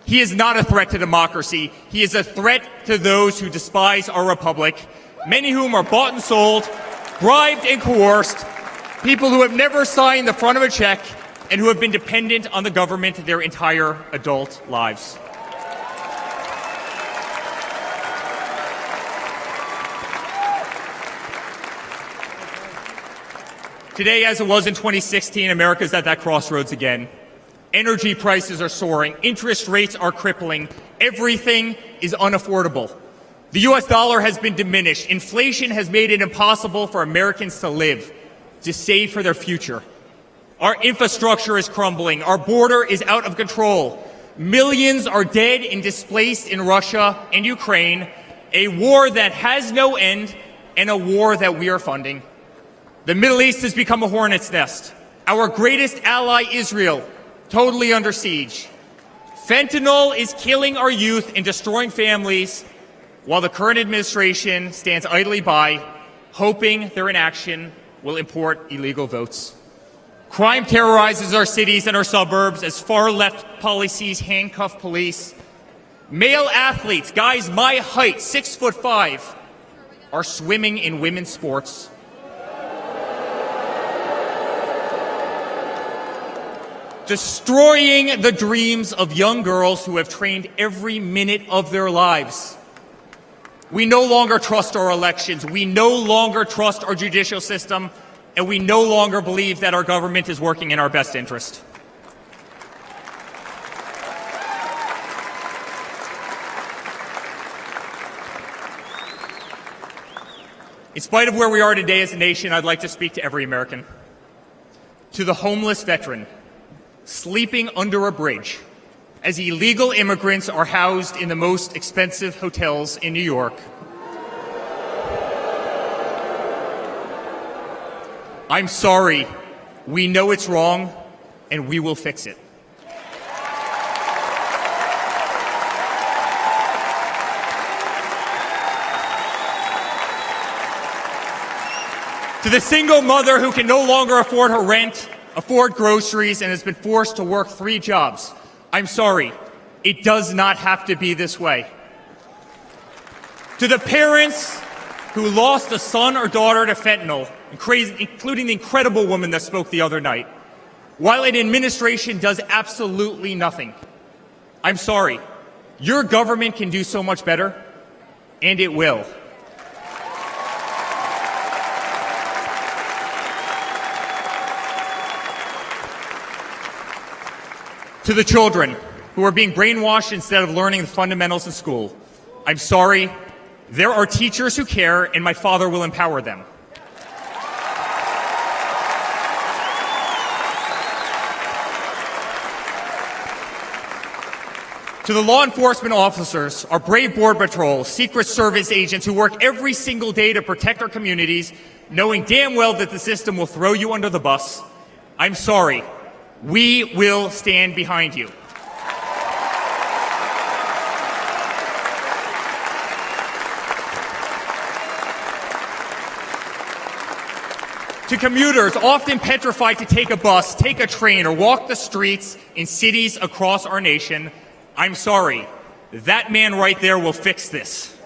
He is not a threat to democracy. He is a threat to those who despise our republic, many whom are bought and sold, bribed and coerced, people who have never signed the front of a check and who have been dependent on the government their entire adult lives. Today, as it was in 2016, America's at that crossroads again. Energy prices are soaring. Interest rates are crippling. Everything is unaffordable. The U.S. dollar has been diminished. Inflation has made it impossible for Americans to live, to save for their future. Our infrastructure is crumbling. Our border is out of control. Millions are dead and displaced in Russia and Ukraine, a war that has no end and a war that we are funding. The Middle East has become a hornet's nest. Our greatest ally, Israel, totally under siege. Fentanyl is killing our youth and destroying families, while the current administration stands idly by, hoping their inaction will import illegal votes. Crime terrorizes our cities and our suburbs as far-left policies handcuff police. Male athletes, guys my height, 6'5", are swimming in women's sports. Destroying the dreams of young girls who have trained every minute of their lives. We no longer trust our elections. We no longer trust our judicial system. And we no longer believe that our government is working in our best interest. In spite of where we are today as a nation, I'd like to speak to every American. To the homeless veteran sleeping under a bridge as illegal immigrants are housed in the most expensive hotels in New York. I'm sorry. We know it's wrong, and we will fix it. To the single mother who can no longer afford her rent, afford groceries, and has been forced to work 3 jobs, I'm sorry. It does not have to be this way. To the parents who lost a son or daughter to fentanyl, including the incredible woman that spoke the other night, while an administration does absolutely nothing, I'm sorry. Your government can do so much better, and it will. To the children who are being brainwashed instead of learning the fundamentals in school, I'm sorry. There are teachers who care, and my father will empower them. To the law enforcement officers, our brave Border Patrol, Secret Service agents who work every single day to protect our communities, knowing damn well that the system will throw you under the bus, I'm sorry. We will stand behind you. To commuters often petrified to take a bus, take a train, or walk the streets in cities across our nation, I'm sorry. That man right there will fix this.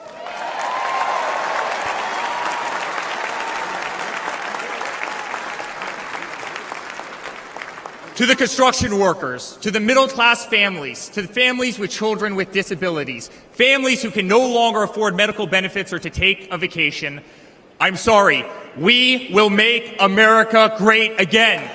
To the construction workers, to the middle-class families, to the families with children with disabilities, families who can no longer afford medical benefits or to take a vacation, I'm sorry. We will make America great again.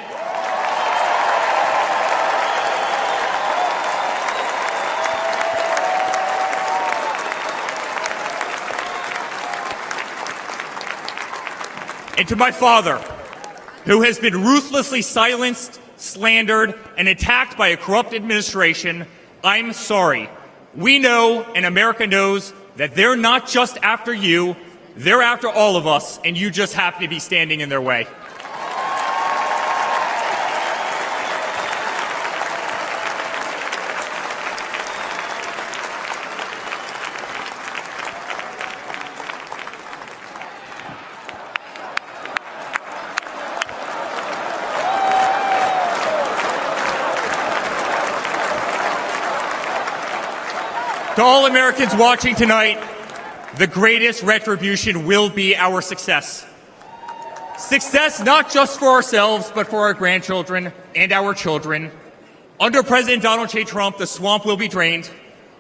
And to my father, who has been ruthlessly silenced, slandered, and attacked by a corrupt administration, I'm sorry. We know, and America knows, that they're not just after you, they're after all of us, and you just happen to be standing in their way. To all Americans watching tonight, the greatest retribution will be our success. Success not just for ourselves, but for our grandchildren and our children. Under President Donald J. Trump, the swamp will be drained.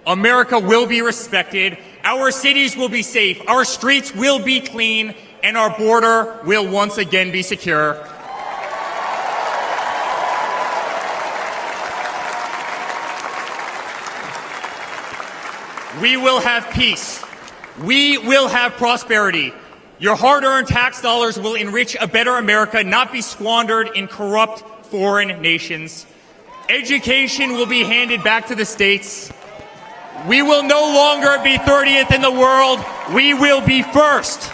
America will be respected. Our cities will be safe. Our streets will be clean. And our border will once again be secure. We will have peace. We will have prosperity. Your hard-earned tax dollars will enrich a better America, not be squandered in corrupt foreign nations. Education will be handed back to the states. We will no longer be 30th in the world. We will be first.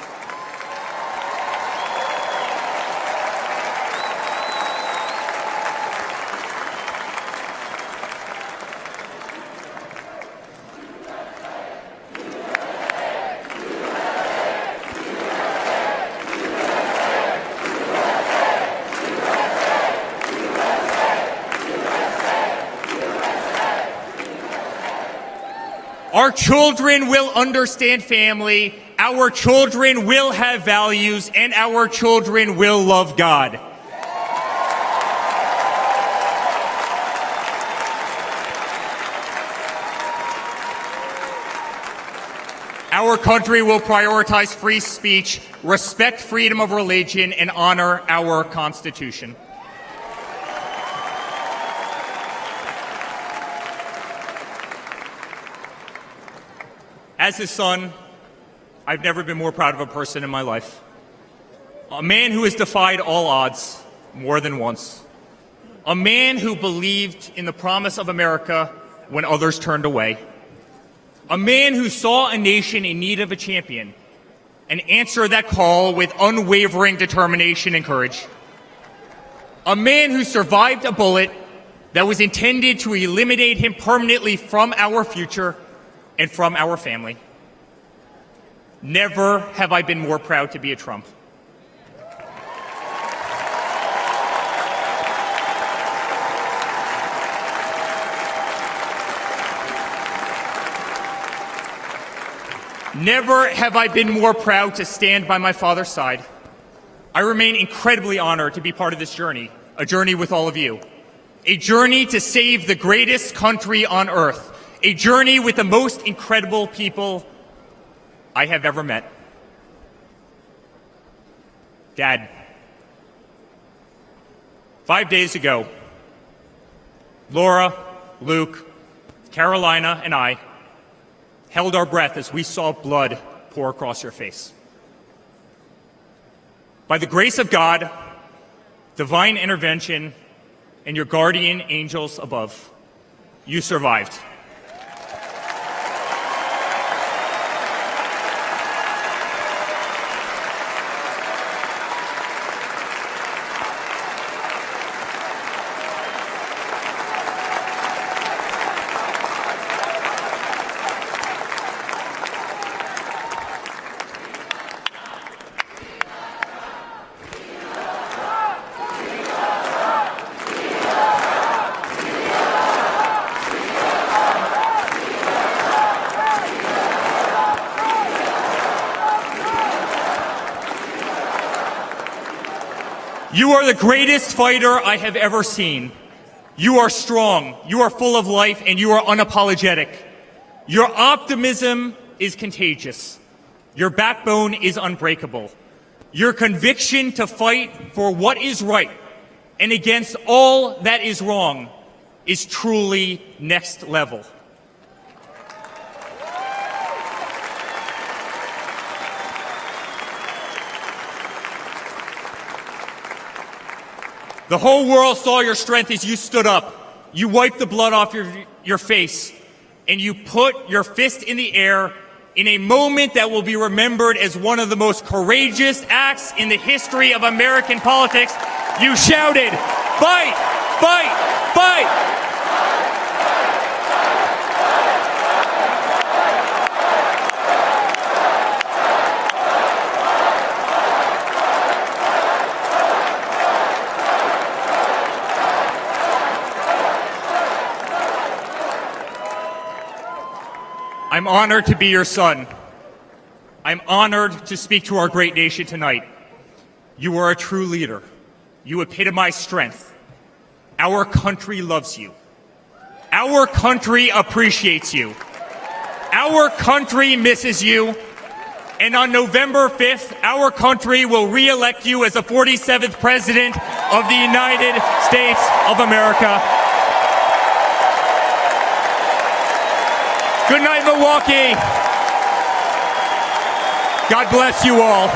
Our children will understand family, our children will have values, and our children will love God. Our country will prioritize free speech, respect freedom of religion, and honor our Constitution. As his son, I've never been more proud of a person in my life. A man who has defied all odds more than once. A man who believed in the promise of America when others turned away. A man who saw a nation in need of a champion and answered that call with unwavering determination and courage. A man who survived a bullet that was intended to eliminate him permanently from our future and from our family. Never have I been more proud to be a Trump. Never have I been more proud to stand by my father's side. I remain incredibly honored to be part of this journey, a journey with all of you, a journey to save the greatest country on earth, a journey with the most incredible people I have ever met. Dad, 5 days ago, Laura, Luke, Carolina, and I held our breath as we saw blood pour across your face. By the grace of God, divine intervention, and your guardian angels above, you survived. You are the greatest fighter I have ever seen. You are strong, you are full of life, and you are unapologetic. Your optimism is contagious. Your backbone is unbreakable. Your conviction to fight for what is right and against all that is wrong is truly next level. The whole world saw your strength as you stood up. You wiped the blood off your face, and you put your fist in the air in a moment that will be remembered as one of the most courageous acts in the history of American politics. You shouted, "Fight! Fight! Fight!" I'm honored to be your son. I'm honored to speak to our great nation tonight. You are a true leader. You epitomize strength. Our country loves you. Our country appreciates you. Our country misses you. And on November 5th, our country will re-elect you as the 47th President of the United States of America. Good night, Milwaukee. God bless you all.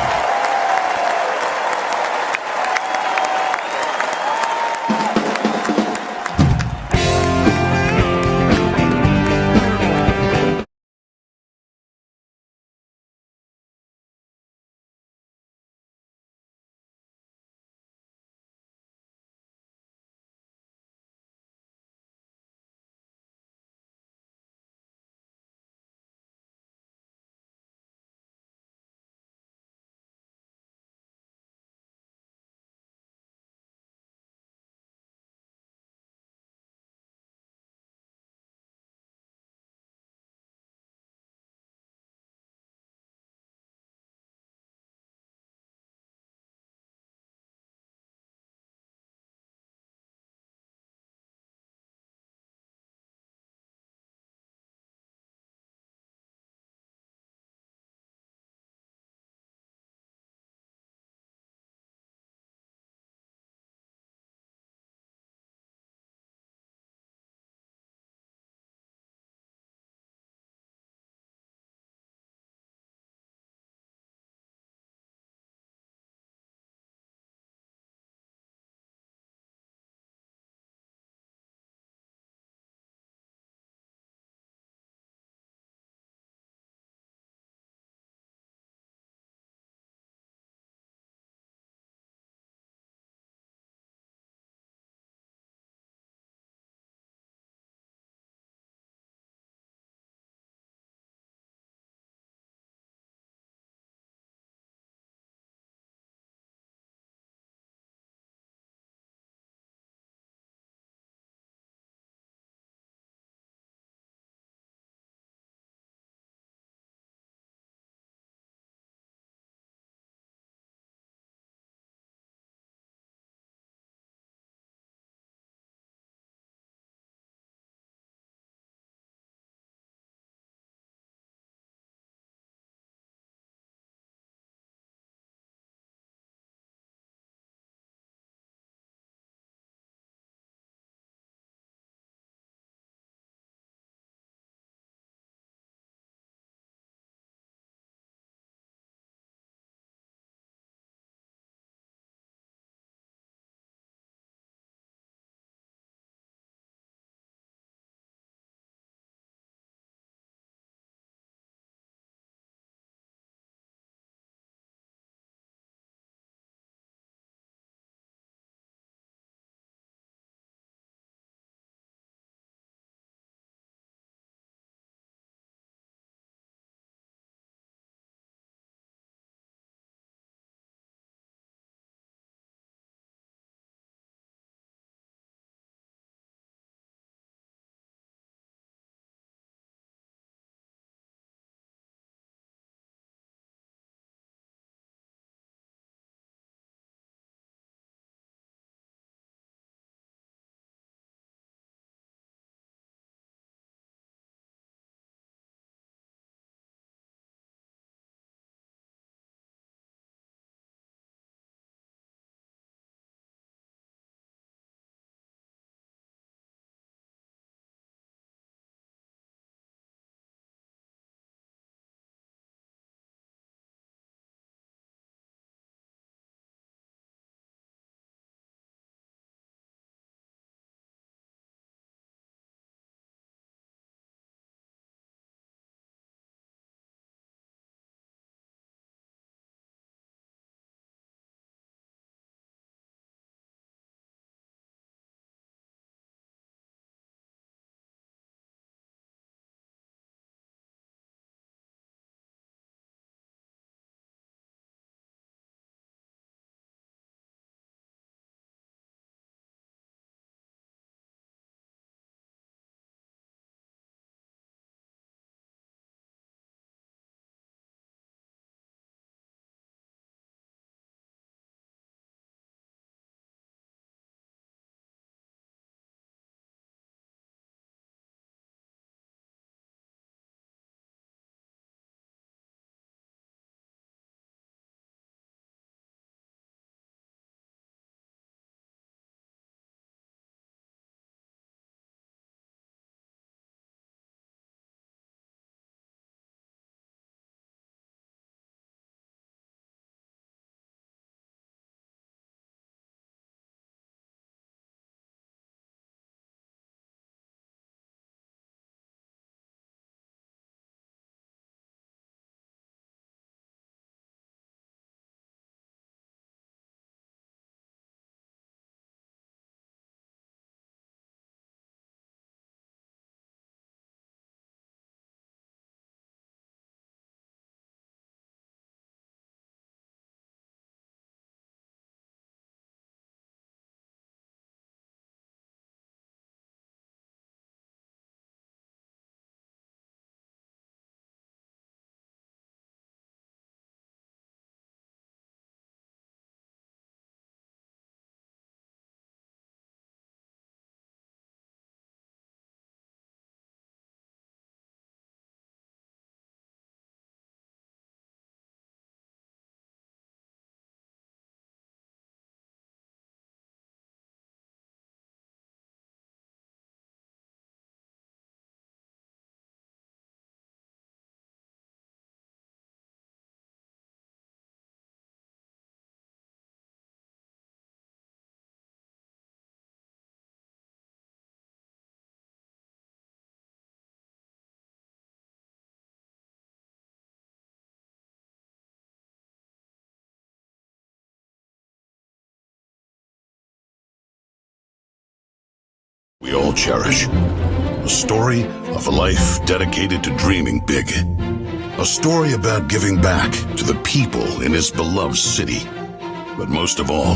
we all cherish. A story of a life dedicated to dreaming big. A story about giving back to the people in his beloved city. But most of all,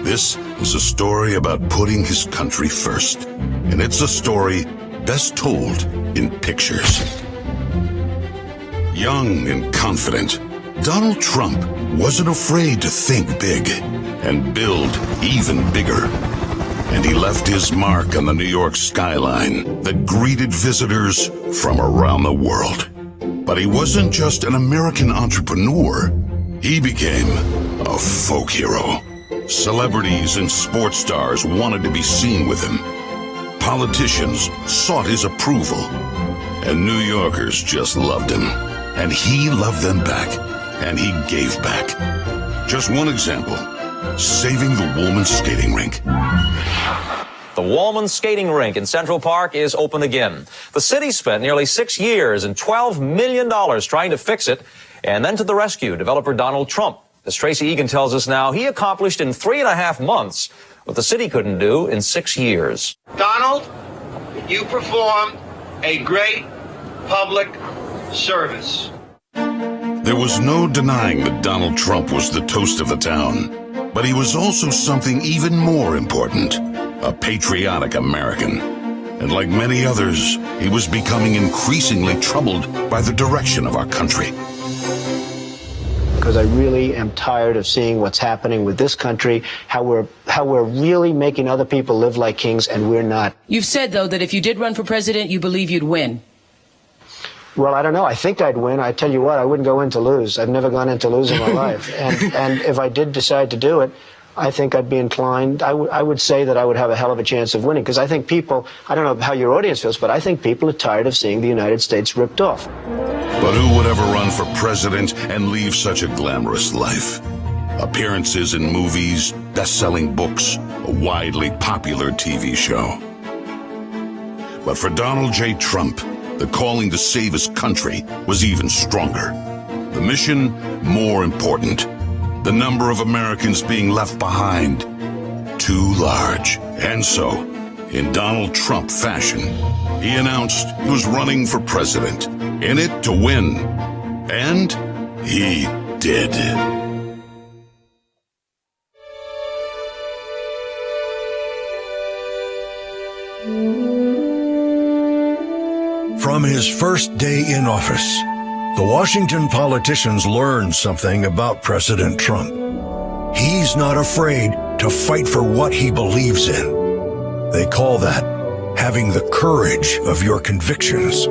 this is a story about putting his country first. And it's a story best told in pictures. Young and confident, Donald Trump wasn't afraid to think big and build even bigger. And he left his mark on the New York skyline that greeted visitors from around the world. But he wasn't just an American entrepreneur. He became a folk hero. Celebrities and sports stars wanted to be seen with him. Politicians sought his approval. And New Yorkers just loved him. And he loved them back. And he gave back. Just one example. Saving the Woolman skating rink. The Woolman skating rink in Central Park is open again. The city spent nearly 6 years and $12 million trying to fix it. And then to the rescue, developer Donald Trump. As Tracy Egan tells us now, he accomplished in 3.5 months what the city couldn't do in 6 years. Donald, you performed a great public service. There was no denying that Donald Trump was the toast of the town. But he was also something even more important, a patriotic American. And like many others, he was becoming increasingly troubled by the direction of our country. Because I really am tired of seeing what's happening with this country, how we're really making other people live like kings, and we're not. You've said, though, that if you did run for president, you believe you'd win. Well, I don't know. I think I'd win. I tell you what, I wouldn't go in to lose. I've never gone in to lose in my life. And if I did decide to do it, I think I'd be inclined. I would say that I would have a hell of a chance of winning, because I think people, I don't know how your audience feels, but I think people are tired of seeing the United States ripped off. But who would ever run for president and leave such a glamorous life? Appearances in movies, best-selling books, a widely popular TV show. But for Donald J. Trump, the calling to save his country was even stronger. The mission, more important. The number of Americans being left behind, too large. And so, in Donald Trump fashion, he announced he was running for president, in it to win. And he did. From his first day in office, the Washington politicians learned something about President Trump. He's not afraid to fight for what he believes in. They call that having the courage of your convictions.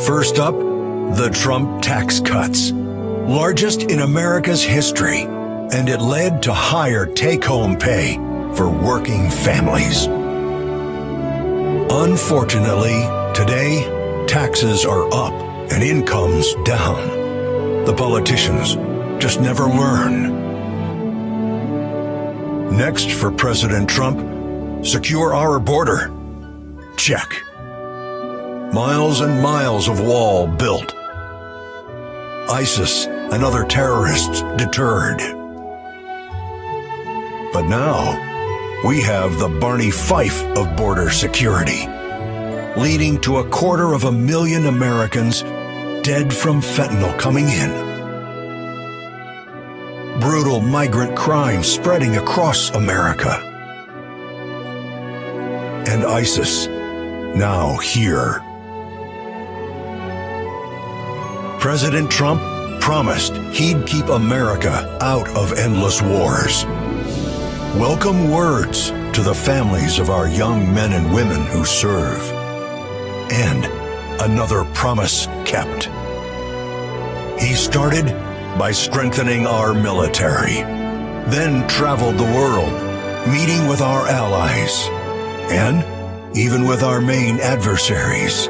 First up, the Trump tax cuts, largest in America's history, and it led to higher take-home pay for working families. Unfortunately, today, taxes are up and incomes down. The politicians just never learn. Next for President Trump, secure our border. Check. Miles and miles of wall built. ISIS and other terrorists deterred. But now, we have the Barney Fife of border security, leading to 250,000 Americans dead from fentanyl coming in. Brutal migrant crime spreading across America. And ISIS now here. President Trump promised he'd keep America out of endless wars. Welcome words to the families of our young men and women who serve. And another promise kept. He started by strengthening our military, then traveled the world, meeting with our allies, and even with our main adversaries,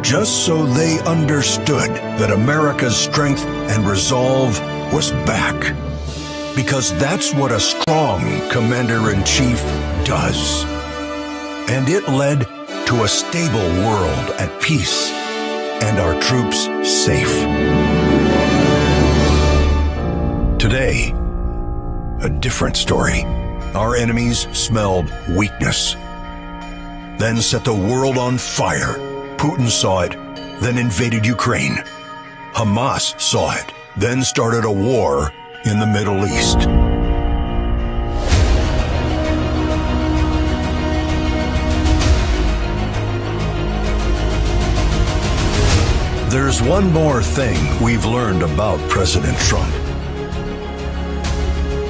just so they understood that America's strength and resolve was back. Because that's what a strong commander-in-chief does. And it led to a stable world at peace and our troops safe. Today, a different story. Our enemies smelled weakness, then set the world on fire. Putin saw it, then invaded Ukraine. Hamas saw it, then started a war in the Middle East. There's one more thing we've learned about President Trump.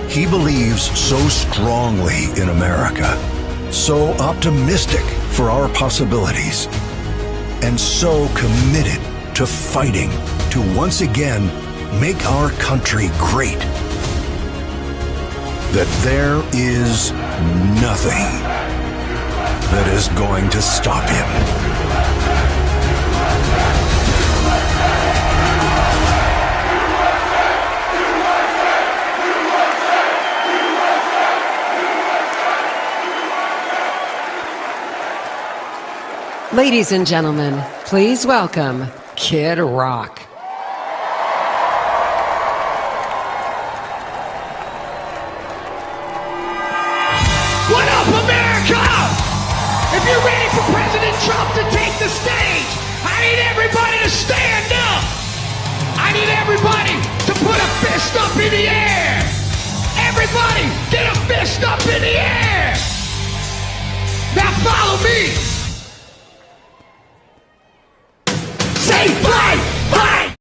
He believes so strongly in America, so optimistic for our possibilities, and so committed to fighting to once again make our country great, that there is nothing that is going to stop him. Ladies and gentlemen, please welcome Kid Rock. What up, America? If you're ready for President Trump to take the stage, I need everybody to stand up. I need everybody to put a fist up in the air. Everybody, get a fist up in the air. Now follow me. Say fight, fight!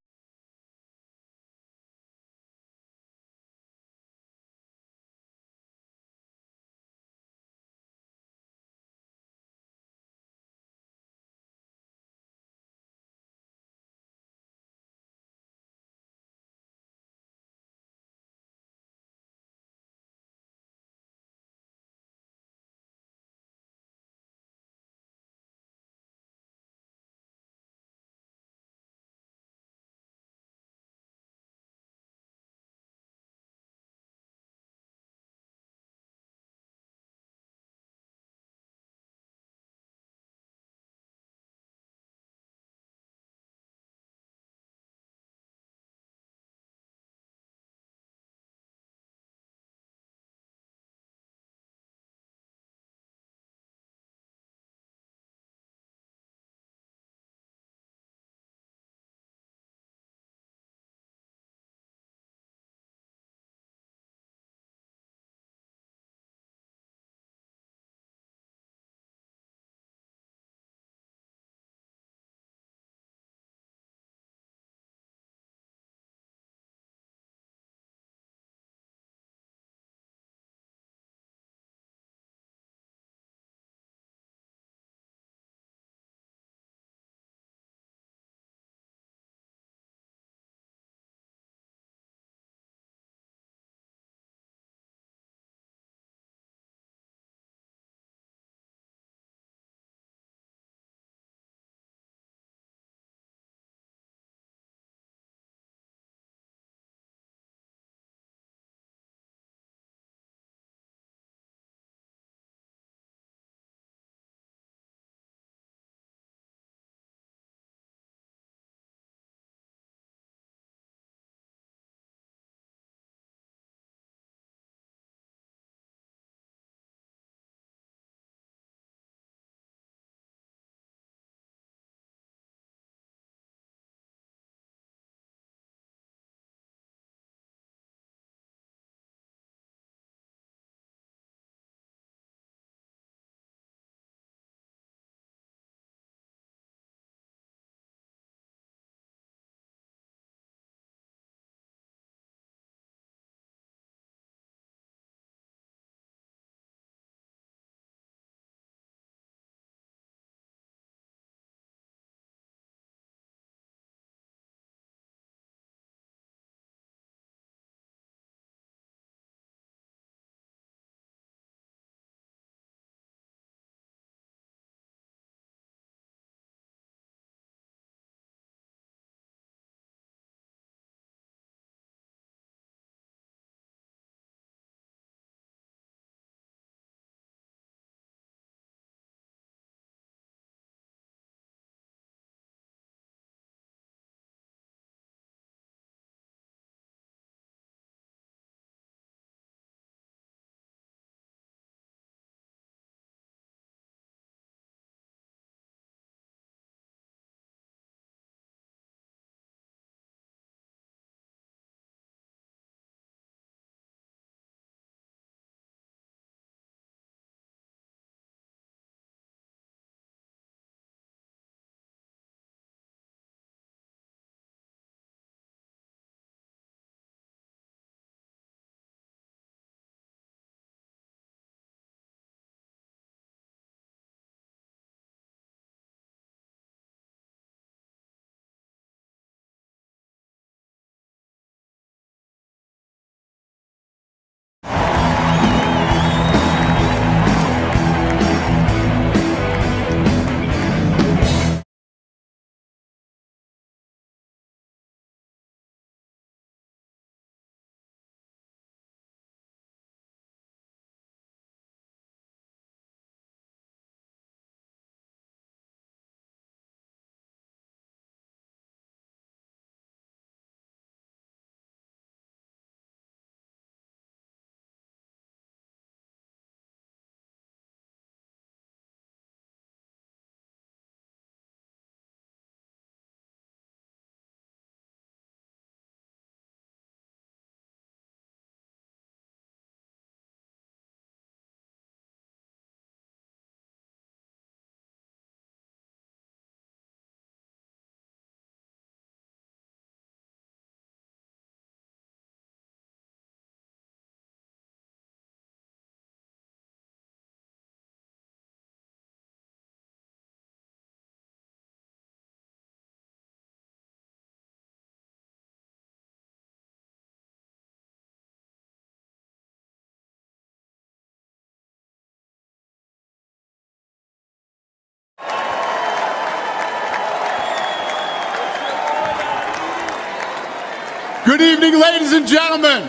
Good evening, ladies and gentlemen.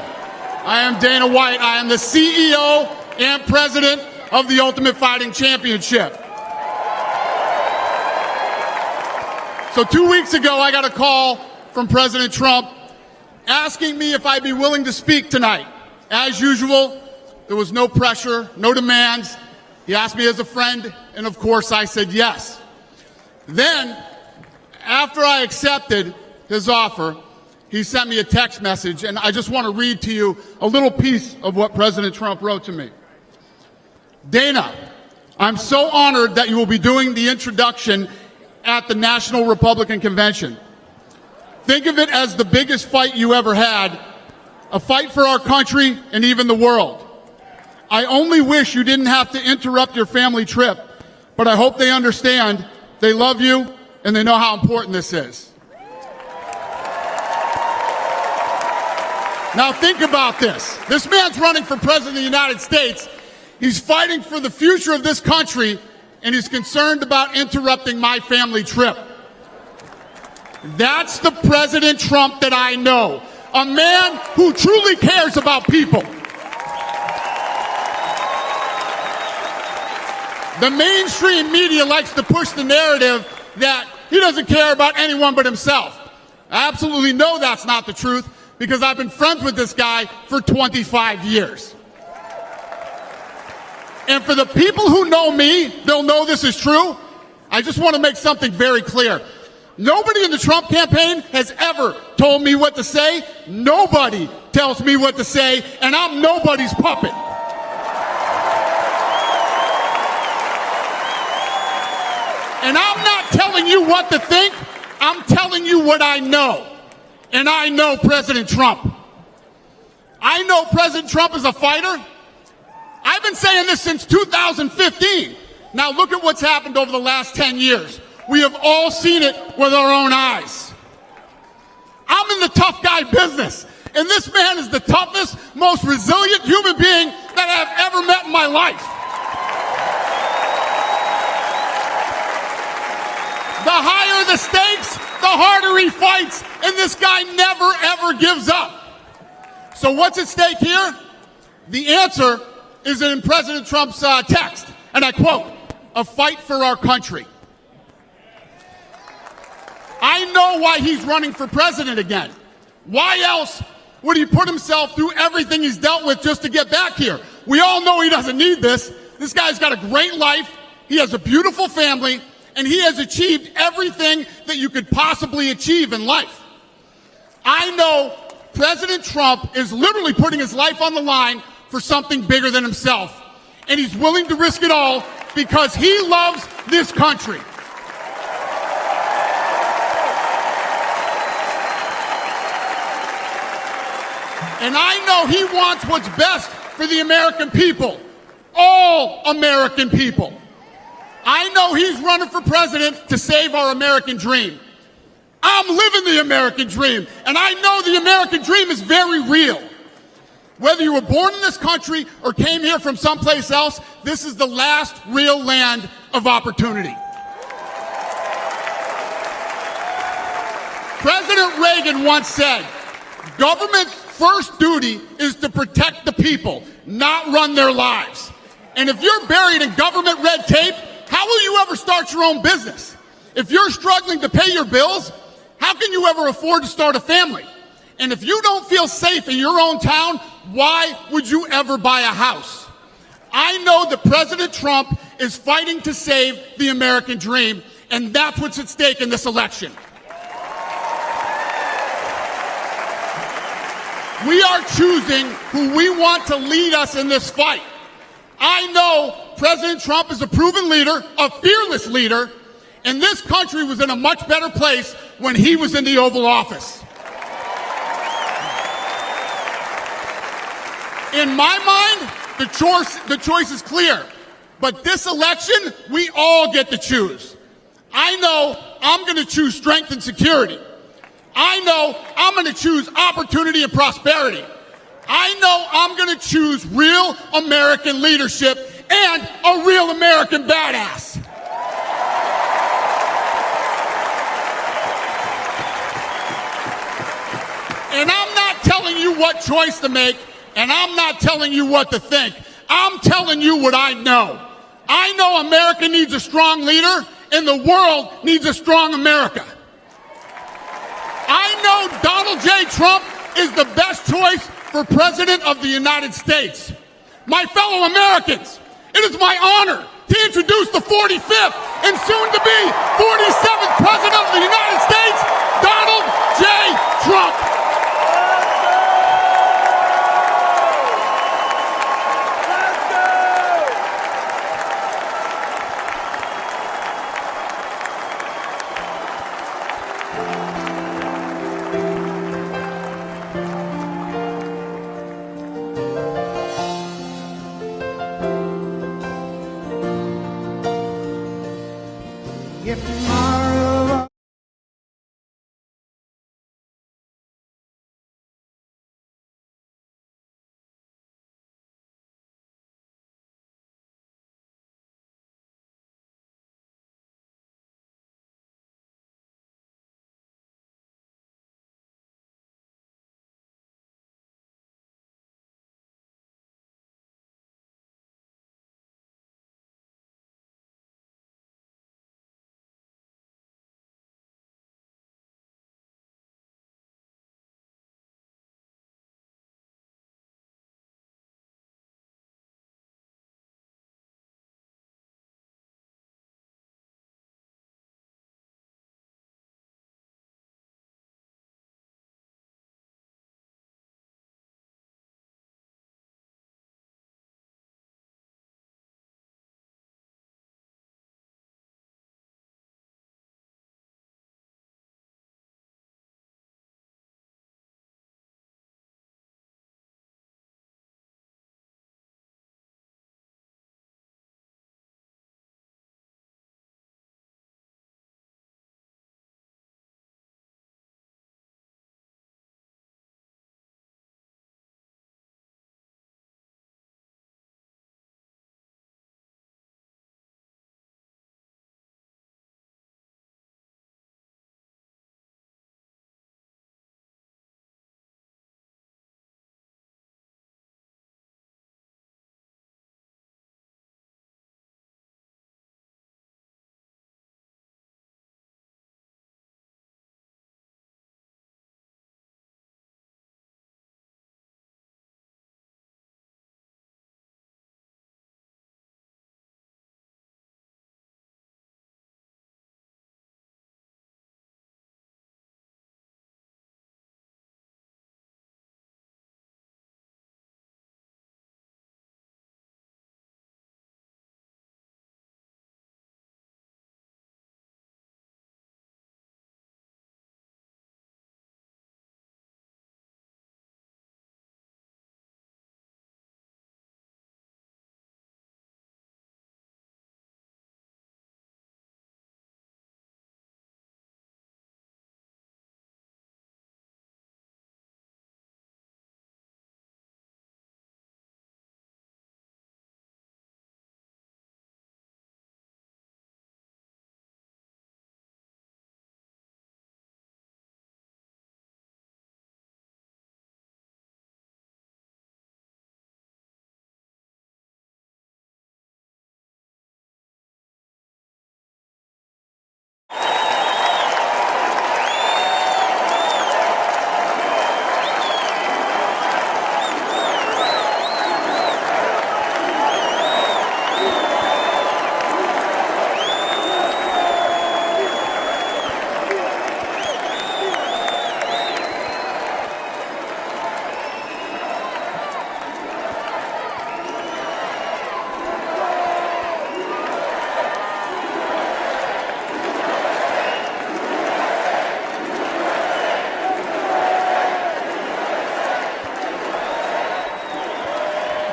I am Dana White. I am the CEO and president of the Ultimate Fighting Championship. So 2 weeks ago, I got a call from President Trump asking me if I'd be willing to speak tonight. As usual, there was no pressure, no demands. He asked me as a friend, and of course I said yes. Then, after I accepted his offer, he sent me a text message, and I just want to read to you a little piece of what President Trump wrote to me. Dana, I'm so honored that you will be doing the introduction at the National Republican Convention. Think of it as the biggest fight you ever had, a fight for our country and even the world. I only wish you didn't have to interrupt your family trip, but I hope they understand they love you and they know how important this is. Now think about this. This man's running for president of the United States. He's fighting for the future of this country, and he's concerned about interrupting my family trip. That's the President Trump that I know. A man who truly cares about people. The mainstream media likes to push the narrative that he doesn't care about anyone but himself. I absolutely know that's not the truth, because I've been friends with this guy for 25 years. And for the people who know me, they'll know this is true. I just want to make something very clear. Nobody in the Trump campaign has ever told me what to say. Nobody tells me what to say, and I'm nobody's puppet. And I'm not telling you what to think. I'm telling you what I know. And I know President Trump. I know President Trump is a fighter. I've been saying this since 2015. Now look at what's happened over the last 10 years. We have all seen it with our own eyes. I'm in the tough guy business, and this man is the toughest, most resilient human being that I've ever met in my life. The higher the stakes, the harder he fights, and this guy never, ever gives up. So what's at stake here? The answer is in President Trump's text, and I quote, "A fight for our country." I know why he's running for president again. Why else would he put himself through everything he's dealt with just to get back here? We all know he doesn't need this. This guy's got a great life. He has a beautiful family, and he has achieved everything that you could possibly achieve in life. I know President Trump is literally putting his life on the line for something bigger than himself, and he's willing to risk it all because he loves this country. And I know he wants what's best for the American people, all American people. I know he's running for president to save our American dream. I'm living the American dream, and I know the American dream is very real. Whether you were born in this country or came here from someplace else, this is the last real land of opportunity. President Reagan once said, government's first duty is to protect the people, not run their lives. And if you're buried in government red tape, how will you ever start your own business? If you're struggling to pay your bills, how can you ever afford to start a family? And if you don't feel safe in your own town, why would you ever buy a house? I know that President Trump is fighting to save the American dream, and that's what's at stake in this election. We are choosing who we want to lead us in this fight. I know President Trump is a proven leader, a fearless leader, and this country was in a much better place when he was in the Oval Office. In my mind, the choice is clear. But this election, we all get to choose. I know I'm going to choose strength and security. I know I'm going to choose opportunity and prosperity. I know I'm going to choose real American leadership and a real American badass. And I'm you what choice to make, and I'm not telling you what to think. I'm telling you what I know. I know America needs a strong leader, and the world needs a strong America. I know Donald J. Trump is the best choice for President of the United States. My fellow Americans, it is my honor to introduce the 45th and soon-to-be 47th President of the United States, Donald J. Trump. If tomorrow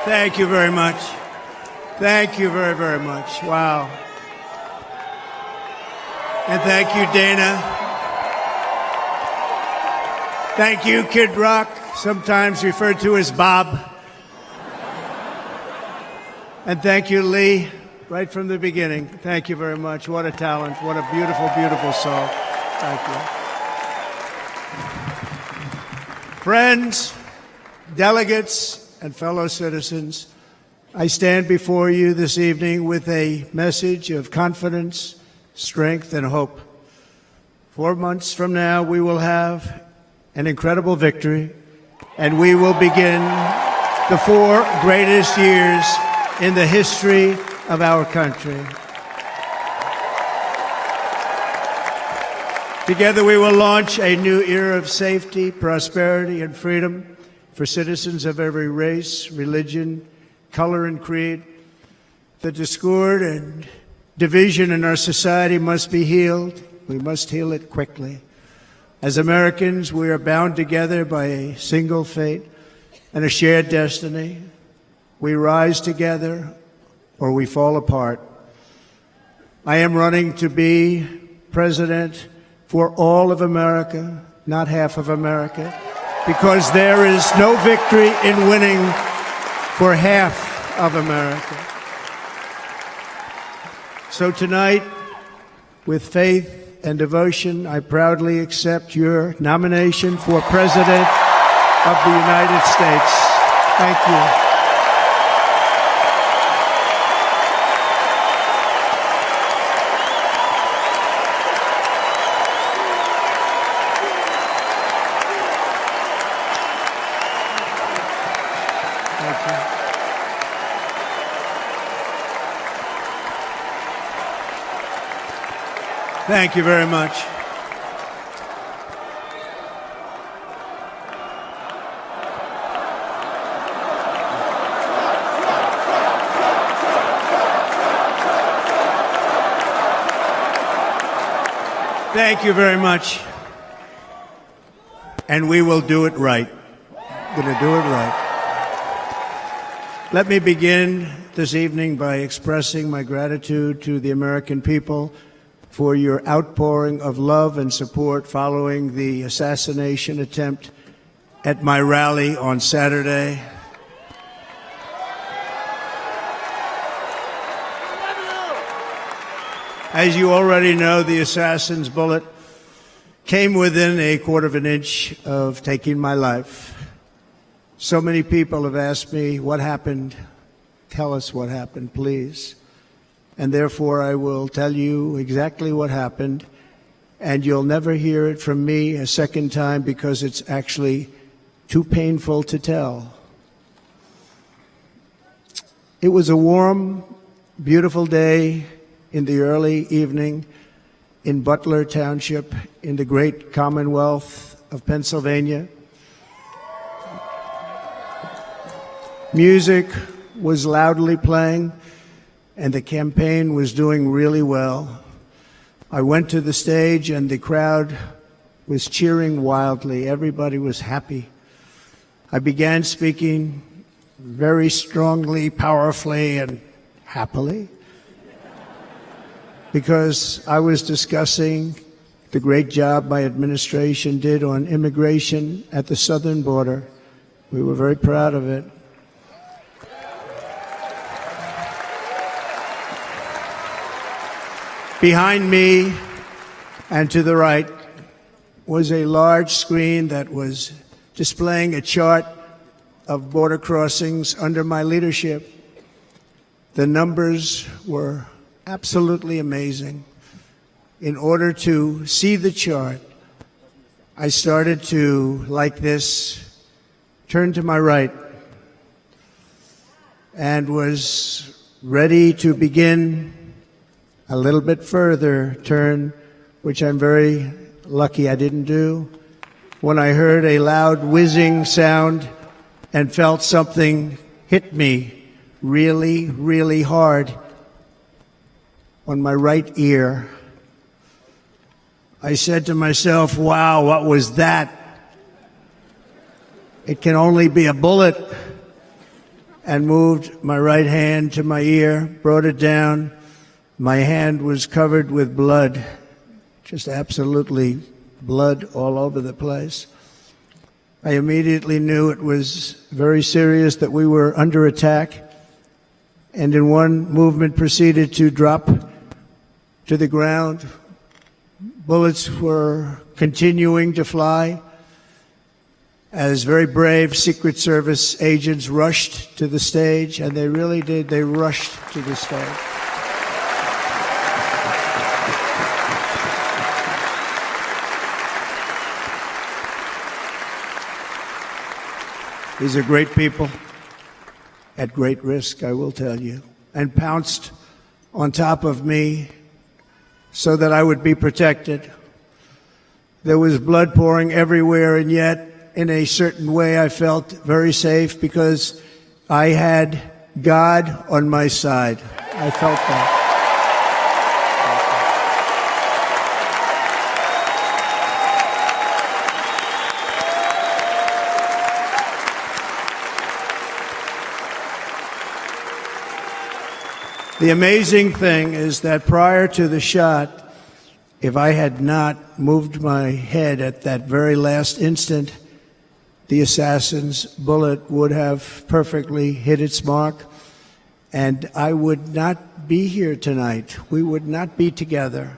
Thank you very much. Thank you very, very much. Wow. And thank you, Dana. Thank you, Kid Rock, sometimes referred to as Bob. And thank you, Lee, right from the beginning. Thank you very much. What a talent. What a beautiful, beautiful soul. Thank you. Friends, Delegates and fellow citizens, I stand before you this evening with a message of confidence, strength, and hope. 4 months from now, we will have an incredible victory, and we will begin the 4 greatest years in the history of our country. Together, we will launch a new era of safety, prosperity, and freedom for citizens of every race, religion, color, and creed. The discord and division in our society must be healed. We must heal it quickly. As Americans, we are bound together by a single fate and a shared destiny. We rise together or we fall apart. I am running to be president for all of America, not half of America, because there is no victory in winning for half of America. So tonight, with faith and devotion, I proudly accept your nomination for President of the United States. Thank you. Thank you very much. Thank you very much. And we will do it right. We're going to do it right. Let me begin this evening by expressing my gratitude to the American people for your outpouring of love and support following the assassination attempt at my rally on Saturday. As you already know, the assassin's bullet came within a quarter of an inch of taking my life. So many people have asked me, what happened? Tell us what happened, please. And therefore, I will tell you exactly what happened, and you'll never hear it from me a second time because it's actually too painful to tell. It was a warm, beautiful day in the early evening in Butler Township in the great Commonwealth of Pennsylvania. Music was loudly playing, and the campaign was doing really well. I went to the stage and the crowd was cheering wildly. Everybody was happy. I began speaking very strongly, powerfully, and happily because I was discussing the great job my administration did on immigration at the southern border. We were very proud of it. Behind me and to the right was a large screen that was displaying a chart of border crossings under my leadership. The numbers were absolutely amazing. In order to see the chart, I started to, like this, turn to my right and was ready to begin a little bit further turn, which I'm very lucky I didn't do, when I heard a loud whizzing sound and felt something hit me really, really hard on my right ear. I said to myself, wow, what was that? It can only be a bullet. And moved my right hand to my ear, brought it down. My hand was covered with blood, just absolutely blood all over the place. I immediately knew it was very serious, that we were under attack, and in one movement proceeded to drop to the ground. Bullets were continuing to fly, as very brave Secret Service agents rushed to the stage, and they really did. They rushed to the stage. These are great people, at great risk, I will tell you, and pounced on top of me so that I would be protected. There was blood pouring everywhere, and yet, in a certain way, I felt very safe because I had God on my side. I felt that. The amazing thing is that prior to the shot, if I had not moved my head at that very last instant, the assassin's bullet would have perfectly hit its mark, and I would not be here tonight. We would not be together.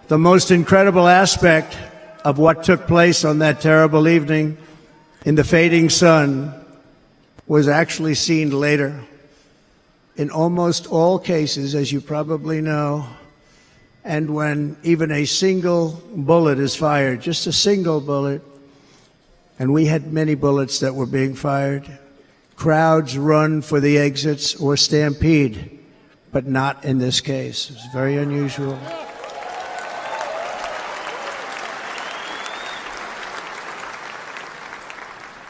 The most incredible aspect of what took place on that terrible evening in the fading sun was actually seen later. In almost all cases, as you probably know, and when even a single bullet is fired, just a single bullet, and we had many bullets that were being fired, crowds run for the exits or stampede, but not in this case. It's very unusual.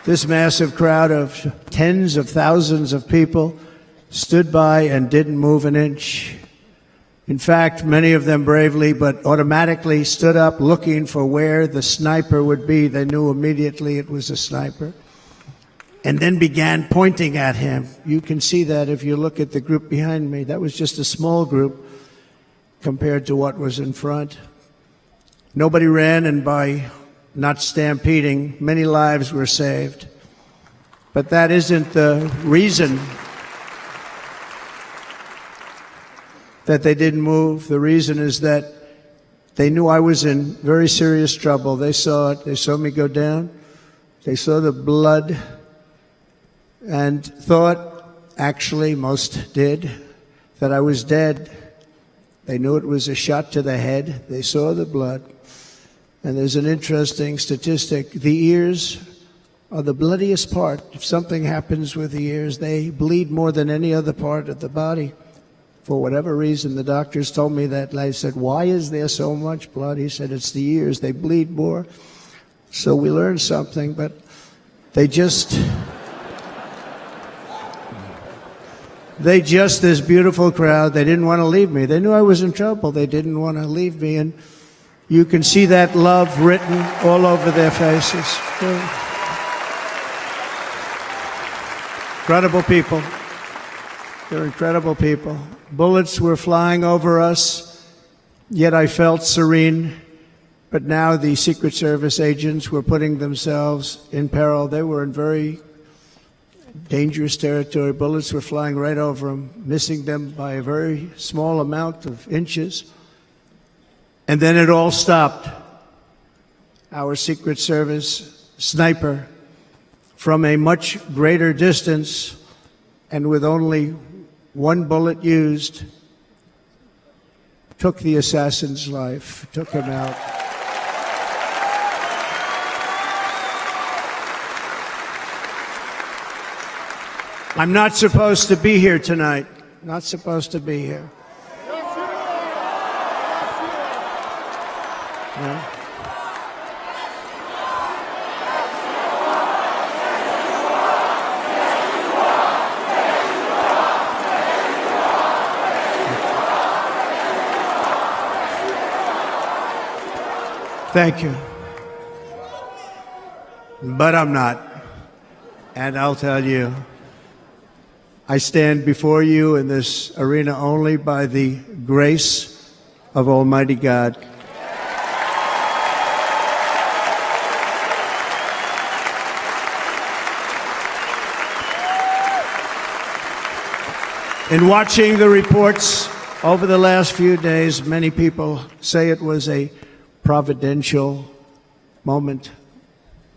This massive crowd of tens of thousands of people stood by and didn't move an inch. In fact, many of them bravely, but automatically stood up looking for where the sniper would be. They knew immediately it was a sniper. And then began pointing at him. You can see that if you look at the group behind me. That was just a small group compared to what was in front. Nobody ran, and by not stampeding, many lives were saved. But that isn't the reason that they didn't move. The reason is that they knew I was in very serious trouble. They saw it. They saw me go down. They saw the blood and thought, actually most did, that I was dead. They knew it was a shot to the head. They saw the blood. And there's an interesting statistic. The ears are the bloodiest part. If something happens with the ears, they bleed more than any other part of the body. For whatever reason, the doctors told me that. I said, why is there so much blood? He said, it's the ears. They bleed more. So we learned something, but they just, this beautiful crowd, they didn't want to leave me. They knew I was in trouble. They didn't want to leave me. And you can see that love written all over their faces. Incredible people. They're incredible people. Bullets were flying over us, yet I felt serene. But now the Secret Service agents were putting themselves in peril. They were in very dangerous territory. Bullets were flying right over them, missing them by a very small amount of inches. And then it all stopped. Our Secret Service sniper, from a much greater distance and with only one bullet used, took the assassin's life, took him out. I'm not supposed to be here tonight. Not supposed to be here. No. Thank you. But I'm not. And I'll tell you, I stand before you in this arena only by the grace of Almighty God. In watching the reports over the last few days, many people say it was a providential moment.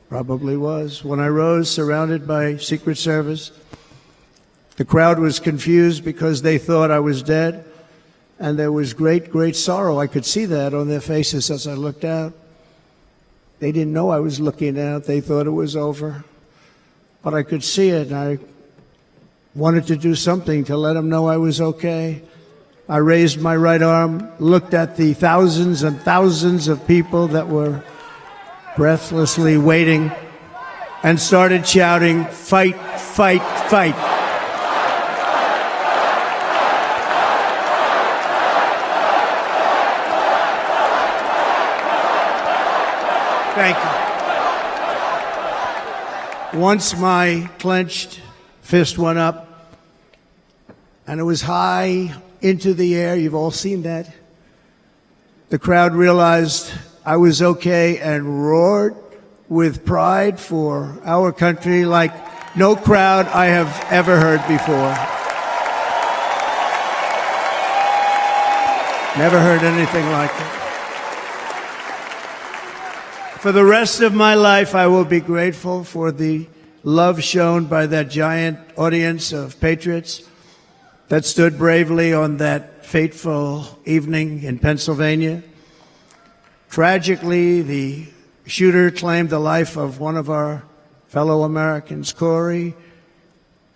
Probably was. When I rose, surrounded by Secret Service, the crowd was confused because they thought I was dead, and there was great, great sorrow. I could see that on their faces as I looked out. They didn't know I was looking out. They thought it was over. But I could see it, and I wanted to do something to let them know I was okay. I raised my right arm, looked at the thousands and thousands of people that were breathlessly waiting, and started shouting, "Fight, fight, fight." Thank you. Once my clenched fist went up, and it was high into the air. You've all seen that. The crowd realized I was okay and roared with pride for our country like no crowd I have ever heard before. Never heard anything like it. For the rest of my life, I will be grateful for the love shown by that giant audience of patriots that stood bravely on that fateful evening in Pennsylvania. Tragically, the shooter claimed the life of one of our fellow Americans, Corey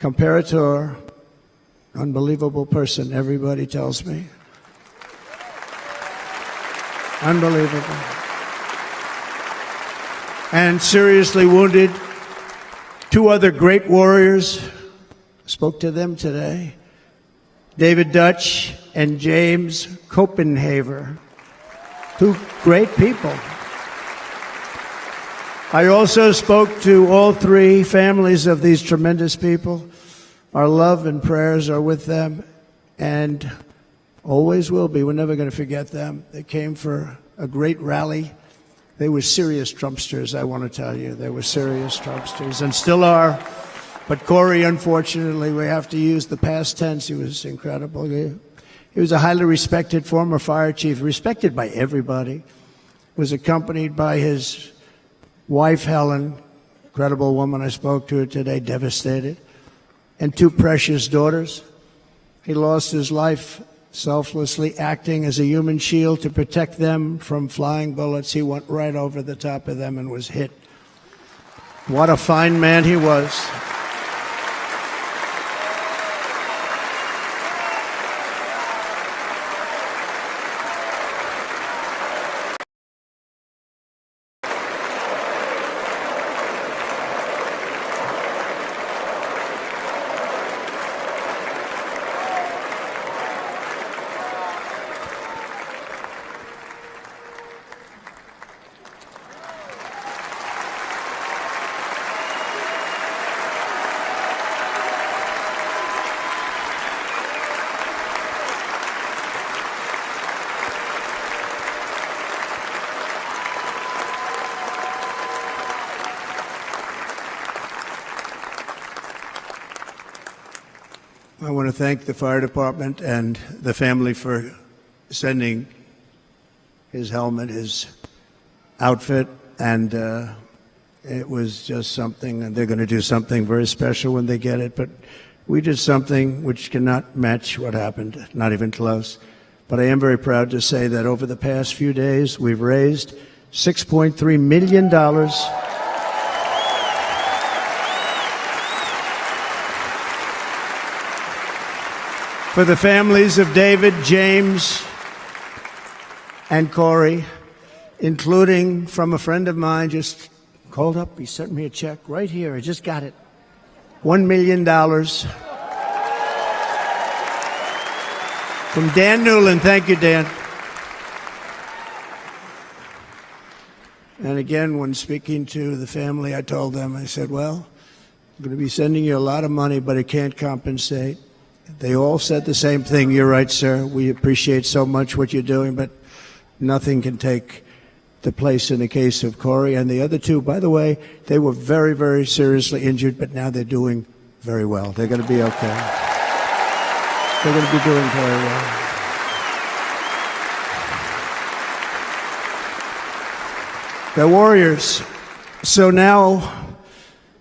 Comparator. Unbelievable person, everybody tells me. Unbelievable. And seriously wounded. Two other great warriors. Spoke to them today. David Dutch and James Copenhaver. Two great people. I also spoke to all three families of these tremendous people. Our love and prayers are with them and always will be. We're never going to forget them. They came for a great rally. They were serious Trumpsters, I want to tell you. They were serious Trumpsters and still are. But Corey, unfortunately, we have to use the past tense. He was incredible. He was a highly respected former fire chief, respected by everybody. Was accompanied by his wife, Helen, incredible woman. I spoke to her today, devastated, and two precious daughters. He lost his life selflessly, acting as a human shield to protect them from flying bullets. He went right over the top of them and was hit. What a fine man he was. I want to thank the fire department and the family for sending his helmet, his outfit, and it was just something, and they're going to do something very special when they get it. But we did something which cannot match what happened, not even close. But I am very proud to say that over the past few days, we've raised $6.3 million for the families of David, James, and Corey, including from a friend of mine, just called up. He sent me a check right here. I just got it. $1 million from Dan Newland. Thank you, Dan. And again, when speaking to the family, I told them, I said, well, I'm going to be sending you a lot of money, but it can't compensate. They all said the same thing. You're right, sir. We appreciate so much what you're doing, but nothing can take the place in the case of Corey. And the other two, by the way, they were very, very seriously injured, but now they're doing very well. They're going to be okay. They're going to be doing very well. They're warriors. So now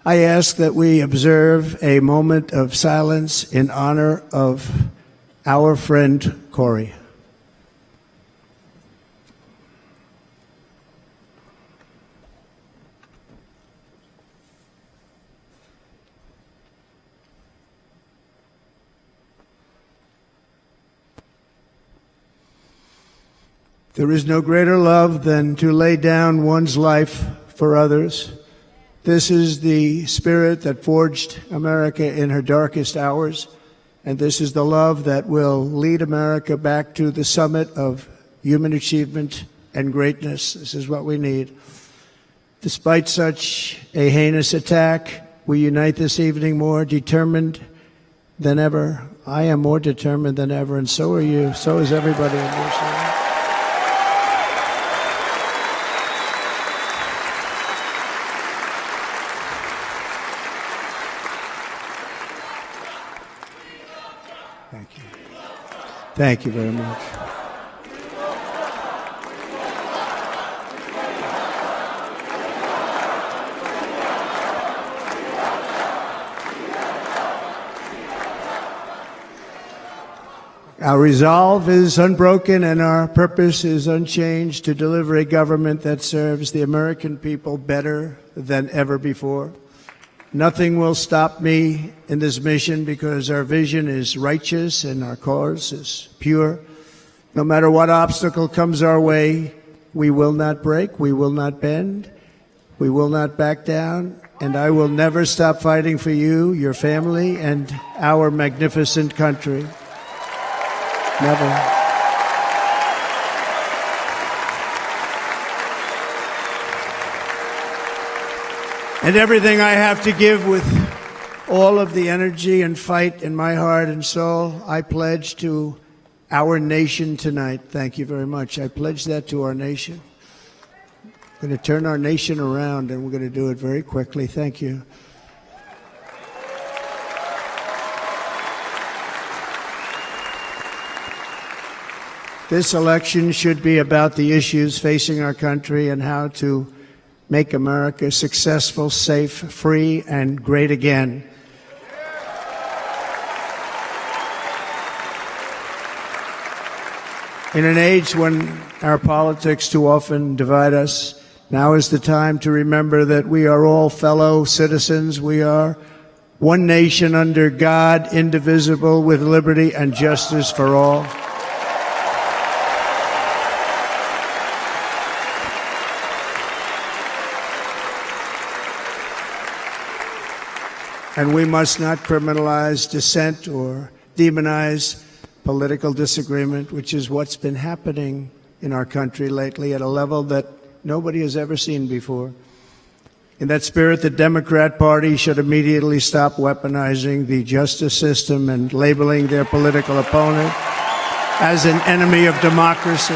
I ask that we observe a moment of silence in honor of our friend Corey. There is no greater love than to lay down one's life for others. This is the spirit that forged America in her darkest hours, and this is the love that will lead America back to the summit of human achievement and greatness. This is what we need. Despite such a heinous attack, we unite this evening more determined than ever. I am more determined than ever, and so are you. So is everybody in your side. Thank you very much. Our resolve is unbroken and our purpose is unchanged to deliver a government that serves the American people better than ever before. Nothing will stop me in this mission because our vision is righteous and our cause is pure. No matter what obstacle comes our way, we will not break, we will not bend, we will not back down, and I will never stop fighting for you, your family, and our magnificent country. Never. And everything I have to give with all of the energy and fight in my heart and soul, I pledge to our nation tonight. Thank you very much. I pledge that to our nation. We're going to turn our nation around, and we're going to do it very quickly. Thank you. This election should be about the issues facing our country and how to make America successful, safe, free, and great again. In an age when our politics too often divide us, now is the time to remember that we are all fellow citizens. We are one nation under God, indivisible, with liberty and justice for all. And we must not criminalize dissent or demonize political disagreement, which is what's been happening in our country lately at a level that nobody has ever seen before. In that spirit, the Democrat Party should immediately stop weaponizing the justice system and labeling their political opponent as an enemy of democracy.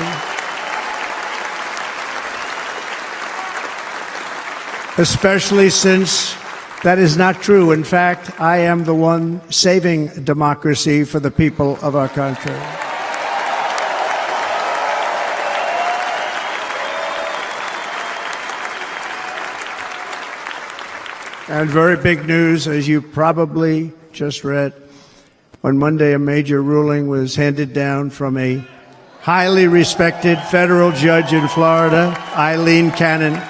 Especially since that is not true. In fact, I am the one saving democracy for the people of our country. And very big news, as you probably just read, on Monday a major ruling was handed down from a highly respected federal judge in Florida, Eileen Cannon,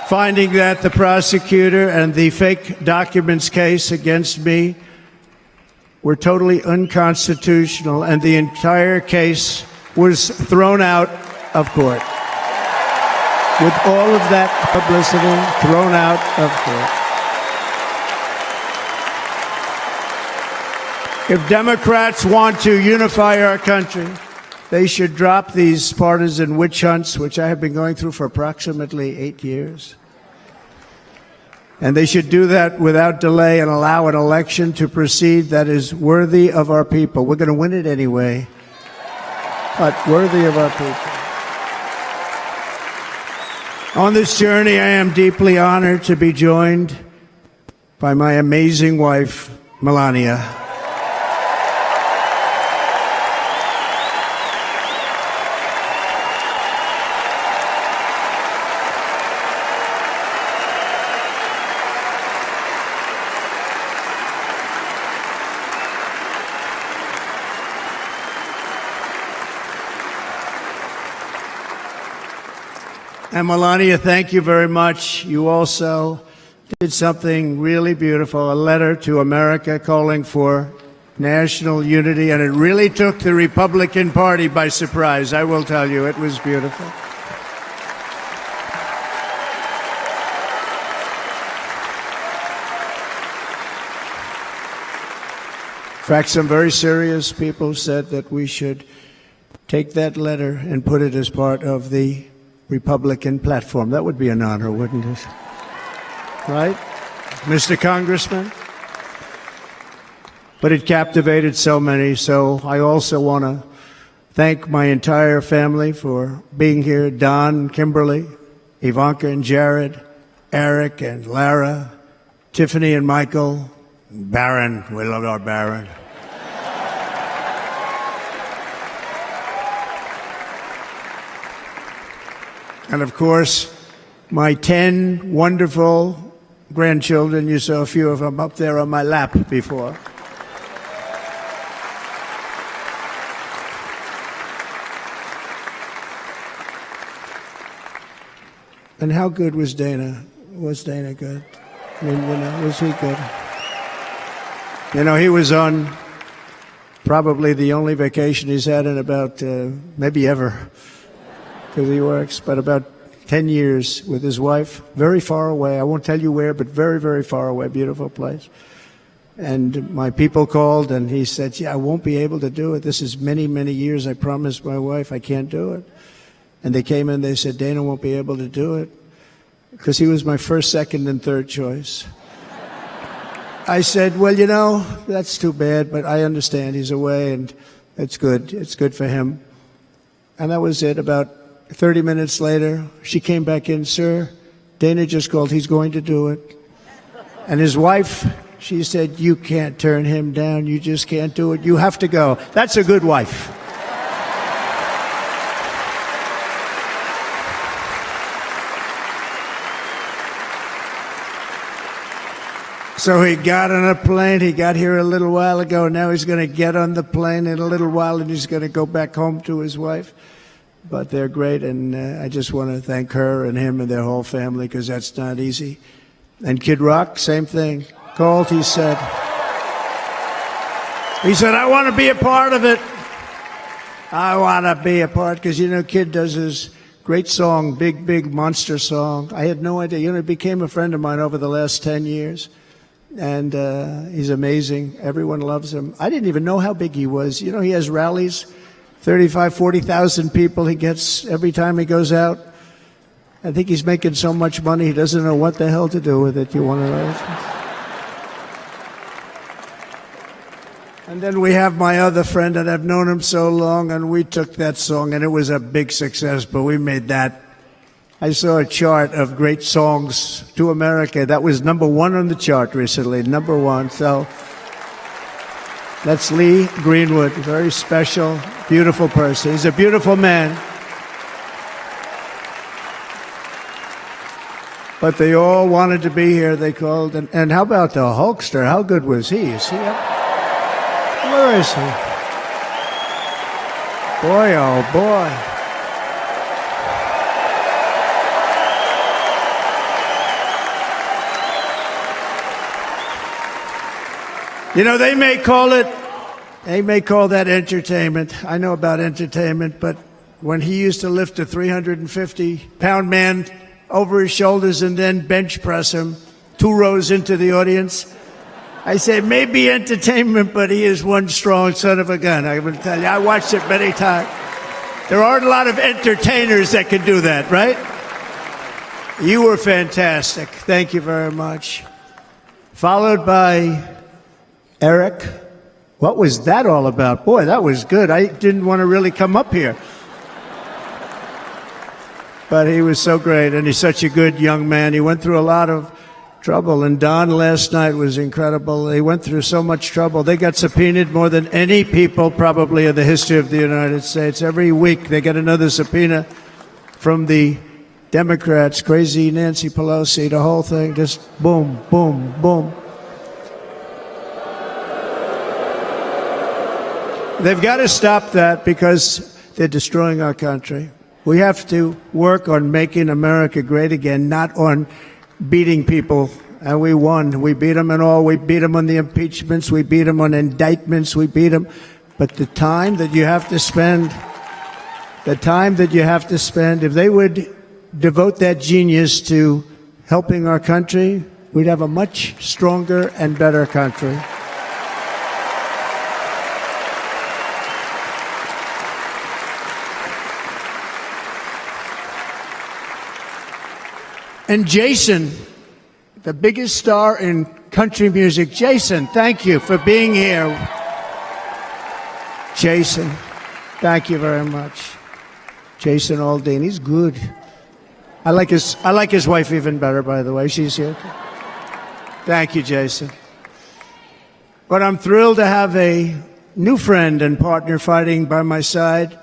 finding that the prosecutor and the fake documents case against me were totally unconstitutional, and the entire case was thrown out of court. With all of that publicity, thrown out of court. If Democrats want to unify our country, they should drop these partisan witch hunts, which I have been going through for approximately 8 years. And they should do that without delay and allow an election to proceed that is worthy of our people. We're going to win it anyway, but worthy of our people. On this journey, I am deeply honored to be joined by my amazing wife, Melania. And Melania, thank you very much. You also did something really beautiful, a letter to America calling for national unity, and it really took the Republican Party by surprise. I will tell you, it was beautiful. In fact, some very serious people said that we should take that letter and put it as part of the Republican platform. That would be an honor, wouldn't it? Right, Mr. Congressman? But it captivated so many, so I also want to thank my entire family for being here. Don, Kimberly, Ivanka and Jared, Eric and Lara, Tiffany and Michael, Barron. We love our Barron. And of course, my 10 wonderful grandchildren. You saw a few of them up there on my lap before. And how good was Dana? Was Dana good? I mean, was he good? He was on probably the only vacation he's had in about, maybe ever, because he works, but about 10 years with his wife, very far away. I won't tell you where, but very, very far away, beautiful place. And my people called, and he said, I won't be able to do it. This is many, many years. I promised my wife I can't do it. And they came in, they said, Dana won't be able to do it, because he was my first, second, and third choice. I said, well, that's too bad, but I understand he's away, and it's good. It's good for him. And that was it. About 30 minutes later, she came back in, sir, Dana just called. He's going to do it. And his wife, she said, you can't turn him down. You just can't do it. You have to go. That's a good wife. So he got on a plane. He got here a little while ago. Now he's going to get on the plane in a little while, and he's going to go back home to his wife. But they're great, and I just want to thank her and him and their whole family, because that's not easy. And Kid Rock, same thing. Called, he said, I want to be a part of it. I want to be a part, because, Kid does his great song, Big, Big Monster song. I had no idea. He became a friend of mine over the last 10 years. And he's amazing. Everyone loves him. I didn't even know how big he was. He has rallies, 35, 40,000 people he gets every time he goes out. I think he's making so much money, he doesn't know what the hell to do with it. You want to know? And then we have my other friend, and I've known him so long, and we took that song, and it was a big success, but we made that. I saw a chart of great songs to America. That was #1 on the chart recently, #1. So that's Lee Greenwood, a very special, beautiful person. He's a beautiful man. But they all wanted to be here. They called. And how about the Hulkster? How good was he? Is he up? Where is he? Boy, oh boy. They may call that entertainment. I know about entertainment, but when he used to lift a 350-pound man over his shoulders and then bench press him 2 rows into the audience, I say, maybe entertainment, but he is one strong son of a gun. I will tell you, I watched it many times. There aren't a lot of entertainers that can do that, right? You were fantastic. Thank you very much. Followed by Eric. What was that all about? Boy, that was good. I didn't want to really come up here. But he was so great, and he's such a good young man. He went through a lot of trouble, and Don last night was incredible. He went through so much trouble. They got subpoenaed more than any people probably in the history of the United States. Every week they get another subpoena from the Democrats, crazy Nancy Pelosi, the whole thing, just boom, boom, boom. They've got to stop that, because they're destroying our country. We have to work on making America great again, not on beating people. And we won. We beat them in all. We beat them on the impeachments. We beat them on indictments. We beat them. But the time that you have to spend, if they would devote that genius to helping our country, we'd have a much stronger and better country. And Jason, the biggest star in country music. Jason, thank you for being here. Jason, thank you very much. Jason Aldean, he's good. I like his wife even better, by the way. She's here. Thank you, Jason. But I'm thrilled to have a new friend and partner fighting by my side.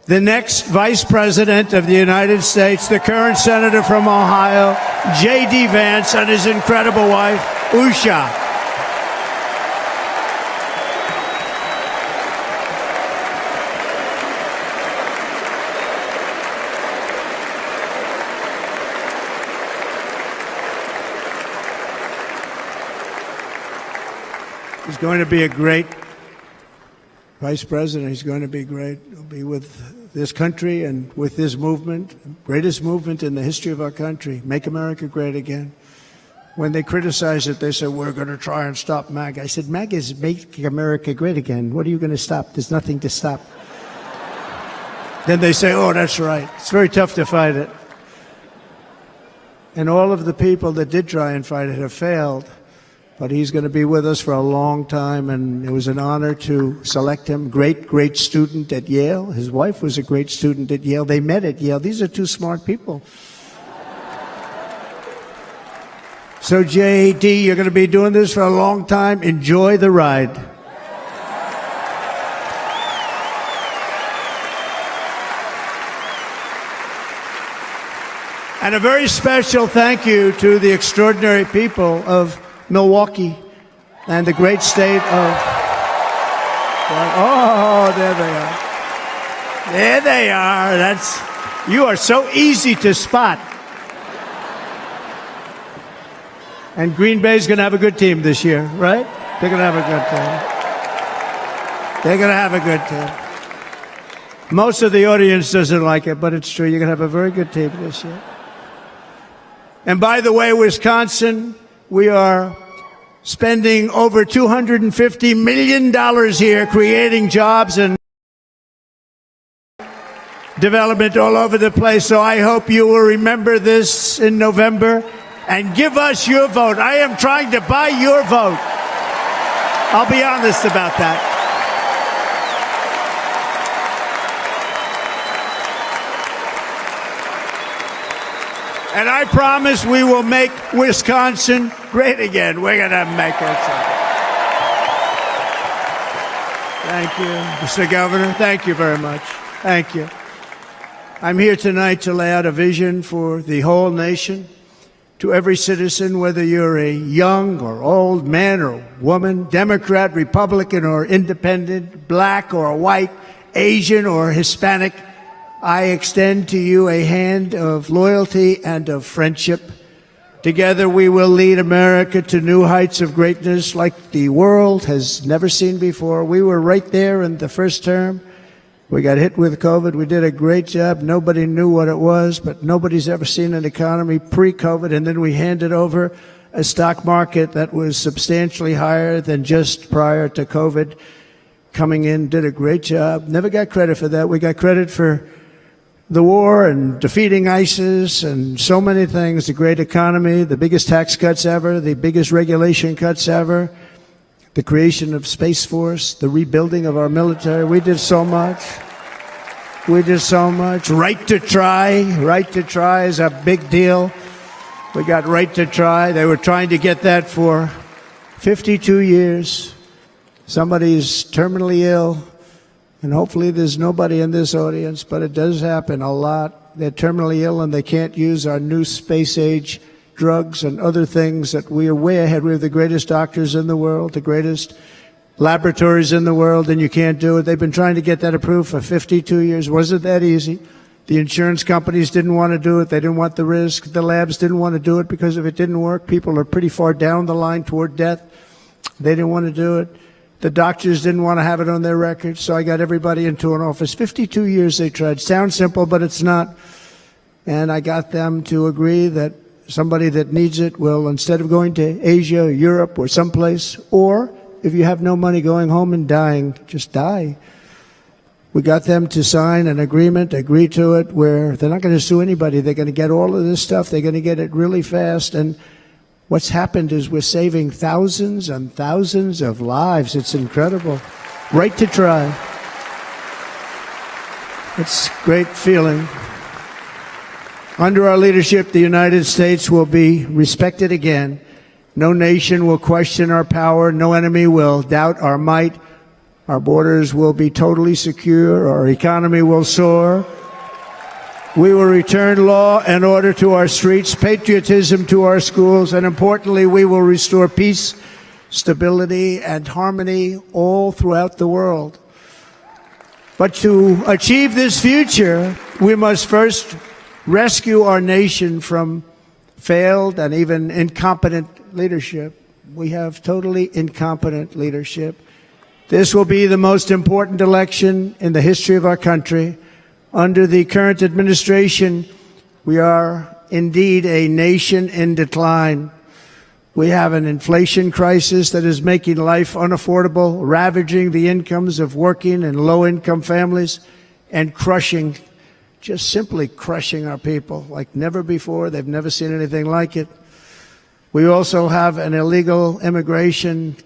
The next Vice President of the United States, the current Senator from Ohio, J.D. Vance, and his incredible wife, Usha. He's going to be a great Vice President. He's going to be great. He'll be with this country and with this movement, greatest movement in the history of our country, Make America Great Again. When they criticize it, they say, we're going to try and stop MAGA. I said, MAGA is Make America Great Again. What are you going to stop? There's nothing to stop. Then they say, oh, that's right. It's very tough to fight it. And all of the people that did try and fight it have failed. But he's going to be with us for a long time, and it was an honor to select him. Great student at Yale. His wife was a great student at Yale. They met at Yale. These are two smart people. So, J.D., you're going to be doing this for a long time. Enjoy the ride. And a very special thank you to the extraordinary people of Milwaukee and the great state of... Oh, there they are. There they are. You are so easy to spot. And Green Bay's going to have a good team this year, right? They're going to have a good team. They're going to have a good team. Most of the audience doesn't like it, but it's true. You're going to have a very good team this year. And by the way, Wisconsin, we are spending over $250 million here creating jobs and development all over the place. So I hope you will remember this in November and give us your vote. I am trying to buy your vote. I'll be honest about that. And I promise we will make Wisconsin great again. We're going to make it. Thank you, Mr. Governor. Thank you very much. Thank you. I'm here tonight to lay out a vision for the whole nation, to every citizen, whether you're a young or old man or woman, Democrat, Republican, or independent, black or white, Asian or Hispanic. I extend to you a hand of loyalty and of friendship. Together we will lead America to new heights of greatness like the world has never seen before. We were right there in the first term. We got hit with COVID. We did a great job. Nobody knew what it was, but nobody's ever seen an economy pre-COVID. And then we handed over a stock market that was substantially higher than just prior to COVID. Coming in, did a great job. Never got credit for that. We got credit for the war and defeating ISIS and so many things, the great economy, the biggest tax cuts ever, the biggest regulation cuts ever, the creation of Space Force, the rebuilding of our military. We did so much. We did so much. Right to try. Right to try is a big deal. We got right to try. They were trying to get that for 52 years. Somebody's terminally ill. And hopefully there's nobody in this audience, but it does happen a lot. They're terminally ill and they can't use our new space-age drugs and other things that we are way ahead. We have the greatest doctors in the world, the greatest laboratories in the world, and you can't do it. They've been trying to get that approved for 52 years. Wasn't that easy? The insurance companies didn't want to do it. They didn't want the risk. The labs didn't want to do it because if it didn't work, people are pretty far down the line toward death. They didn't want to do it. The doctors didn't want to have it on their records, so I got everybody into an office. 52 years they tried. Sounds simple, but it's not. And I got them to agree that somebody that needs it will, instead of going to Asia, Europe, or someplace, or if you have no money, going home and dying, just die. We got them to sign an agreement, agree to it, where they're not going to sue anybody. They're going to get all of this stuff. They're going to get it really fast. And what's happened is we're saving thousands and thousands of lives. It's incredible. Right to try. It's a great feeling. Under our leadership, the United States will be respected again. No nation will question our power. No enemy will doubt our might. Our borders will be totally secure. Our economy will soar. We will return law and order to our streets, patriotism to our schools, and importantly, we will restore peace, stability, and harmony all throughout the world. But to achieve this future, we must first rescue our nation from failed and even incompetent leadership. We have totally incompetent leadership. This will be the most important election in the history of our country. Under the current administration, we are indeed a nation in decline. We have an inflation crisis that is making life unaffordable, ravaging the incomes of working and low-income families, and crushing, just simply crushing our people like never before. They've never seen anything like it. We also have an illegal immigration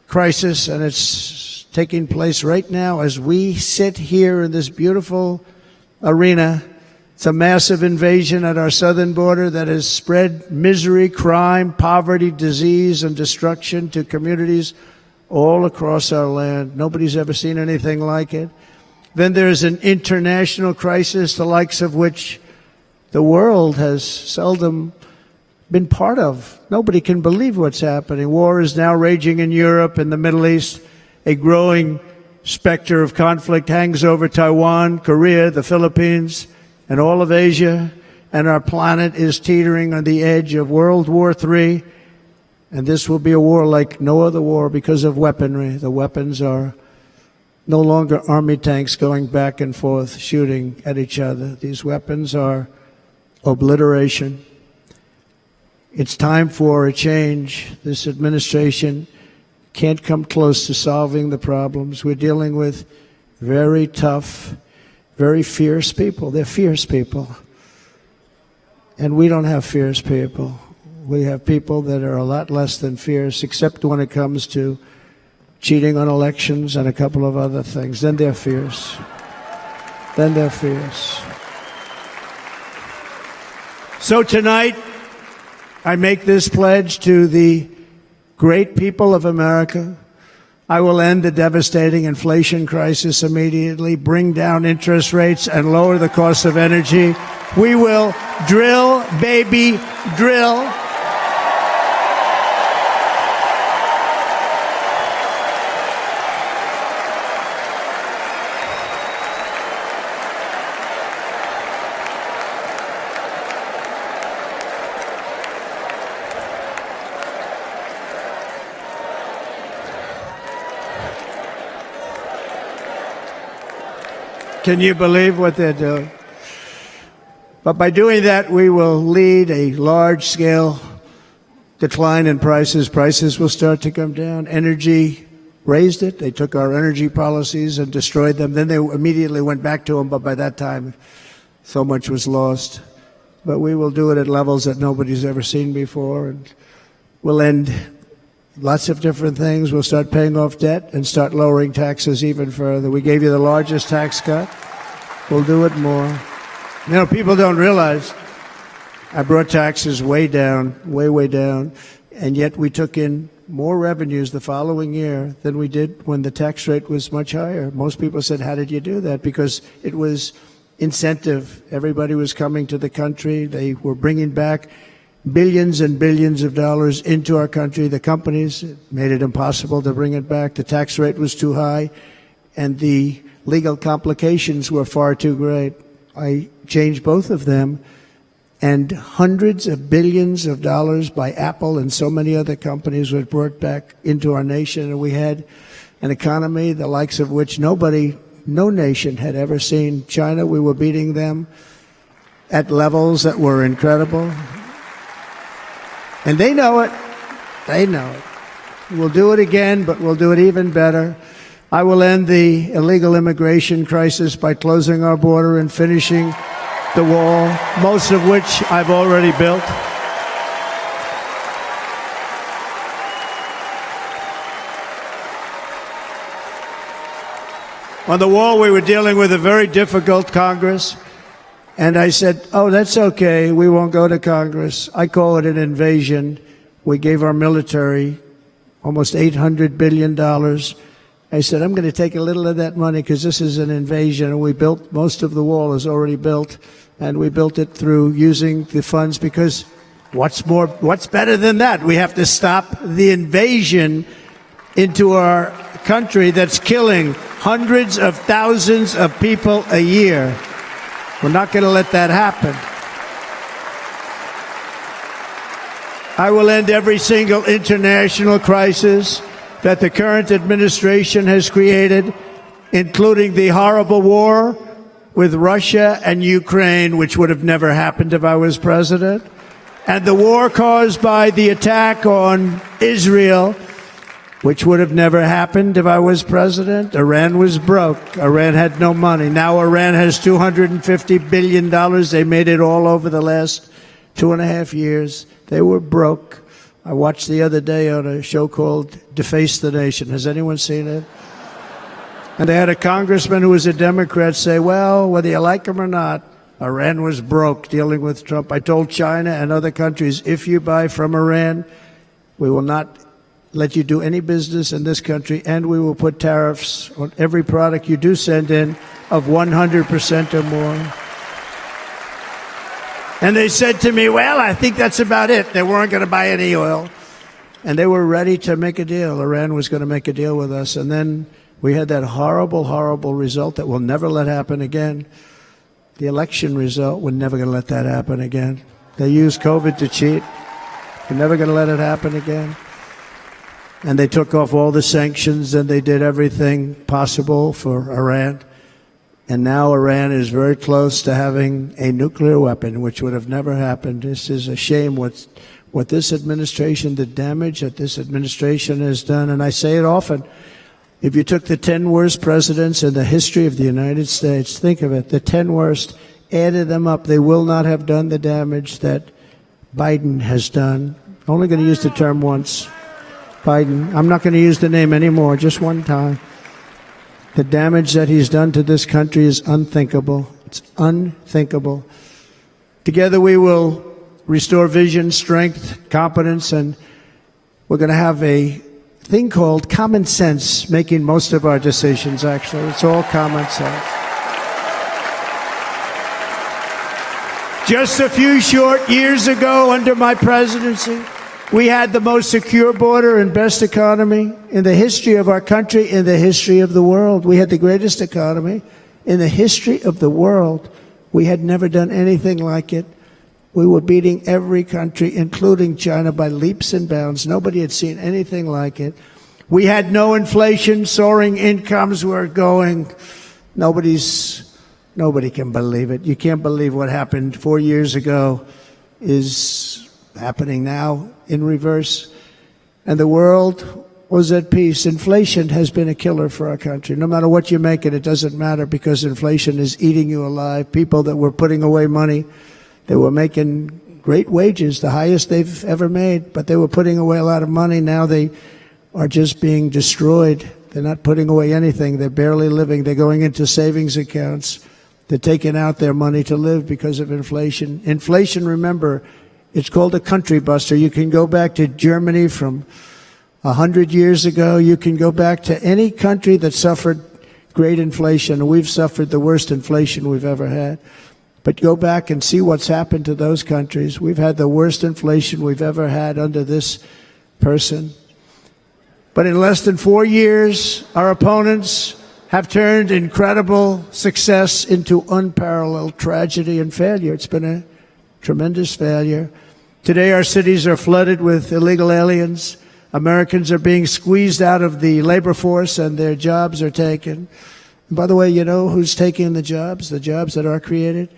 crisis, and it's taking place right now as we sit here in this beautiful arena. It's a massive invasion at our southern border that has spread misery, crime, poverty, disease, and destruction to communities all across our land. Nobody's ever seen anything like it. Then there's an international crisis, the likes of which the world has seldom been part of. Nobody can believe what's happening. War is now raging in Europe and the Middle East. A growing specter of conflict hangs over Taiwan, Korea, the Philippines, and all of Asia. And our planet is teetering on the edge of World War III. And this will be a war like no other war because of weaponry. The weapons are no longer army tanks going back and forth shooting at each other. These weapons are obliteration. It's time for a change. This administration can't come close to solving the problems. We're dealing with very tough, very fierce people. They're fierce people. And we don't have fierce people. We have people that are a lot less than fierce, except when it comes to cheating on elections and a couple of other things. Then they're fierce. Then they're fierce. So tonight, I make this pledge to the great people of America. I will end the devastating inflation crisis immediately, bring down interest rates, and lower the cost of energy. We will drill, baby, drill. Can you believe what they're doing? But by doing that, we will lead a large-scale decline in prices. Prices will start to come down. Energy raised it. They took our energy policies and destroyed them. Then they immediately went back to them, but by that time, so much was lost. But we will do it at levels that nobody's ever seen before, and we'll end lots of different things. We'll start paying off debt and start lowering taxes even further. We gave you the largest tax cut. We'll do it more. You know, people don't realize I brought taxes way down, way down, and yet we took in more revenues the following year than we did when the tax rate was much higher. Most people said, how did you do that? Because it was incentive. Everybody was coming to the country. They were bringing back billions and billions of dollars into our country. The companies made it impossible to bring it back. The tax rate was too high, and the legal complications were far too great. I changed both of them, and hundreds of billions of dollars by Apple and so many other companies were brought back into our nation, and we had an economy the likes of which no nation had ever seen. China, we were beating them at levels that were incredible. And they know it. They know it. We'll do it again, but we'll do it even better. I will end the illegal immigration crisis by closing our border and finishing the wall, most of which I've already built. On the wall, we were dealing with a very difficult Congress, and I said, oh, that's okay, we won't go to Congress. I call it an invasion. We gave our military almost $800 billion. I said, I'm going to take a little of that money because this is an invasion, and we built, most of the wall is already built, and we built it through using the funds because what's better than that? We have to stop the invasion into our country that's killing hundreds of thousands of people a year. We're not going to let that happen. I will end every single international crisis that the current administration has created, including the horrible war with Russia and Ukraine, which would have never happened if I was president, and the war caused by the attack on Israel, which would have never happened if I was president. Iran was broke. Iran had no money. Now Iran has $250 billion. They made it all over the last 2.5 years. They were broke. I watched the other day on a show called Deface the Nation. Has anyone seen it? And they had a congressman who was a Democrat say, well, whether you like him or not, Iran was broke dealing with Trump. I told China and other countries, if you buy from Iran, we will not let you do any business in this country, and we will put tariffs on every product you do send in of 100% or more. And they said to me, well, I think that's about it. They weren't going to buy any oil. And they were ready to make a deal. Iran was going to make a deal with us. And then we had that horrible, horrible result that we'll never let happen again. The election result, we're never going to let that happen again. They used COVID to cheat. We're never going to let it happen again. And they took off all the sanctions, and they did everything possible for Iran. And now Iran is very close to having a nuclear weapon, which would have never happened. This is a shame what this administration, the damage that this administration has done. And I say it often, if you took the 10 worst presidents in the history of the United States, think of it, the 10 worst, added them up, they will not have done the damage that Biden has done. I'm only going to use the term once. Biden. I'm not going to use the name anymore, just one time. The damage that he's done to this country is unthinkable. It's unthinkable. Together we will restore vision, strength, competence, and we're going to have a thing called common sense making most of our decisions, actually. It's all common sense. Just a few short years ago under my presidency, we had the most secure border and best economy in the history of our country, in the history of the world. We had the greatest economy in the history of the world. We had never done anything like it. We were beating every country, including China, by leaps and bounds. Nobody had seen anything like it. We had no inflation. Soaring incomes were going. Nobody can believe it. You can't believe what happened 4 years ago is happening now in reverse. And the world was at peace. Inflation has been a killer for our country. No matter what you make it doesn't matter, because inflation is eating you alive. People that were putting away money, they were making great wages, the highest they've ever made, but they were putting away a lot of money. Now they are just being destroyed. They're not putting away anything. They're barely living. They're going into savings accounts. They're taking out their money to live because of inflation. Inflation, remember, it's called a country buster. You can go back to Germany from 100 years ago. You can go back to any country that suffered great inflation. We've suffered the worst inflation we've ever had. But go back and see what's happened to those countries. We've had the worst inflation we've ever had under this person. But in less than 4 years, our opponents have turned incredible success into unparalleled tragedy and failure. It's been a tremendous failure. Today, our cities are flooded with illegal aliens. Americans are being squeezed out of the labor force and their jobs are taken. And by the way, you know who's taking the jobs that are created?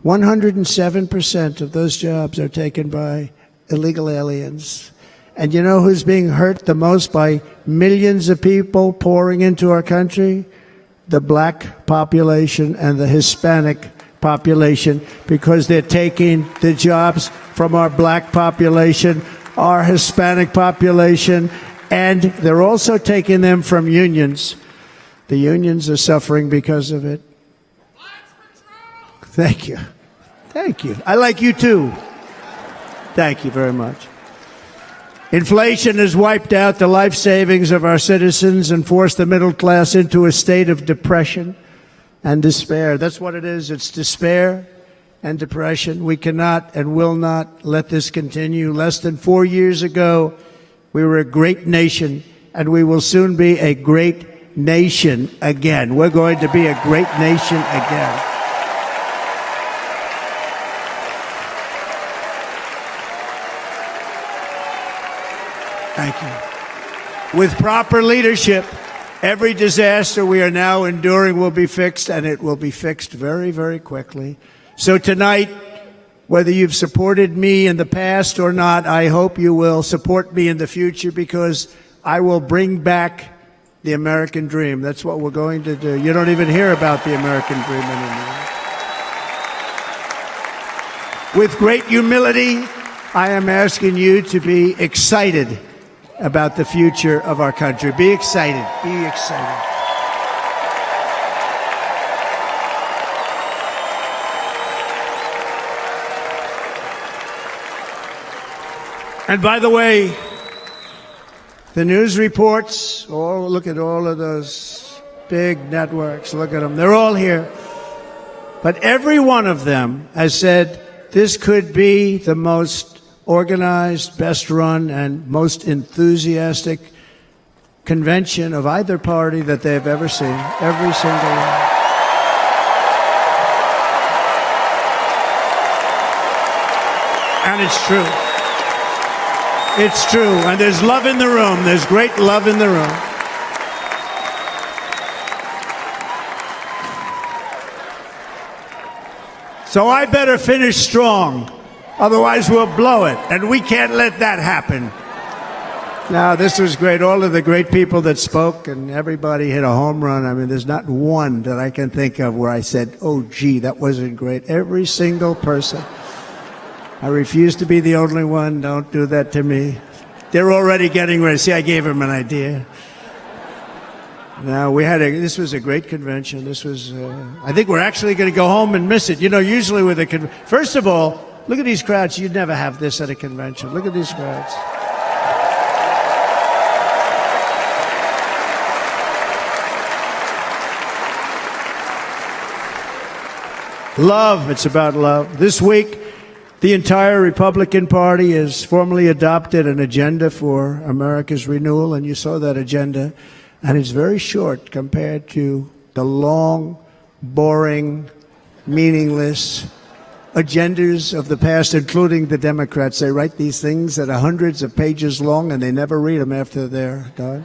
107% of those jobs are taken by illegal aliens. And you know who's being hurt the most by millions of people pouring into our country? The black population and the Hispanic population, because they're taking the jobs from our black population, our Hispanic population, and they're also taking them from unions. The unions are suffering because of it. Thank you. Thank you. I like you too. Thank you very much. Inflation has wiped out the life savings of our citizens and forced the middle class into a state of depression and despair. That's what it is. It's despair and depression. We cannot and will not let this continue. Less than 4 years ago, we were a great nation, and we will soon be a great nation again. We're going to be a great nation again. Thank you. With proper leadership, every disaster we are now enduring will be fixed, and it will be fixed very, very quickly. So tonight, whether you've supported me in the past or not, I hope you will support me in the future, because I will bring back the American dream. That's what we're going to do. You don't even hear about the American dream anymore. With great humility, I am asking you to be excited about the future of our country. Be excited. Be excited. And by the way, the news reports, look at all of those big networks. Look at them. They're all here. But every one of them has said this could be the most organized, best run, and most enthusiastic convention of either party that they've ever seen. Every single one. And it's true. It's true. And there's love in the room. There's great love in the room. So I better finish strong. Otherwise, we'll blow it, and we can't let that happen. Now, this was great. All of the great people that spoke, and everybody hit a home run. I mean, there's not one that I can think of where I said, oh, gee, that wasn't great. Every single person. I refuse to be the only one. Don't do that to me. They're already getting ready. See, I gave them an idea. Now, this was a great convention. This was, I think we're actually going to go home and miss it. You know, usually with a first of all, look at these crowds. You'd never have this at a convention. Look at these crowds. Love. It's about love. This week, the entire Republican Party has formally adopted an agenda for America's renewal, and you saw that agenda. And it's very short compared to the long, boring, meaningless agendas of the past, including the Democrats. They write these things that are hundreds of pages long, and they never read them after they're done.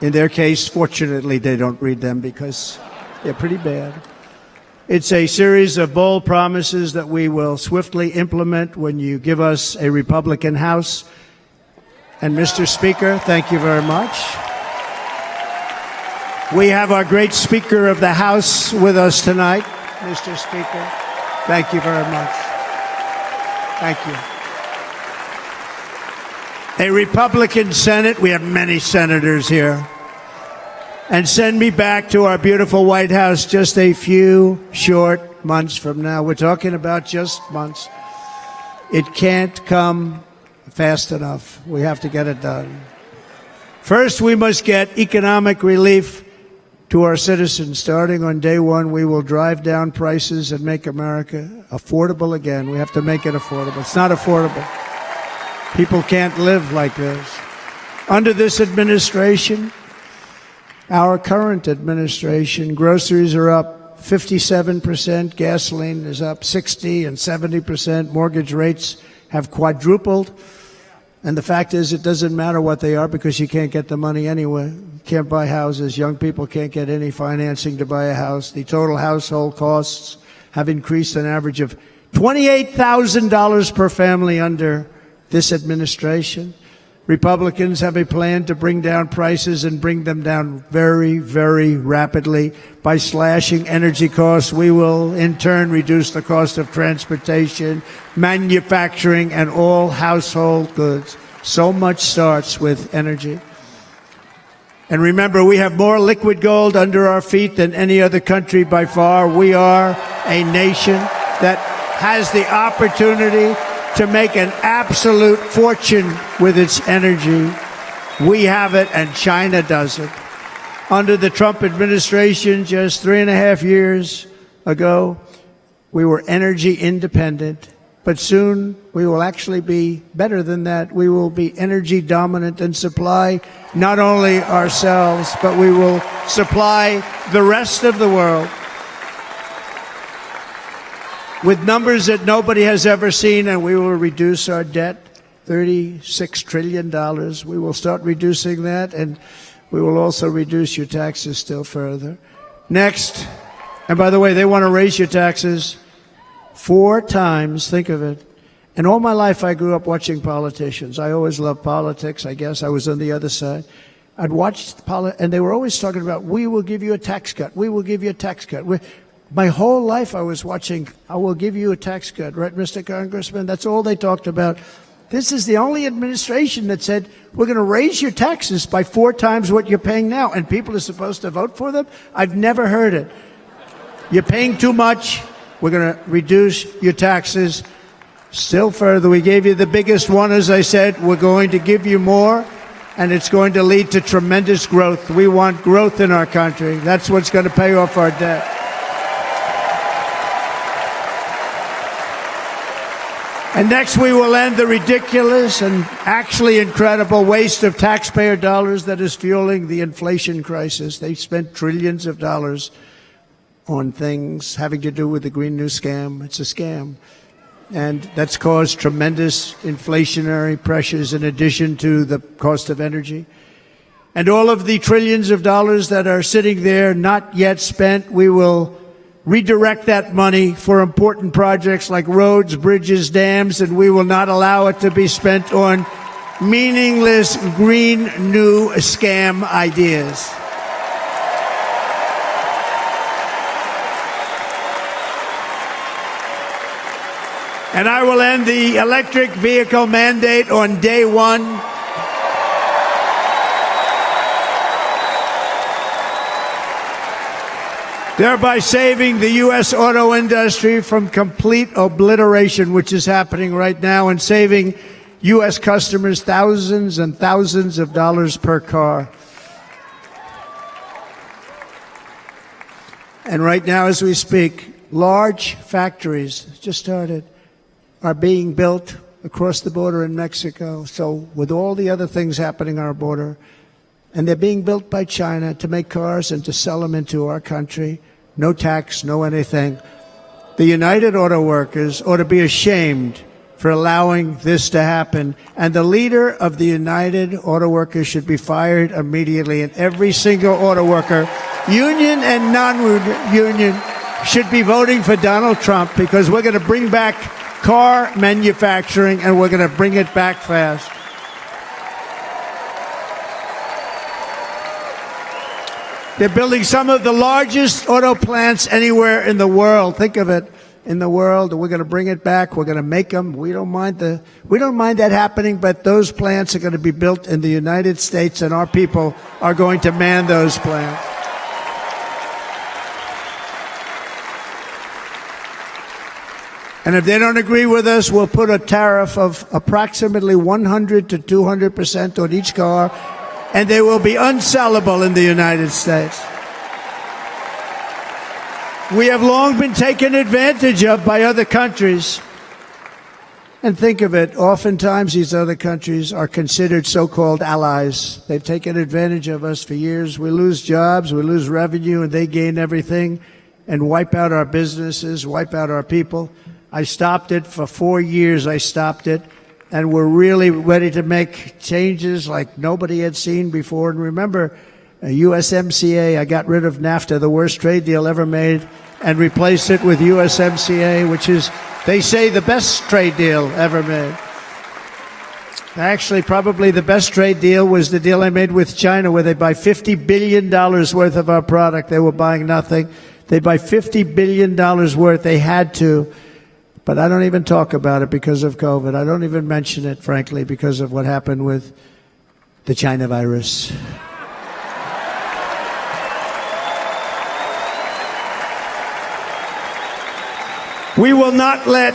In their case, fortunately, they don't read them because they're pretty bad. It's a series of bold promises that we will swiftly implement when you give us a Republican House. And Mr. Speaker, thank you very much. We have our great Speaker of the House with us tonight, Mr. Speaker. Thank you very much. Thank you. A Republican Senate, we have many senators here. And send me back to our beautiful White House just a few short months from now. We're talking about just months. It can't come fast enough. We have to get it done. First, we must get economic relief to our citizens. Starting on day one, we will drive down prices and make America affordable again. We have to make it affordable. It's not affordable. People can't live like this. Under this administration, our current administration. Groceries are up 57%, gasoline is up 60 and 70%, mortgage rates have quadrupled. And the fact is, it doesn't matter what they are because you can't get the money anyway. You can't buy houses. Young people can't get any financing to buy a house. The total household costs have increased an average of $28,000 per family under this administration. Republicans have a plan to bring down prices and bring them down very, very rapidly. By slashing energy costs, we will in turn reduce the cost of transportation, manufacturing, and all household goods. So much starts with energy. And remember, we have more liquid gold under our feet than any other country by far. We are a nation that has the opportunity to make an absolute fortune with its energy. We have it, and China doesn't. Under the Trump administration, just 3.5 years ago, we were energy independent. But soon, we will actually be better than that. We will be energy dominant and supply not only ourselves, but we will supply the rest of the world with numbers that nobody has ever seen, and we will reduce our debt, $36 trillion. We will start reducing that, and we will also reduce your taxes still further. Next, and by the way, they want to raise your taxes 4 times, think of it. And all my life I grew up watching politicians. I always loved politics, I guess. I was on the other side. I'd watch and they were always talking about, we will give you a tax cut. We will give you a tax cut. My whole life I was watching, I will give you a tax cut, right, Mr. Congressman? That's all they talked about. This is the only administration that said, we're going to raise your taxes by 4 times what you're paying now, and people are supposed to vote for them? I've never heard it. You're paying too much. We're going to reduce your taxes still further. We gave you the biggest one, as I said. We're going to give you more, and it's going to lead to tremendous growth. We want growth in our country. That's what's going to pay off our debt. And next, we will end the ridiculous and actually incredible waste of taxpayer dollars that is fueling the inflation crisis. They've spent trillions of dollars on things having to do with the Green New Scam. It's a scam. And that's caused tremendous inflationary pressures in addition to the cost of energy. And all of the trillions of dollars that are sitting there not yet spent, we will redirect that money for important projects like roads, bridges, dams, and we will not allow it to be spent on meaningless Green New Scam ideas. And I will end the electric vehicle mandate on day 1. Thereby saving the U.S. auto industry from complete obliteration, which is happening right now, and saving U.S. customers thousands and thousands of dollars per car. And right now, as we speak, large factories just started are being built across the border in Mexico. So with all the other things happening on our border, and they're being built by China to make cars and to sell them into our country. No tax, no anything. The United Auto Workers ought to be ashamed for allowing this to happen. And the leader of the United Auto Workers should be fired immediately. And every single auto worker, union and non-union, should be voting for Donald Trump, because we're going to bring back car manufacturing, and we're going to bring it back fast. They're building some of the largest auto plants anywhere in the world. Think of it, in the world. We're going to bring it back. We're going to make them. We don't mind that happening, but those plants are going to be built in the United States, and our people are going to man those plants. And if they don't agree with us, we'll put a tariff of approximately 100 to 200% on each car, and they will be unsellable in the United States. We have long been taken advantage of by other countries. And think of it, oftentimes these other countries are considered so-called allies. They've taken advantage of us for years. We lose jobs, we lose revenue, and they gain everything and wipe out our businesses, wipe out our people. I stopped it for 4 years. I stopped it. And we're really ready to make changes like nobody had seen before. And remember, USMCA, I got rid of NAFTA, the worst trade deal ever made, and replaced it with USMCA, which is, they say, the best trade deal ever made. Actually, probably the best trade deal was the deal I made with China, where they buy $50 billion worth of our product. They were buying nothing. They buy $50 billion worth. They had to. But I don't even talk about it because of COVID. I don't even mention it, frankly, because of what happened with the China virus. We will not let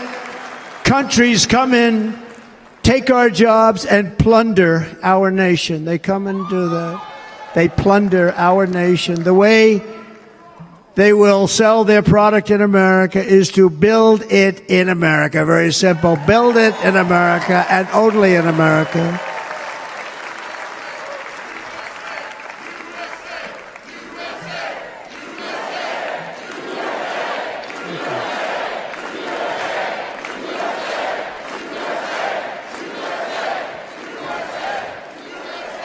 countries come in, take our jobs, and plunder our nation. They come and do that. They plunder our nation. The way they will sell their product in America is to build it in America. Very simple. Build it in America and only in America.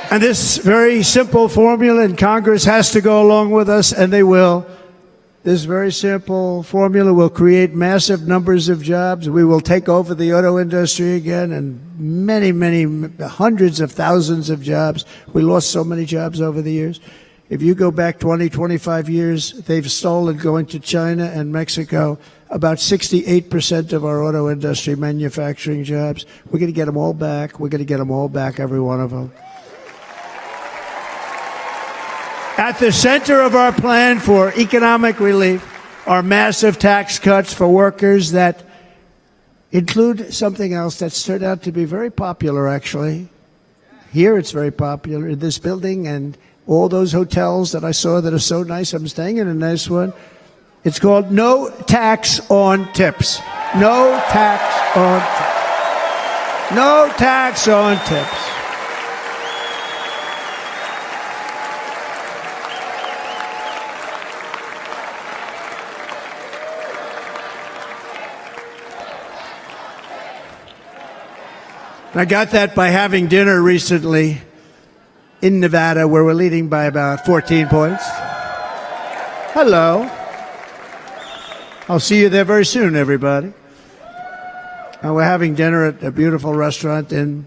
And this very simple formula, and Congress has to go along with us, and they will. This very simple formula will create massive numbers of jobs. We will take over the auto industry again, and many, many, hundreds of thousands of jobs. We lost so many jobs over the years. If you go back 20, 25 years, they've stolen, going to China and Mexico, about 68% of our auto industry manufacturing jobs. We're going to get them all back. We're going to get them all back, every one of them. At the center of our plan for economic relief are massive tax cuts for workers that include something else that's turned out to be very popular, actually. Here it's very popular in this building and all those hotels that I saw that are so nice. I'm staying in a nice one. It's called no tax on tips. No tax on tips. No tax on tips. I got that by having dinner recently in Nevada, where we're leading by about 14 points. Hello. I'll see you there very soon, everybody. And we're having dinner at a beautiful restaurant in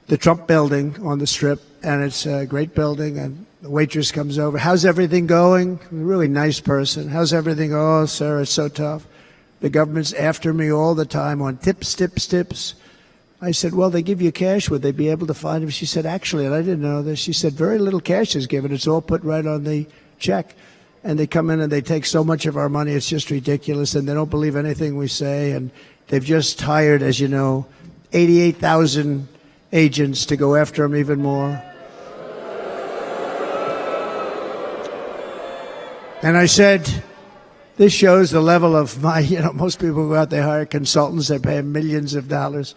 the Trump building on the Strip, and it's a great building, and the waitress comes over. How's everything going? A really nice person. How's everything? Oh, sir, it's so tough. The government's after me all the time on tips, tips, tips. I said, well, they give you cash. Would they be able to find him? She said, actually, and I didn't know this, she said, very little cash is given. It's all put right on the check. And they come in and they take so much of our money, it's just ridiculous. And they don't believe anything we say. And they've just hired, as you know, 88,000 agents to go after them even more. And I said, this shows the level of my, most people go out, they hire consultants, they pay them millions of dollars.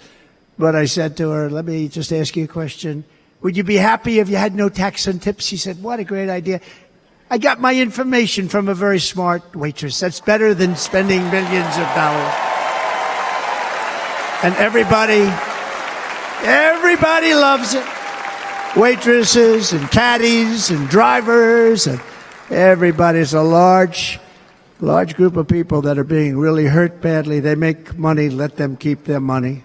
But I said to her, let me just ask you a question. Would you be happy if you had no tax on tips? She said, what a great idea. I got my information from a very smart waitress. That's better than spending millions of dollars. And everybody loves it. Waitresses and caddies and drivers and everybody's a large group of people that are being really hurt badly. They make money, let them keep their money.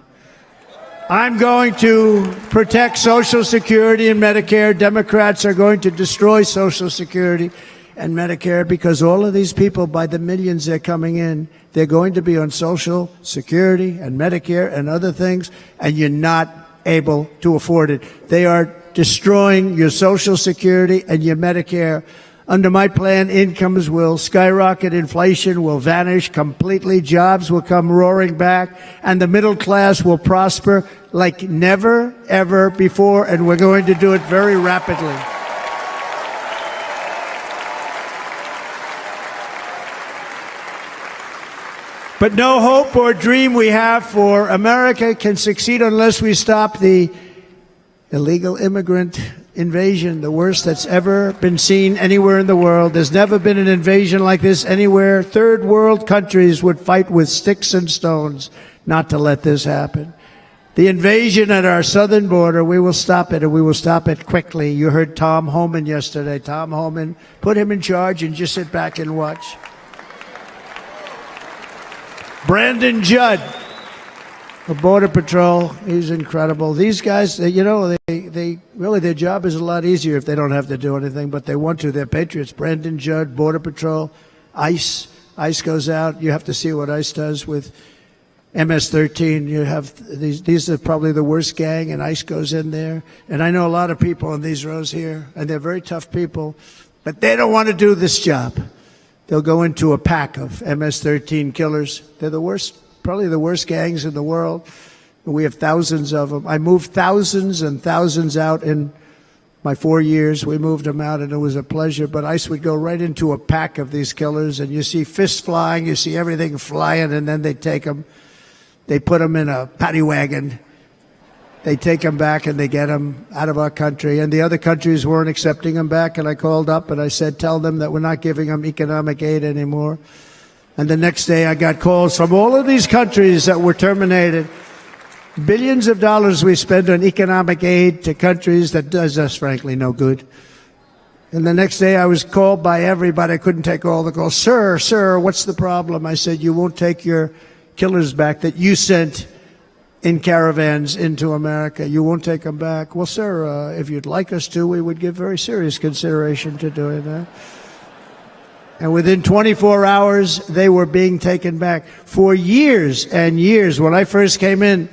I'm going to protect Social Security and Medicare. Democrats are going to destroy Social Security and Medicare because all of these people, by the millions they're coming in, they're going to be on Social Security and Medicare and other things, and you're not able to afford it. They are destroying your Social Security and your Medicare. Under my plan, incomes will skyrocket, inflation will vanish completely, jobs will come roaring back, and the middle class will prosper like never, ever before, and we're going to do it very rapidly. But no hope or dream we have for America can succeed unless we stop the illegal immigrant invasion, the worst that's ever been seen anywhere in the world. There's never been an invasion like this anywhere. Third world countries would fight with sticks and stones not to let this happen. The invasion at our southern border, we will stop it, and we will stop it quickly. You heard Tom Homan yesterday. Tom Homan, put him in charge and just sit back and watch. Brandon Judd of Border Patrol, he's incredible. These guys, they really, their job is a lot easier if they don't have to do anything, but they want to. They're patriots. Brandon Judd, Border Patrol, ICE. ICE goes out. You have to see what ICE does with MS-13. You have these are probably the worst gang, and ICE goes in there. And I know a lot of people in these rows here, and they're very tough people, but they don't want to do this job. They'll go into a pack of MS-13 killers. They're the worst, probably the worst gangs in the world. We have thousands of them. I moved thousands and thousands out in my 4 years. We moved them out, and it was a pleasure. But ICE would go right into a pack of these killers, and you see fists flying, you see everything flying, and then they take them. They put them in a paddy wagon. They take them back, and they get them out of our country. And the other countries weren't accepting them back, and I called up, and I said, tell them that we're not giving them economic aid anymore. And the next day, I got calls from all of these countries that were terminated. Billions of dollars we spend on economic aid to countries that does us, frankly, no good. And the next day, I was called by everybody. I couldn't take all the calls. Sir, what's the problem? I said, you won't take your killers back that you sent in caravans into America. You won't take them back. Well, sir, if you'd like us to, we would give very serious consideration to doing that. And within 24 hours, they were being taken back. For years and years, when I first came in,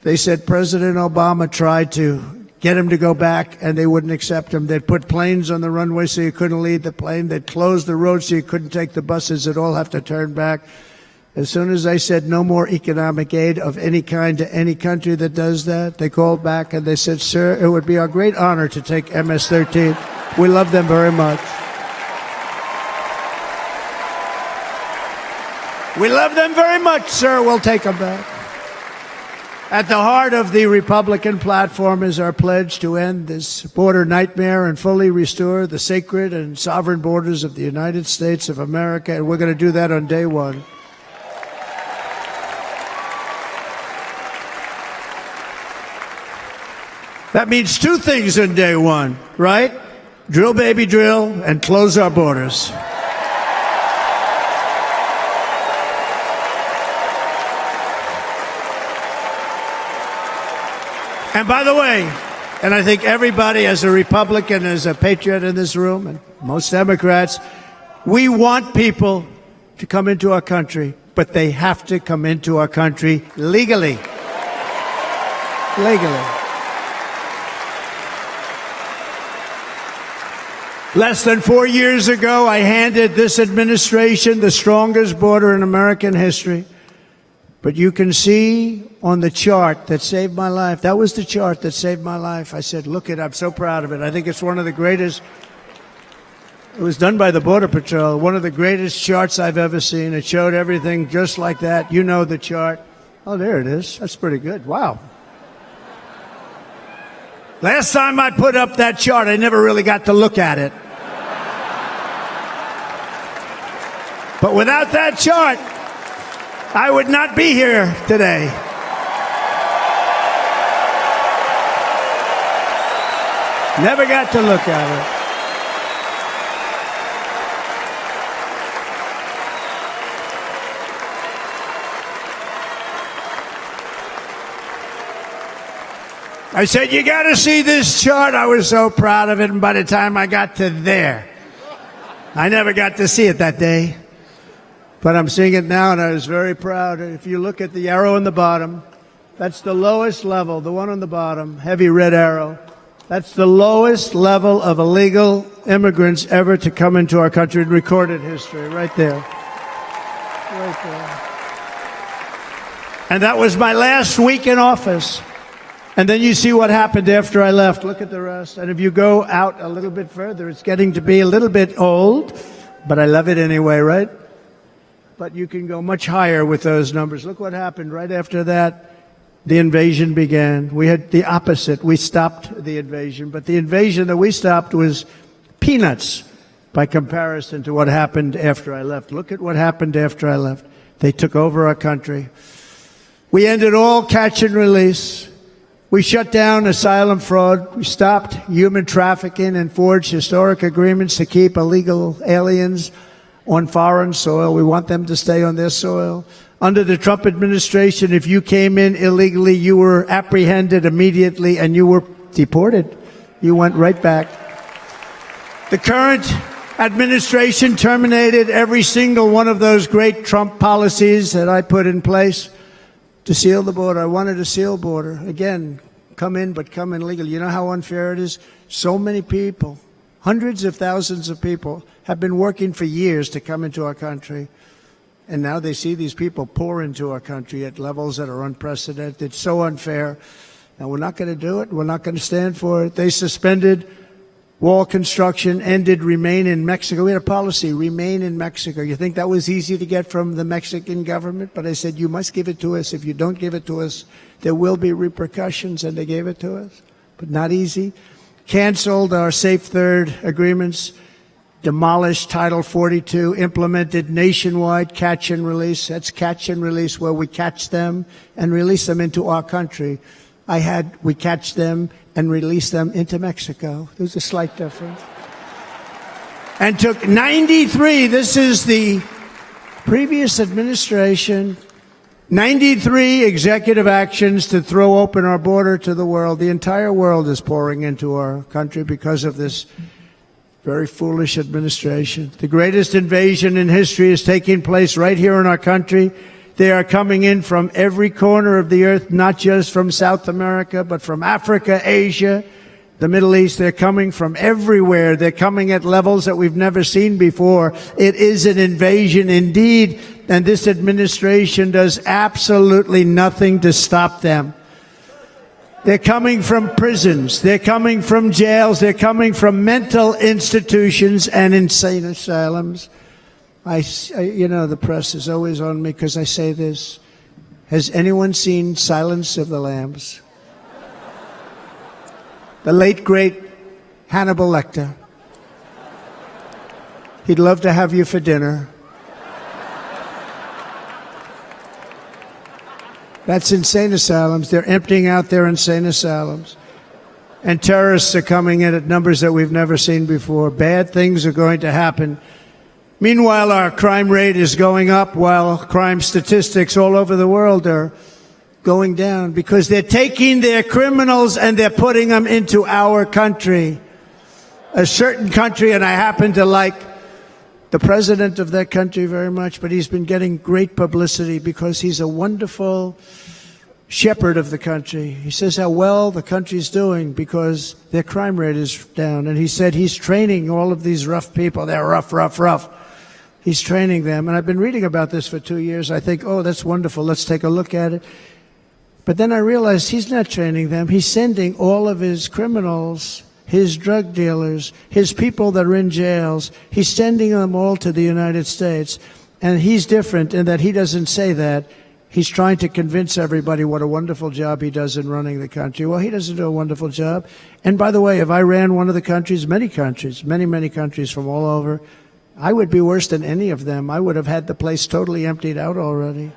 they said President Obama tried to get him to go back, and they wouldn't accept him. They'd put planes on the runway so you couldn't leave the plane. They'd close the road so you couldn't take the buses. They'd all have to turn back. As soon as I said no more economic aid of any kind to any country that does that, they called back and they said, sir, it would be our great honor to take MS-13. We love them very much. We love them very much, sir. We'll take them back. At the heart of the Republican platform is our pledge to end this border nightmare and fully restore the sacred and sovereign borders of the United States of America, and we're going to do that on day one. That means two things on day one, right? Drill, baby, drill, and close our borders. And by the way, and I think everybody as a Republican, as a patriot in this room, and most Democrats, we want people to come into our country, but they have to come into our country legally. Legally. Less than 4 years ago, I handed this administration the strongest border in American history. But you can see on the chart that saved my life, that was the chart that saved my life. I said, look it, I'm so proud of it. I think it's one of the greatest, it was done by the Border Patrol, one of the greatest charts I've ever seen. It showed everything just like that. You know the chart. Oh, there it is. That's pretty good. Wow. Last time I put up that chart, I never really got to look at it. But without that chart, I would not be here today. Never got to look at it. I said, you got to see this chart. I was so proud of it, and by the time I got to there, I never got to see it that day. But I'm seeing it now, and I was very proud. If you look at the arrow in the bottom, that's the lowest level, the one on the bottom, heavy red arrow. That's the lowest level of illegal immigrants ever to come into our country in recorded history, right there. Right there. And that was my last week in office. And then you see what happened after I left. Look at the rest. And if you go out a little bit further, it's getting to be a little bit old, but I love it anyway, right? but you can go much higher with those numbers. Look what happened right after that. The invasion began. We had the opposite. We stopped the invasion, but the invasion that we stopped was peanuts by comparison to what happened after I left. Look at what happened after I left. They took over our country. We ended all catch and release. We shut down asylum fraud. We stopped human trafficking and forged historic agreements to keep illegal aliens on foreign soil. We want them to stay on their soil. Under the Trump administration, if you came in illegally, you were apprehended immediately and you were deported. You went right back. The current administration terminated every single one of those great Trump policies that I put in place to seal the border. I wanted a seal border. Again, come in, but come in legally. You know how unfair it is? So many people, hundreds of thousands of people, have been working for years to come into our country. And now they see these people pour into our country at levels that are unprecedented. It's so unfair. And we're not going to do it. We're not going to stand for it. They suspended wall construction, ended remain in Mexico. We had a policy, remain in Mexico. You think that was easy to get from the Mexican government? But I said, you must give it to us. If you don't give it to us, there will be repercussions. And they gave it to us. But not easy. Canceled our Safe Third agreements. Demolished Title 42, implemented nationwide catch and release. That's catch and release, where we catch them and release them into our country. We catch them and release them into Mexico. There's a slight difference. And took 93, this is the previous administration, 93 executive actions to throw open our border to the world. The entire world is pouring into our country because of this very foolish administration. The greatest invasion in history is taking place right here in our country. They are coming in from every corner of the earth, not just from South America, but from Africa, Asia, the Middle East. They're coming from everywhere. They're coming at levels that we've never seen before. It is an invasion indeed, and this administration does absolutely nothing to stop them. They're coming from prisons. They're coming from jails. They're coming from mental institutions and insane asylums. The press is always on me because I say this. Has anyone seen Silence of the Lambs? The late, great Hannibal Lecter. He'd love to have you for dinner. That's insane asylums. They're emptying out their insane asylums. And terrorists are coming in at numbers that we've never seen before. Bad things are going to happen. Meanwhile, our crime rate is going up, while crime statistics all over the world are going down, because they're taking their criminals and they're putting them into our country. A certain country, and I happen to like the president of that country very much, but he's been getting great publicity because he's a wonderful shepherd of the country. He says how well the country's doing because their crime rate is down. And he said he's training all of these rough people. They're rough. He's training them. And I've been reading about this for 2 years. I think, oh, that's wonderful. Let's take a look at it. But then I realized he's not training them. He's sending all of his criminals, his drug dealers, his people that are in jails, he's sending them all to the United States. And he's different in that he doesn't say that. He's trying to convince everybody what a wonderful job he does in running the country. Well, he doesn't do a wonderful job. And by the way, if I ran one of the countries, many countries from all over, I would be worse than any of them. I would have had the place totally emptied out already.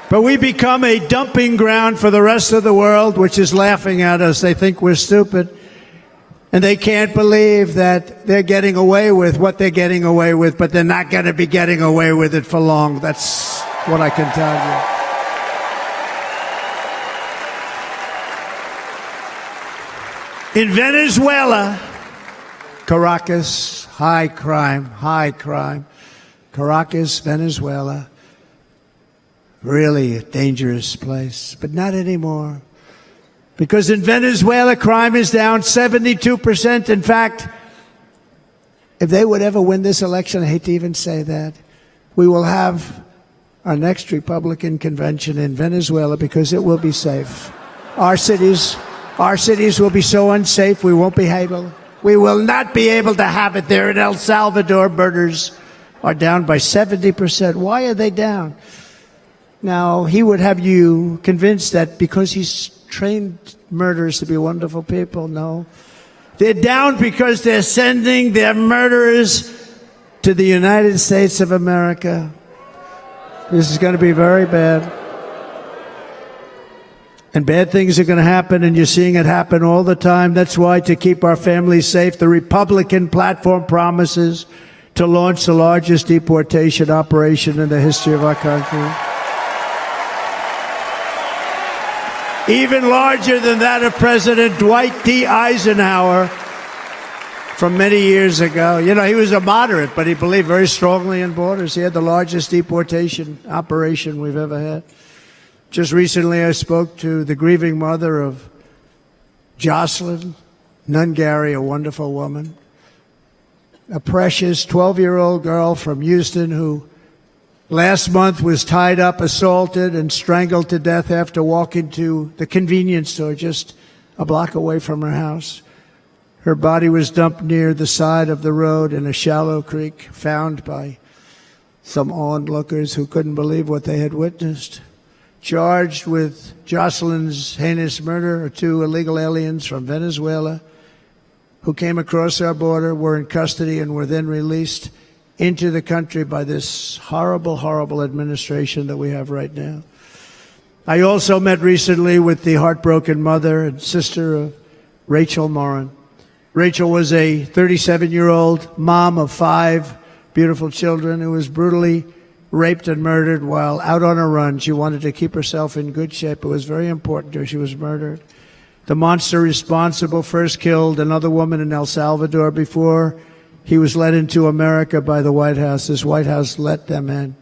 But we become a dumping ground for the rest of the world, which is laughing at us. They think we're stupid. And they can't believe that they're getting away with what they're getting away with, but they're not going to be getting away with it for long. That's what I can tell you. In Venezuela, Caracas, high crime. Caracas, Venezuela. Really a dangerous place, but not anymore. Because in Venezuela, crime is down 72%. In fact, if they would ever win this election, I hate to even say that, we will have our next Republican convention in Venezuela because it will be safe. Our cities will be so unsafe, we won't be able We will not be able to have it there. In El Salvador, murders are down by 70%. Why are they down? Now, he would have you convinced that because he's trained murderers to be wonderful people. No. They're down because they're sending their murderers to the United States of America. This is going to be very bad. And bad things are going to happen, and you're seeing it happen all the time. That's why, to keep our families safe, the Republican platform promises to launch the largest deportation operation in the history of our country. Even larger than that of President Dwight D. Eisenhower from many years ago. You know, he was a moderate, but he believed very strongly in borders. He had the largest deportation operation we've ever had. Just recently, I spoke to the grieving mother of Jocelyn Nungary, a wonderful woman, a precious 12-year-old girl from Houston who last month was tied up, assaulted, and strangled to death after walking to the convenience store just a block away from her house. Her body was dumped near the side of the road in a shallow creek, found by some onlookers who couldn't believe what they had witnessed. Charged with Jocelyn's heinous murder are 2 illegal aliens from Venezuela who came across our border, were in custody, and were then released into the country by this horrible, horrible administration that we have right now. I also met recently with the heartbroken mother and sister of Rachel Morin. Rachel was a 37-year-old mom of 5 beautiful children who was brutally raped and murdered while out on a run. She wanted to keep herself in good shape. It was very important to her. She was murdered. The monster responsible first killed another woman in El Salvador before he was led into America by the White House. This White House let them in.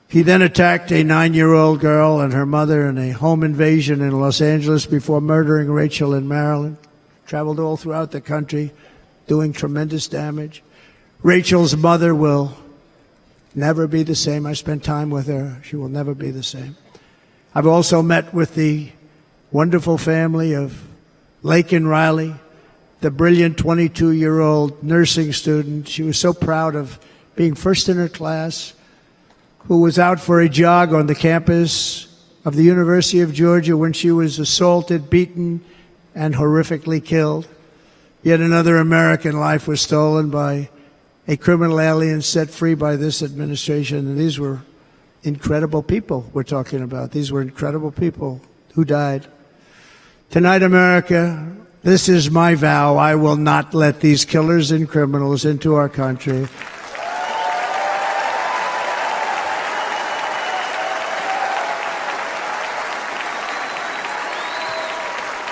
He then attacked a 9-year-old girl and her mother in a home invasion in Los Angeles before murdering Rachel in Maryland. Traveled all throughout the country, doing tremendous damage. Rachel's mother will never be the same. I spent time with her. She will never be the same. I've also met with the wonderful family of Laken Riley, the brilliant 22-year-old nursing student. She was so proud of being first in her class, who was out for a jog on the campus of the University of Georgia when she was assaulted, beaten, and horrifically killed. Yet another American life was stolen by a criminal alien set free by this administration. And these were incredible people we're talking about. These were incredible people who died. Tonight, America, this is my vow. I will not let these killers and criminals into our country.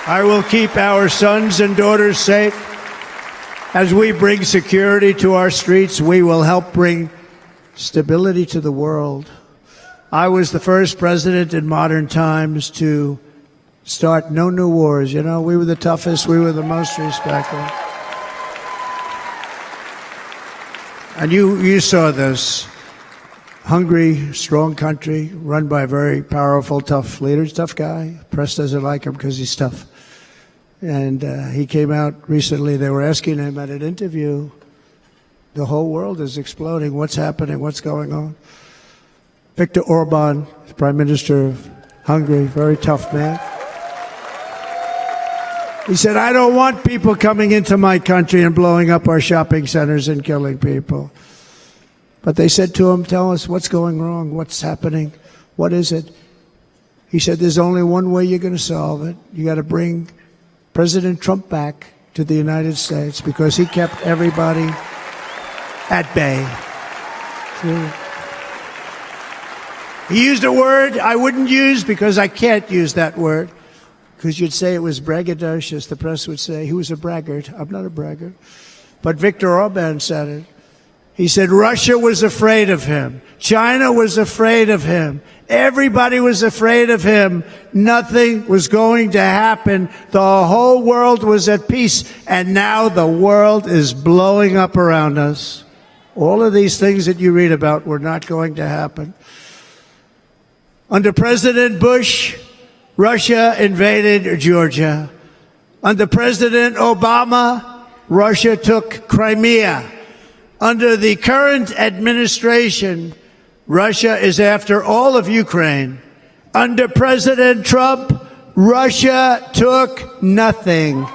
I will keep our sons and daughters safe. As we bring security to our streets, we will help bring stability to the world. I was the first president in modern times to start no new wars. You know, we were the toughest, we were the most respectful. And you saw this. Hungry, strong country, run by very powerful, tough leaders, tough guy. Press doesn't like him because he's tough. And he came out recently, they were asking him at an interview, the whole world is exploding. What's happening? What's going on? Viktor Orban, Prime Minister of Hungary, very tough man. He said, I don't want people coming into my country and blowing up our shopping centers and killing people. But they said to him, tell us what's going wrong, what's happening, what is it? He said, there's only one way you're going to solve it. You got to bring President Trump back to the United States because he kept everybody at bay. He used a word I wouldn't use because I can't use that word, because you'd say it was braggadocious. The press would say he was a braggart. I'm not a braggart. But Viktor Orban said it. He said Russia was afraid of him. China was afraid of him. Everybody was afraid of him. Nothing was going to happen. The whole world was at peace. And now the world is blowing up around us. All of these things that you read about were not going to happen. Under President Bush, Russia invaded Georgia. Under President Obama, Russia took Crimea. Under the current administration, Russia is after all of Ukraine. Under President Trump, Russia took nothing.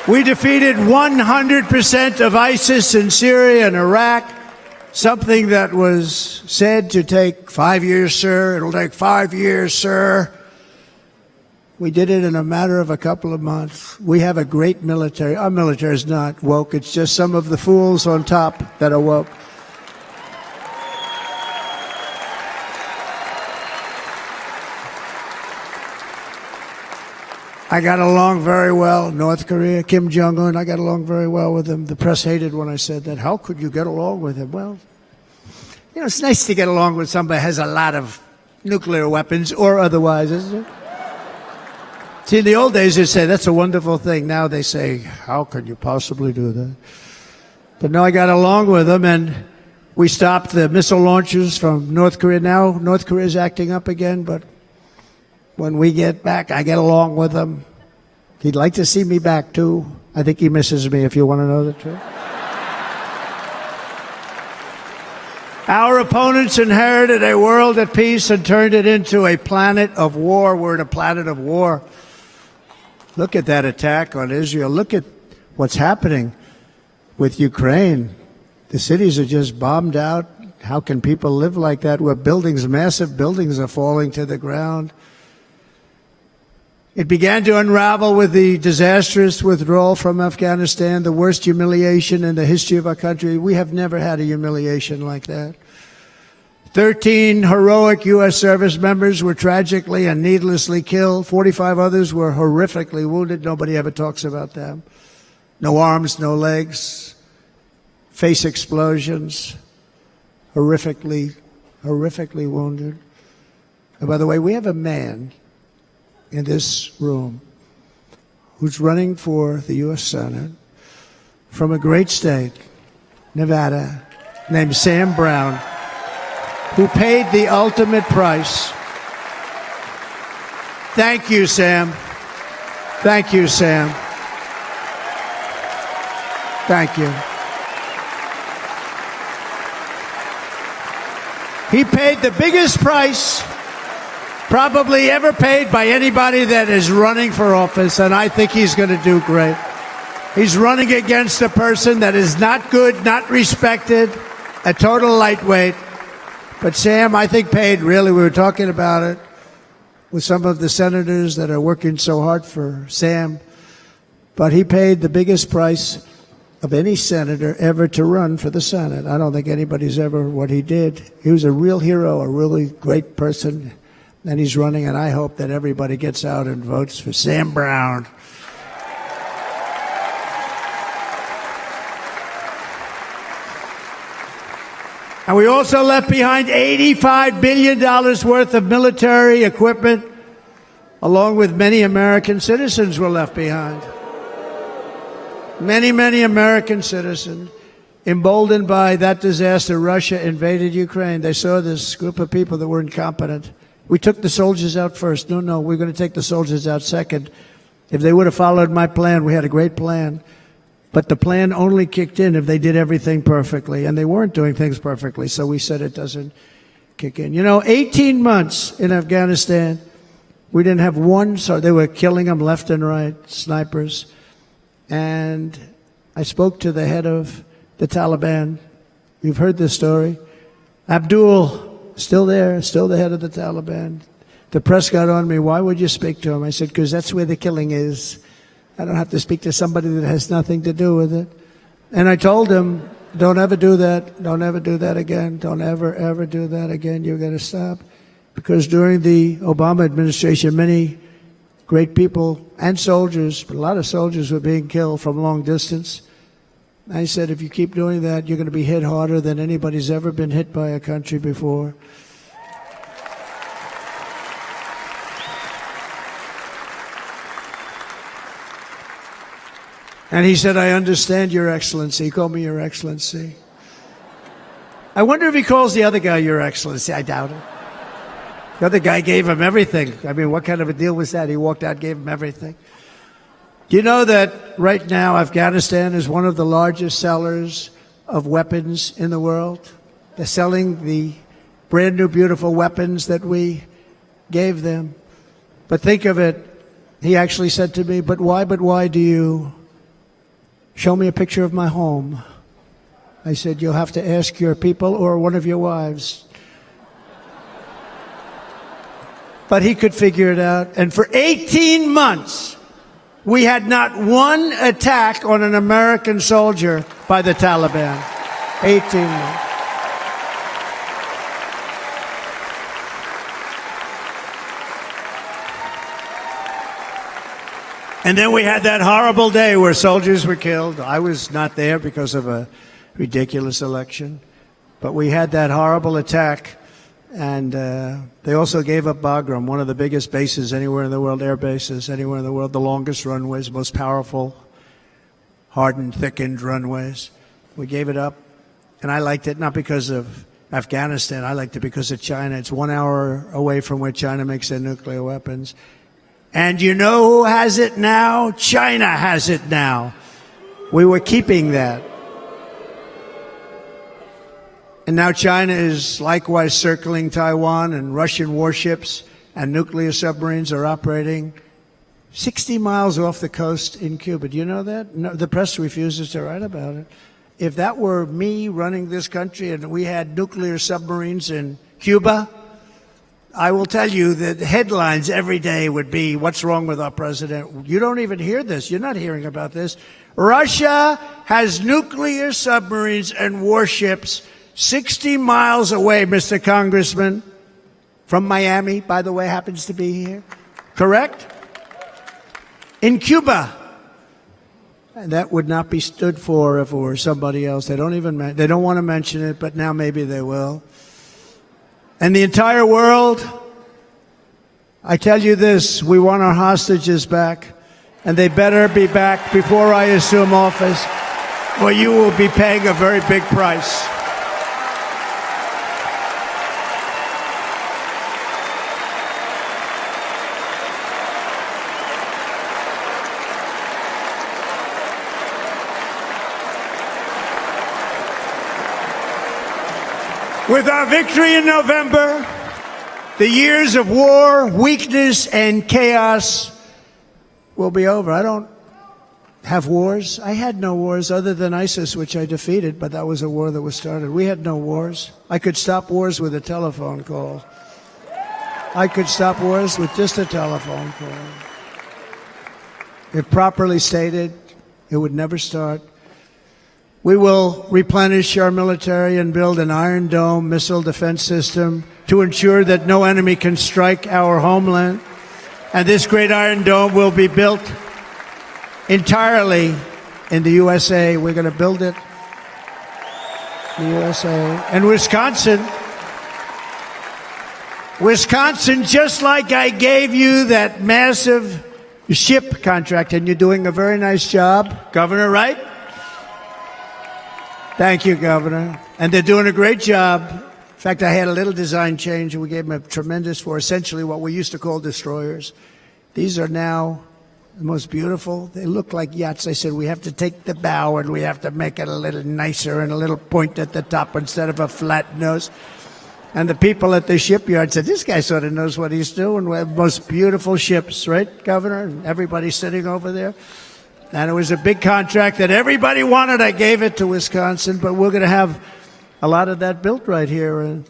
We defeated 100% of ISIS in Syria and Iraq, something that was said to take 5 years, sir. It'll take 5 years, sir. We did it in a matter of a couple of months. We have a great military. Our military is not woke. It's just some of the fools on top that are woke. I got along very well. North Korea, Kim Jong-un, I got along very well with him. The press hated when I said that. How could you get along with him? Well, you know, it's nice to get along with somebody who has a lot of nuclear weapons or otherwise, isn't it? See, in the old days, they'd say, that's a wonderful thing. Now they say, how could you possibly do that? But no, I got along with him, and we stopped the missile launches from North Korea. Now North Korea is acting up again, but when we get back, I get along with him. He'd like to see me back, too. I think he misses me, if you want to know the truth. Our opponents inherited a world at peace and turned it into a planet of war. We're in a planet of war. Look at that attack on Israel. Look at what's happening with Ukraine. The cities are just bombed out. How can people live like that where buildings, massive buildings, are falling to the ground? It began to unravel with the disastrous withdrawal from Afghanistan, the worst humiliation in the history of our country. We have never had a humiliation like that. 13 heroic U.S. service members were tragically and needlessly killed. 45 others were horrifically wounded. Nobody ever talks about them. No arms, no legs, face explosions, horrifically wounded. And by the way, we have a man in this room who's running for the U.S. Senate from a great state, Nevada, named Sam Brown, who paid the ultimate price. Thank you, Sam. Thank you, Sam. Thank you. He paid the biggest price probably ever paid by anybody that is running for office, and I think he's going to do great. He's running against a person that is not good, not respected, a total lightweight. But Sam, I think, paid, really, we were talking about it with some of the senators that are working so hard for Sam, but he paid the biggest price of any senator ever to run for the Senate. I don't think anybody's ever what he did. He was a real hero, a really great person. And he's running, and I hope that everybody gets out and votes for Sam Brown. And we also left behind $85 billion worth of military equipment, along with many American citizens were left behind. Many American citizens, emboldened by that disaster. Russia invaded Ukraine. They saw this group of people that were incompetent. We took the soldiers out first. No, we're going to take the soldiers out second. If they would have followed my plan, we had a great plan. But the plan only kicked in if they did everything perfectly. And they weren't doing things perfectly, so we said it doesn't kick in. You know, 18 months in Afghanistan, we didn't have one, so they were killing them left and right, snipers. And I spoke to the head of the Taliban. You've heard this story. Abdul, still there, still the head of the Taliban. The press got on me. Why would you speak to him? I said, because that's where the killing is. I don't have to speak to somebody that has nothing to do with it. And I told him, don't ever do that. Don't ever do that again. Don't ever do that again. You've got to stop. Because during the Obama administration, many great people and soldiers, but a lot of soldiers were being killed from long distance. I said, if you keep doing that, you're going to be hit harder than anybody's ever been hit by a country before. And he said, I understand, Your Excellency. He called me Your Excellency. I wonder if he calls the other guy Your Excellency. I doubt it. The other guy gave him everything. I mean, what kind of a deal was that? He walked out, gave him everything. You know that right now Afghanistan is one of the largest sellers of weapons in the world? They're selling the brand new, beautiful weapons that we gave them. But think of it. He actually said to me, but why do you show me a picture of my home? I said, you'll have to ask your people or one of your wives. But he could figure it out. And for 18 months, we had not one attack on an American soldier by the Taliban. 18 months. And then we had that horrible day where soldiers were killed. I was not there because of a ridiculous election. But we had that horrible attack. And they also gave up Bagram, one of the biggest bases anywhere in the world, air bases anywhere in the world, the longest runways, most powerful, hardened, thickened runways. We gave it up. And I liked it not because of Afghanistan. I liked it because of China. It's 1 hour away from where China makes their nuclear weapons. And you know who has it now? China has it now. We were keeping that. And now China is likewise circling Taiwan, and Russian warships and nuclear submarines are operating 60 miles off the coast in Cuba. Do you know that? No, the press refuses to write about it. If that were me running this country and we had nuclear submarines in Cuba, I will tell you that the headlines every day would be, what's wrong with our president? You don't even hear this. You're not hearing about this. Russia has nuclear submarines and warships 60 miles away, Mr. Congressman, from Miami, by the way, happens to be here. Correct? In Cuba. And that would not be stood for if it were somebody else. They don't want to mention it, but now maybe they will. And the entire world, I tell you this, we want our hostages back, and they better be back before I assume office, or you will be paying a very big price. With our victory in November, the years of war, weakness, and chaos will be over. I don't have wars. I had no wars other than ISIS, which I defeated, but that was a war that was started. We had no wars. I could stop wars with a telephone call. I could stop wars with just a telephone call. If properly stated, it would never start. We will replenish our military and build an Iron Dome missile defense system to ensure that no enemy can strike our homeland. And this great Iron Dome will be built entirely in the USA. We're going to build it in the USA. And Wisconsin, just like I gave you that massive ship contract, and you're doing a very nice job, Governor, right? Thank you, Governor. And they're doing a great job. In fact, I had a little design change, and we gave them a tremendous for essentially what we used to call destroyers. These are now the most beautiful. They look like yachts. I said, we have to take the bow, and we have to make it a little nicer and a little point at the top instead of a flat nose. And the people at the shipyard said, this guy sort of knows what he's doing. We have most beautiful ships, right, Governor? And everybody's sitting over there. And it was a big contract that everybody wanted. I gave it to Wisconsin, but we're going to have a lot of that built right here in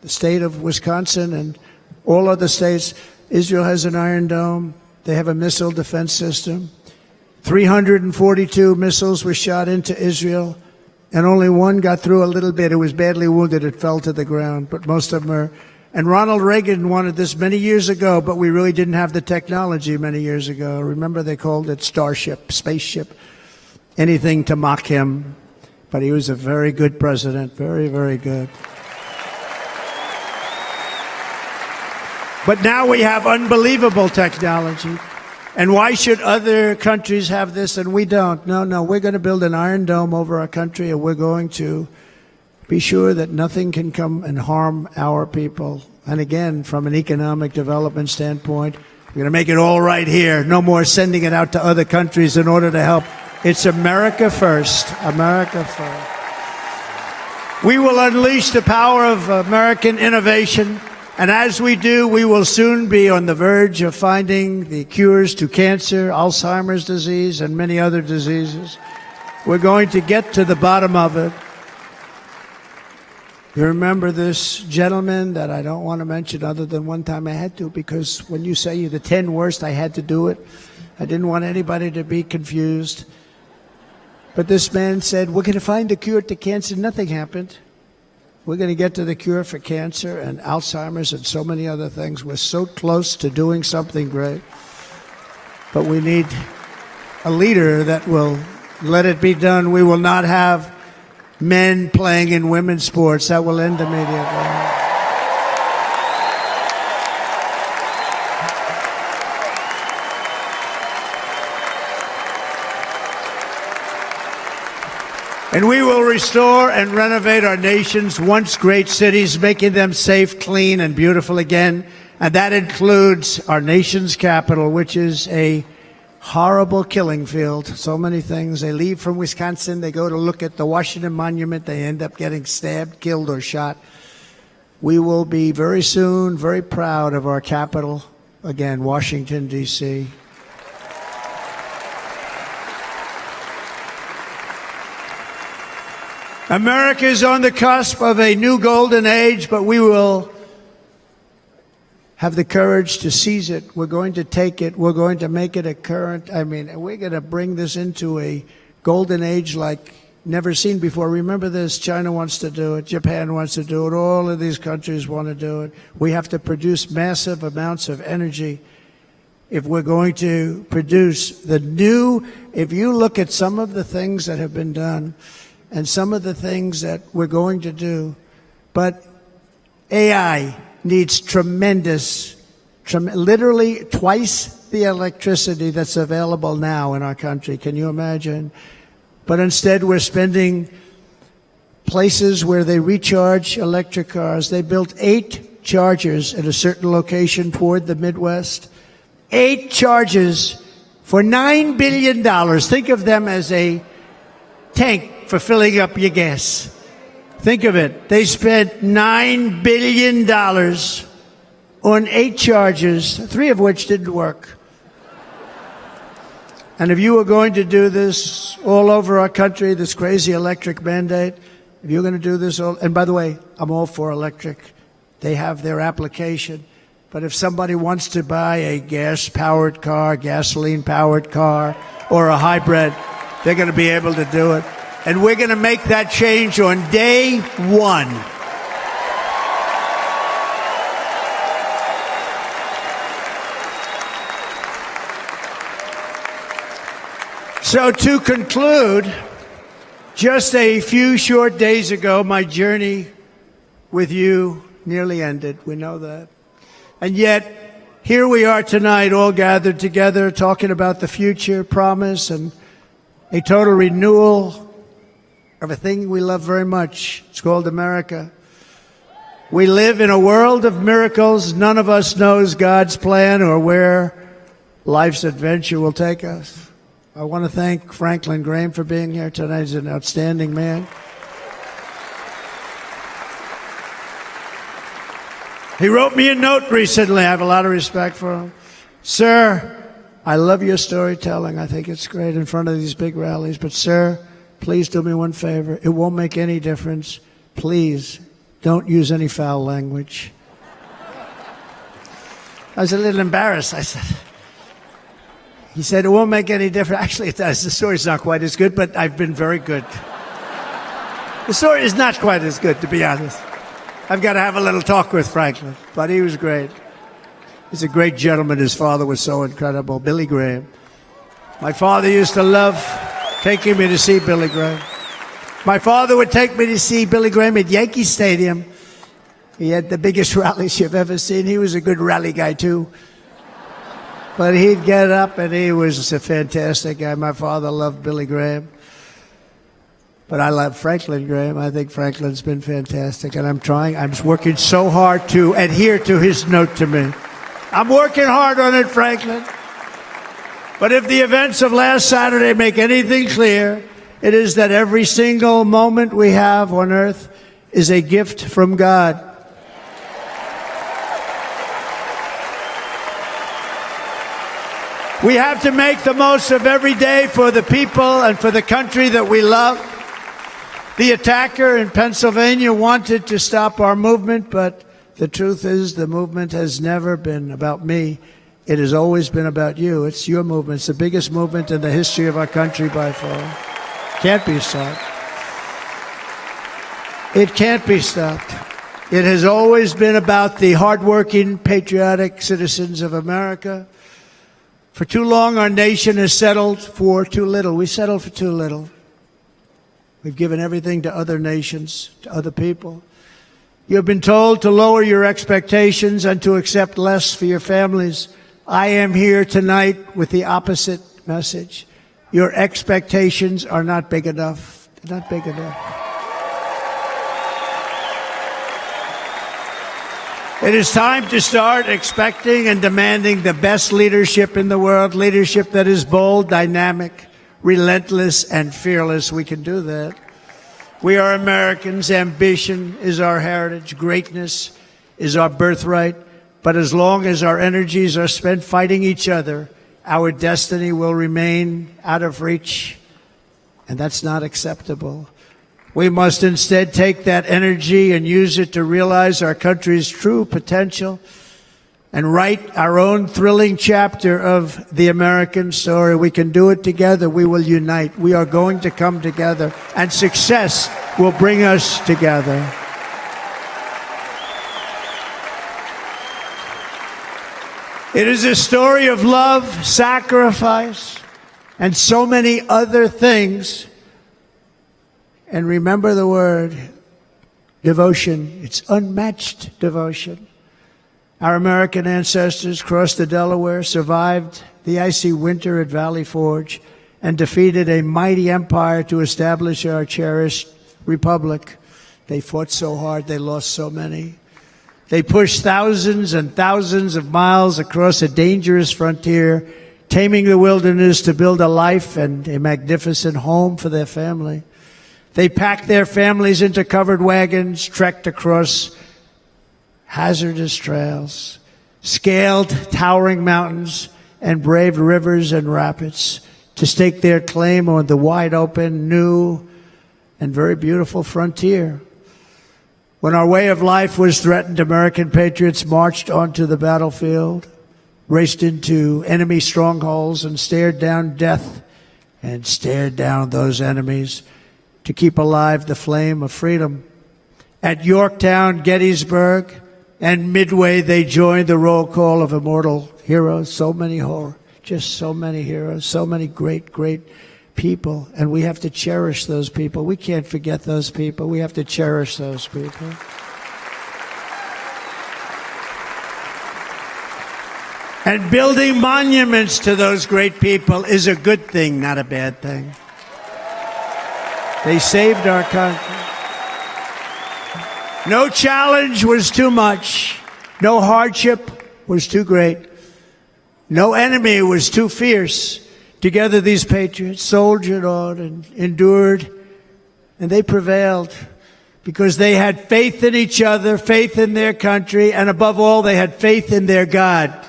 the state of Wisconsin and all other states. Israel has an Iron Dome. They have a missile defense system. 342 missiles were shot into Israel, and only one got through a little bit. It was badly wounded. It fell to the ground, but most of them are. And Ronald Reagan wanted this many years ago, but we really didn't have the technology many years ago. Remember, they called it Starship, spaceship, anything to mock him. But he was a very good president, very, very good. But now we have unbelievable technology. And why should other countries have this and we don't? No, we're going to build an iron dome over our country, and we're going to be sure that nothing can come and harm our people. And again, from an economic development standpoint, we're going to make it all right here. No more sending it out to other countries in order to help. It's America first. America first. We will unleash the power of American innovation. And as we do, we will soon be on the verge of finding the cures to cancer, Alzheimer's disease, and many other diseases. We're going to get to the bottom of it. You remember this gentleman that I don't want to mention other than one time I had to, because when you say you're the 10 worst, I had to do it. I didn't want anybody to be confused. But this man said, we're going to find a cure to cancer. Nothing happened. We're going to get to the cure for cancer and Alzheimer's and so many other things. We're so close to doing something great. But we need a leader that will let it be done. We will not have men playing in women's sports. That will end immediately. And we will restore and renovate our nation's once great cities, making them safe, clean, and beautiful again. And that includes our nation's capital, which is a horrible killing field. So many things. They leave from Wisconsin, they go to look at the Washington Monument, they end up getting stabbed, killed, or shot. We will be very soon very proud of our capital, again, Washington, D.C. America is on the cusp of a new golden age, but we will have the courage to seize it. We're going to take it. We're going to make it a current. We're going to bring this into a golden age like never seen before. Remember this, China wants to do it. Japan wants to do it. All of these countries want to do it. We have to produce massive amounts of energy if we're going to produce the new. If you look at some of the things that have been done, and some of the things that we're going to do. But AI needs literally twice the electricity that's available now in our country. Can you imagine? But instead, we're spending places where they recharge electric cars. They built 8 chargers at a certain location toward the Midwest. 8 chargers for $9 billion. Think of them as a tank for filling up your gas. Think of it. They spent $9 billion on 8 chargers, 3 of which didn't work. And if you were going to do this all over our country, this crazy electric mandate, if you're going to do this all, and by the way, I'm all for electric. They have their application. But if somebody wants to buy a gas-powered car, gasoline-powered car, or a hybrid, they're going to be able to do it. And we're going to make that change on day 1. So to conclude, just a few short days ago, my journey with you nearly ended. We know that. And yet, here we are tonight, all gathered together, talking about the future, promise, and a total renewal of a thing we love very much. It's called America. We live in a world of miracles. None of us knows God's plan or where life's adventure will take us. I want to thank Franklin Graham for being here tonight. He's an outstanding man. He wrote me a note recently. I have a lot of respect for him. Sir, I love your storytelling. I think it's great in front of these big rallies. But, sir, please do me one favor. It won't make any difference. Please don't use any foul language. I was a little embarrassed. He said, it won't make any difference. Actually, it does. The story's not quite as good, but I've been very good. The story is not quite as good, to be honest. I've got to have a little talk with Franklin, but he was great. He's a great gentleman. His father was so incredible, Billy Graham. My father used to love taking me to see Billy Graham. My father would take me to see Billy Graham at Yankee Stadium. He had the biggest rallies you've ever seen. He was a good rally guy, too. But he'd get up, and he was a fantastic guy. My father loved Billy Graham. But I love Franklin Graham. I think Franklin's been fantastic, and I'm working so hard to adhere to his note to me. I'm working hard on it, Franklin. But if the events of last Saturday make anything clear, it is that every single moment we have on earth is a gift from God. We have to make the most of every day for the people and for the country that we love. The attacker in Pennsylvania wanted to stop our movement, but the truth is the movement has never been about me. It has always been about you. It's your movement. It's the biggest movement in the history of our country by far. Can't be stopped. It can't be stopped. It has always been about the hardworking, patriotic citizens of America. For too long, our nation has settled for too little. We settled for too little. We've given everything to other nations, to other people. You've been told to lower your expectations and to accept less for your families. I am here tonight with the opposite message. Your expectations are not big enough. They're not big enough. It is time to start expecting and demanding the best leadership in the world, leadership that is bold, dynamic, relentless, and fearless. We can do that. We are Americans. Ambition is our heritage. Greatness is our birthright. But as long as our energies are spent fighting each other, our destiny will remain out of reach, and that's not acceptable. We must instead take that energy and use it to realize our country's true potential and write our own thrilling chapter of the American story. We can do it together. We will unite. We are going to come together, and success will bring us together. It is a story of love, sacrifice, and so many other things. And remember the word, devotion. It's unmatched devotion. Our American ancestors crossed the Delaware, survived the icy winter at Valley Forge, and defeated a mighty empire to establish our cherished republic. They fought so hard, they lost so many. They pushed thousands and thousands of miles across a dangerous frontier, taming the wilderness to build a life and a magnificent home for their family. They packed their families into covered wagons, trekked across hazardous trails, scaled towering mountains, and braved rivers and rapids to stake their claim on the wide open, new, and very beautiful frontier. When our way of life was threatened, American patriots marched onto the battlefield, raced into enemy strongholds, and stared down death and stared down those enemies to keep alive the flame of freedom. At Yorktown, Gettysburg, and Midway, they joined the roll call of immortal heroes. So many heroes, so many great, great people. And we have to cherish those people. We can't forget those people. We have to cherish those people. And building monuments to those great people is a good thing, not a bad thing. They saved our country. No challenge was too much. No hardship was too great. No enemy was too fierce. Together these patriots soldiered on and endured, and they prevailed because they had faith in each other, faith in their country, and above all, they had faith in their God.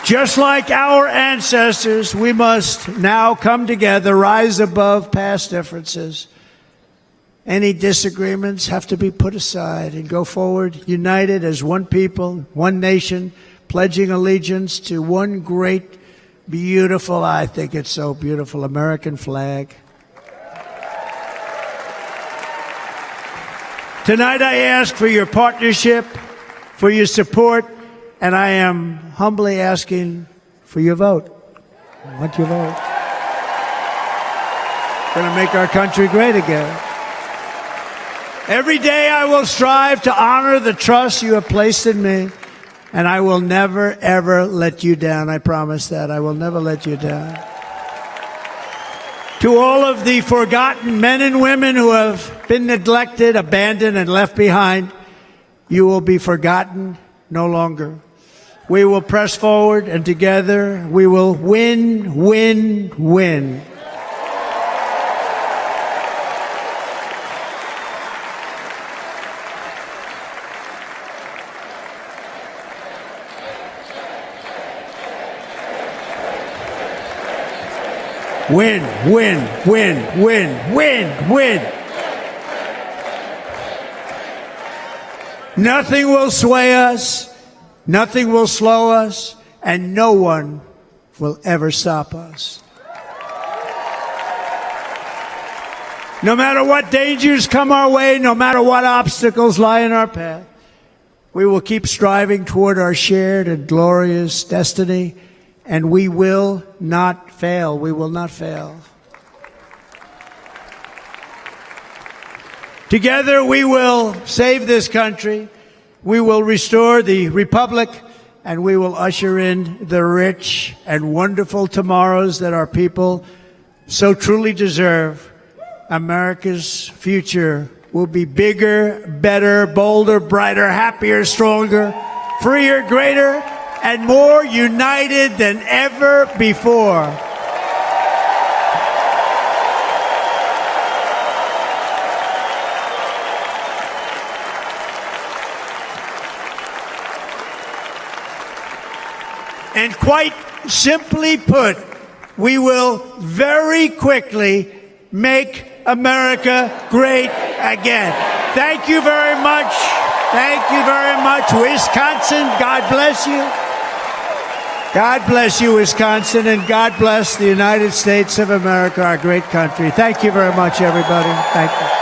Just like our ancestors, we must now come together, rise above past differences. Any disagreements have to be put aside and go forward, united as one people, one nation, pledging allegiance to one great, beautiful, I think it's so beautiful, American flag. Tonight I ask for your partnership, for your support, and I am humbly asking for your vote. I want your vote. It's going to make our country great again. Every day I will strive to honor the trust you have placed in me, and I will never, ever let you down. I promise that. I will never let you down. To all of the forgotten men and women who have been neglected, abandoned, and left behind, you will be forgotten no longer. We will press forward, and together we will win, win, win. Win, win, win, win, win, win. Nothing will sway us, nothing will slow us, and no one will ever stop us. No matter what dangers come our way, no matter what obstacles lie in our path, we will keep striving toward our shared and glorious destiny, and we will not fail. We will not fail. Together we will save this country, we will restore the republic, and we will usher in the rich and wonderful tomorrows that our people so truly deserve. America's future will be bigger, better, bolder, brighter, happier, stronger, freer, greater, and more united than ever before. And quite simply put, we will very quickly make America great again. Thank you very much. Thank you very much, Wisconsin. God bless you. God bless you, Wisconsin, and God bless the United States of America, our great country. Thank you very much, everybody. Thank you.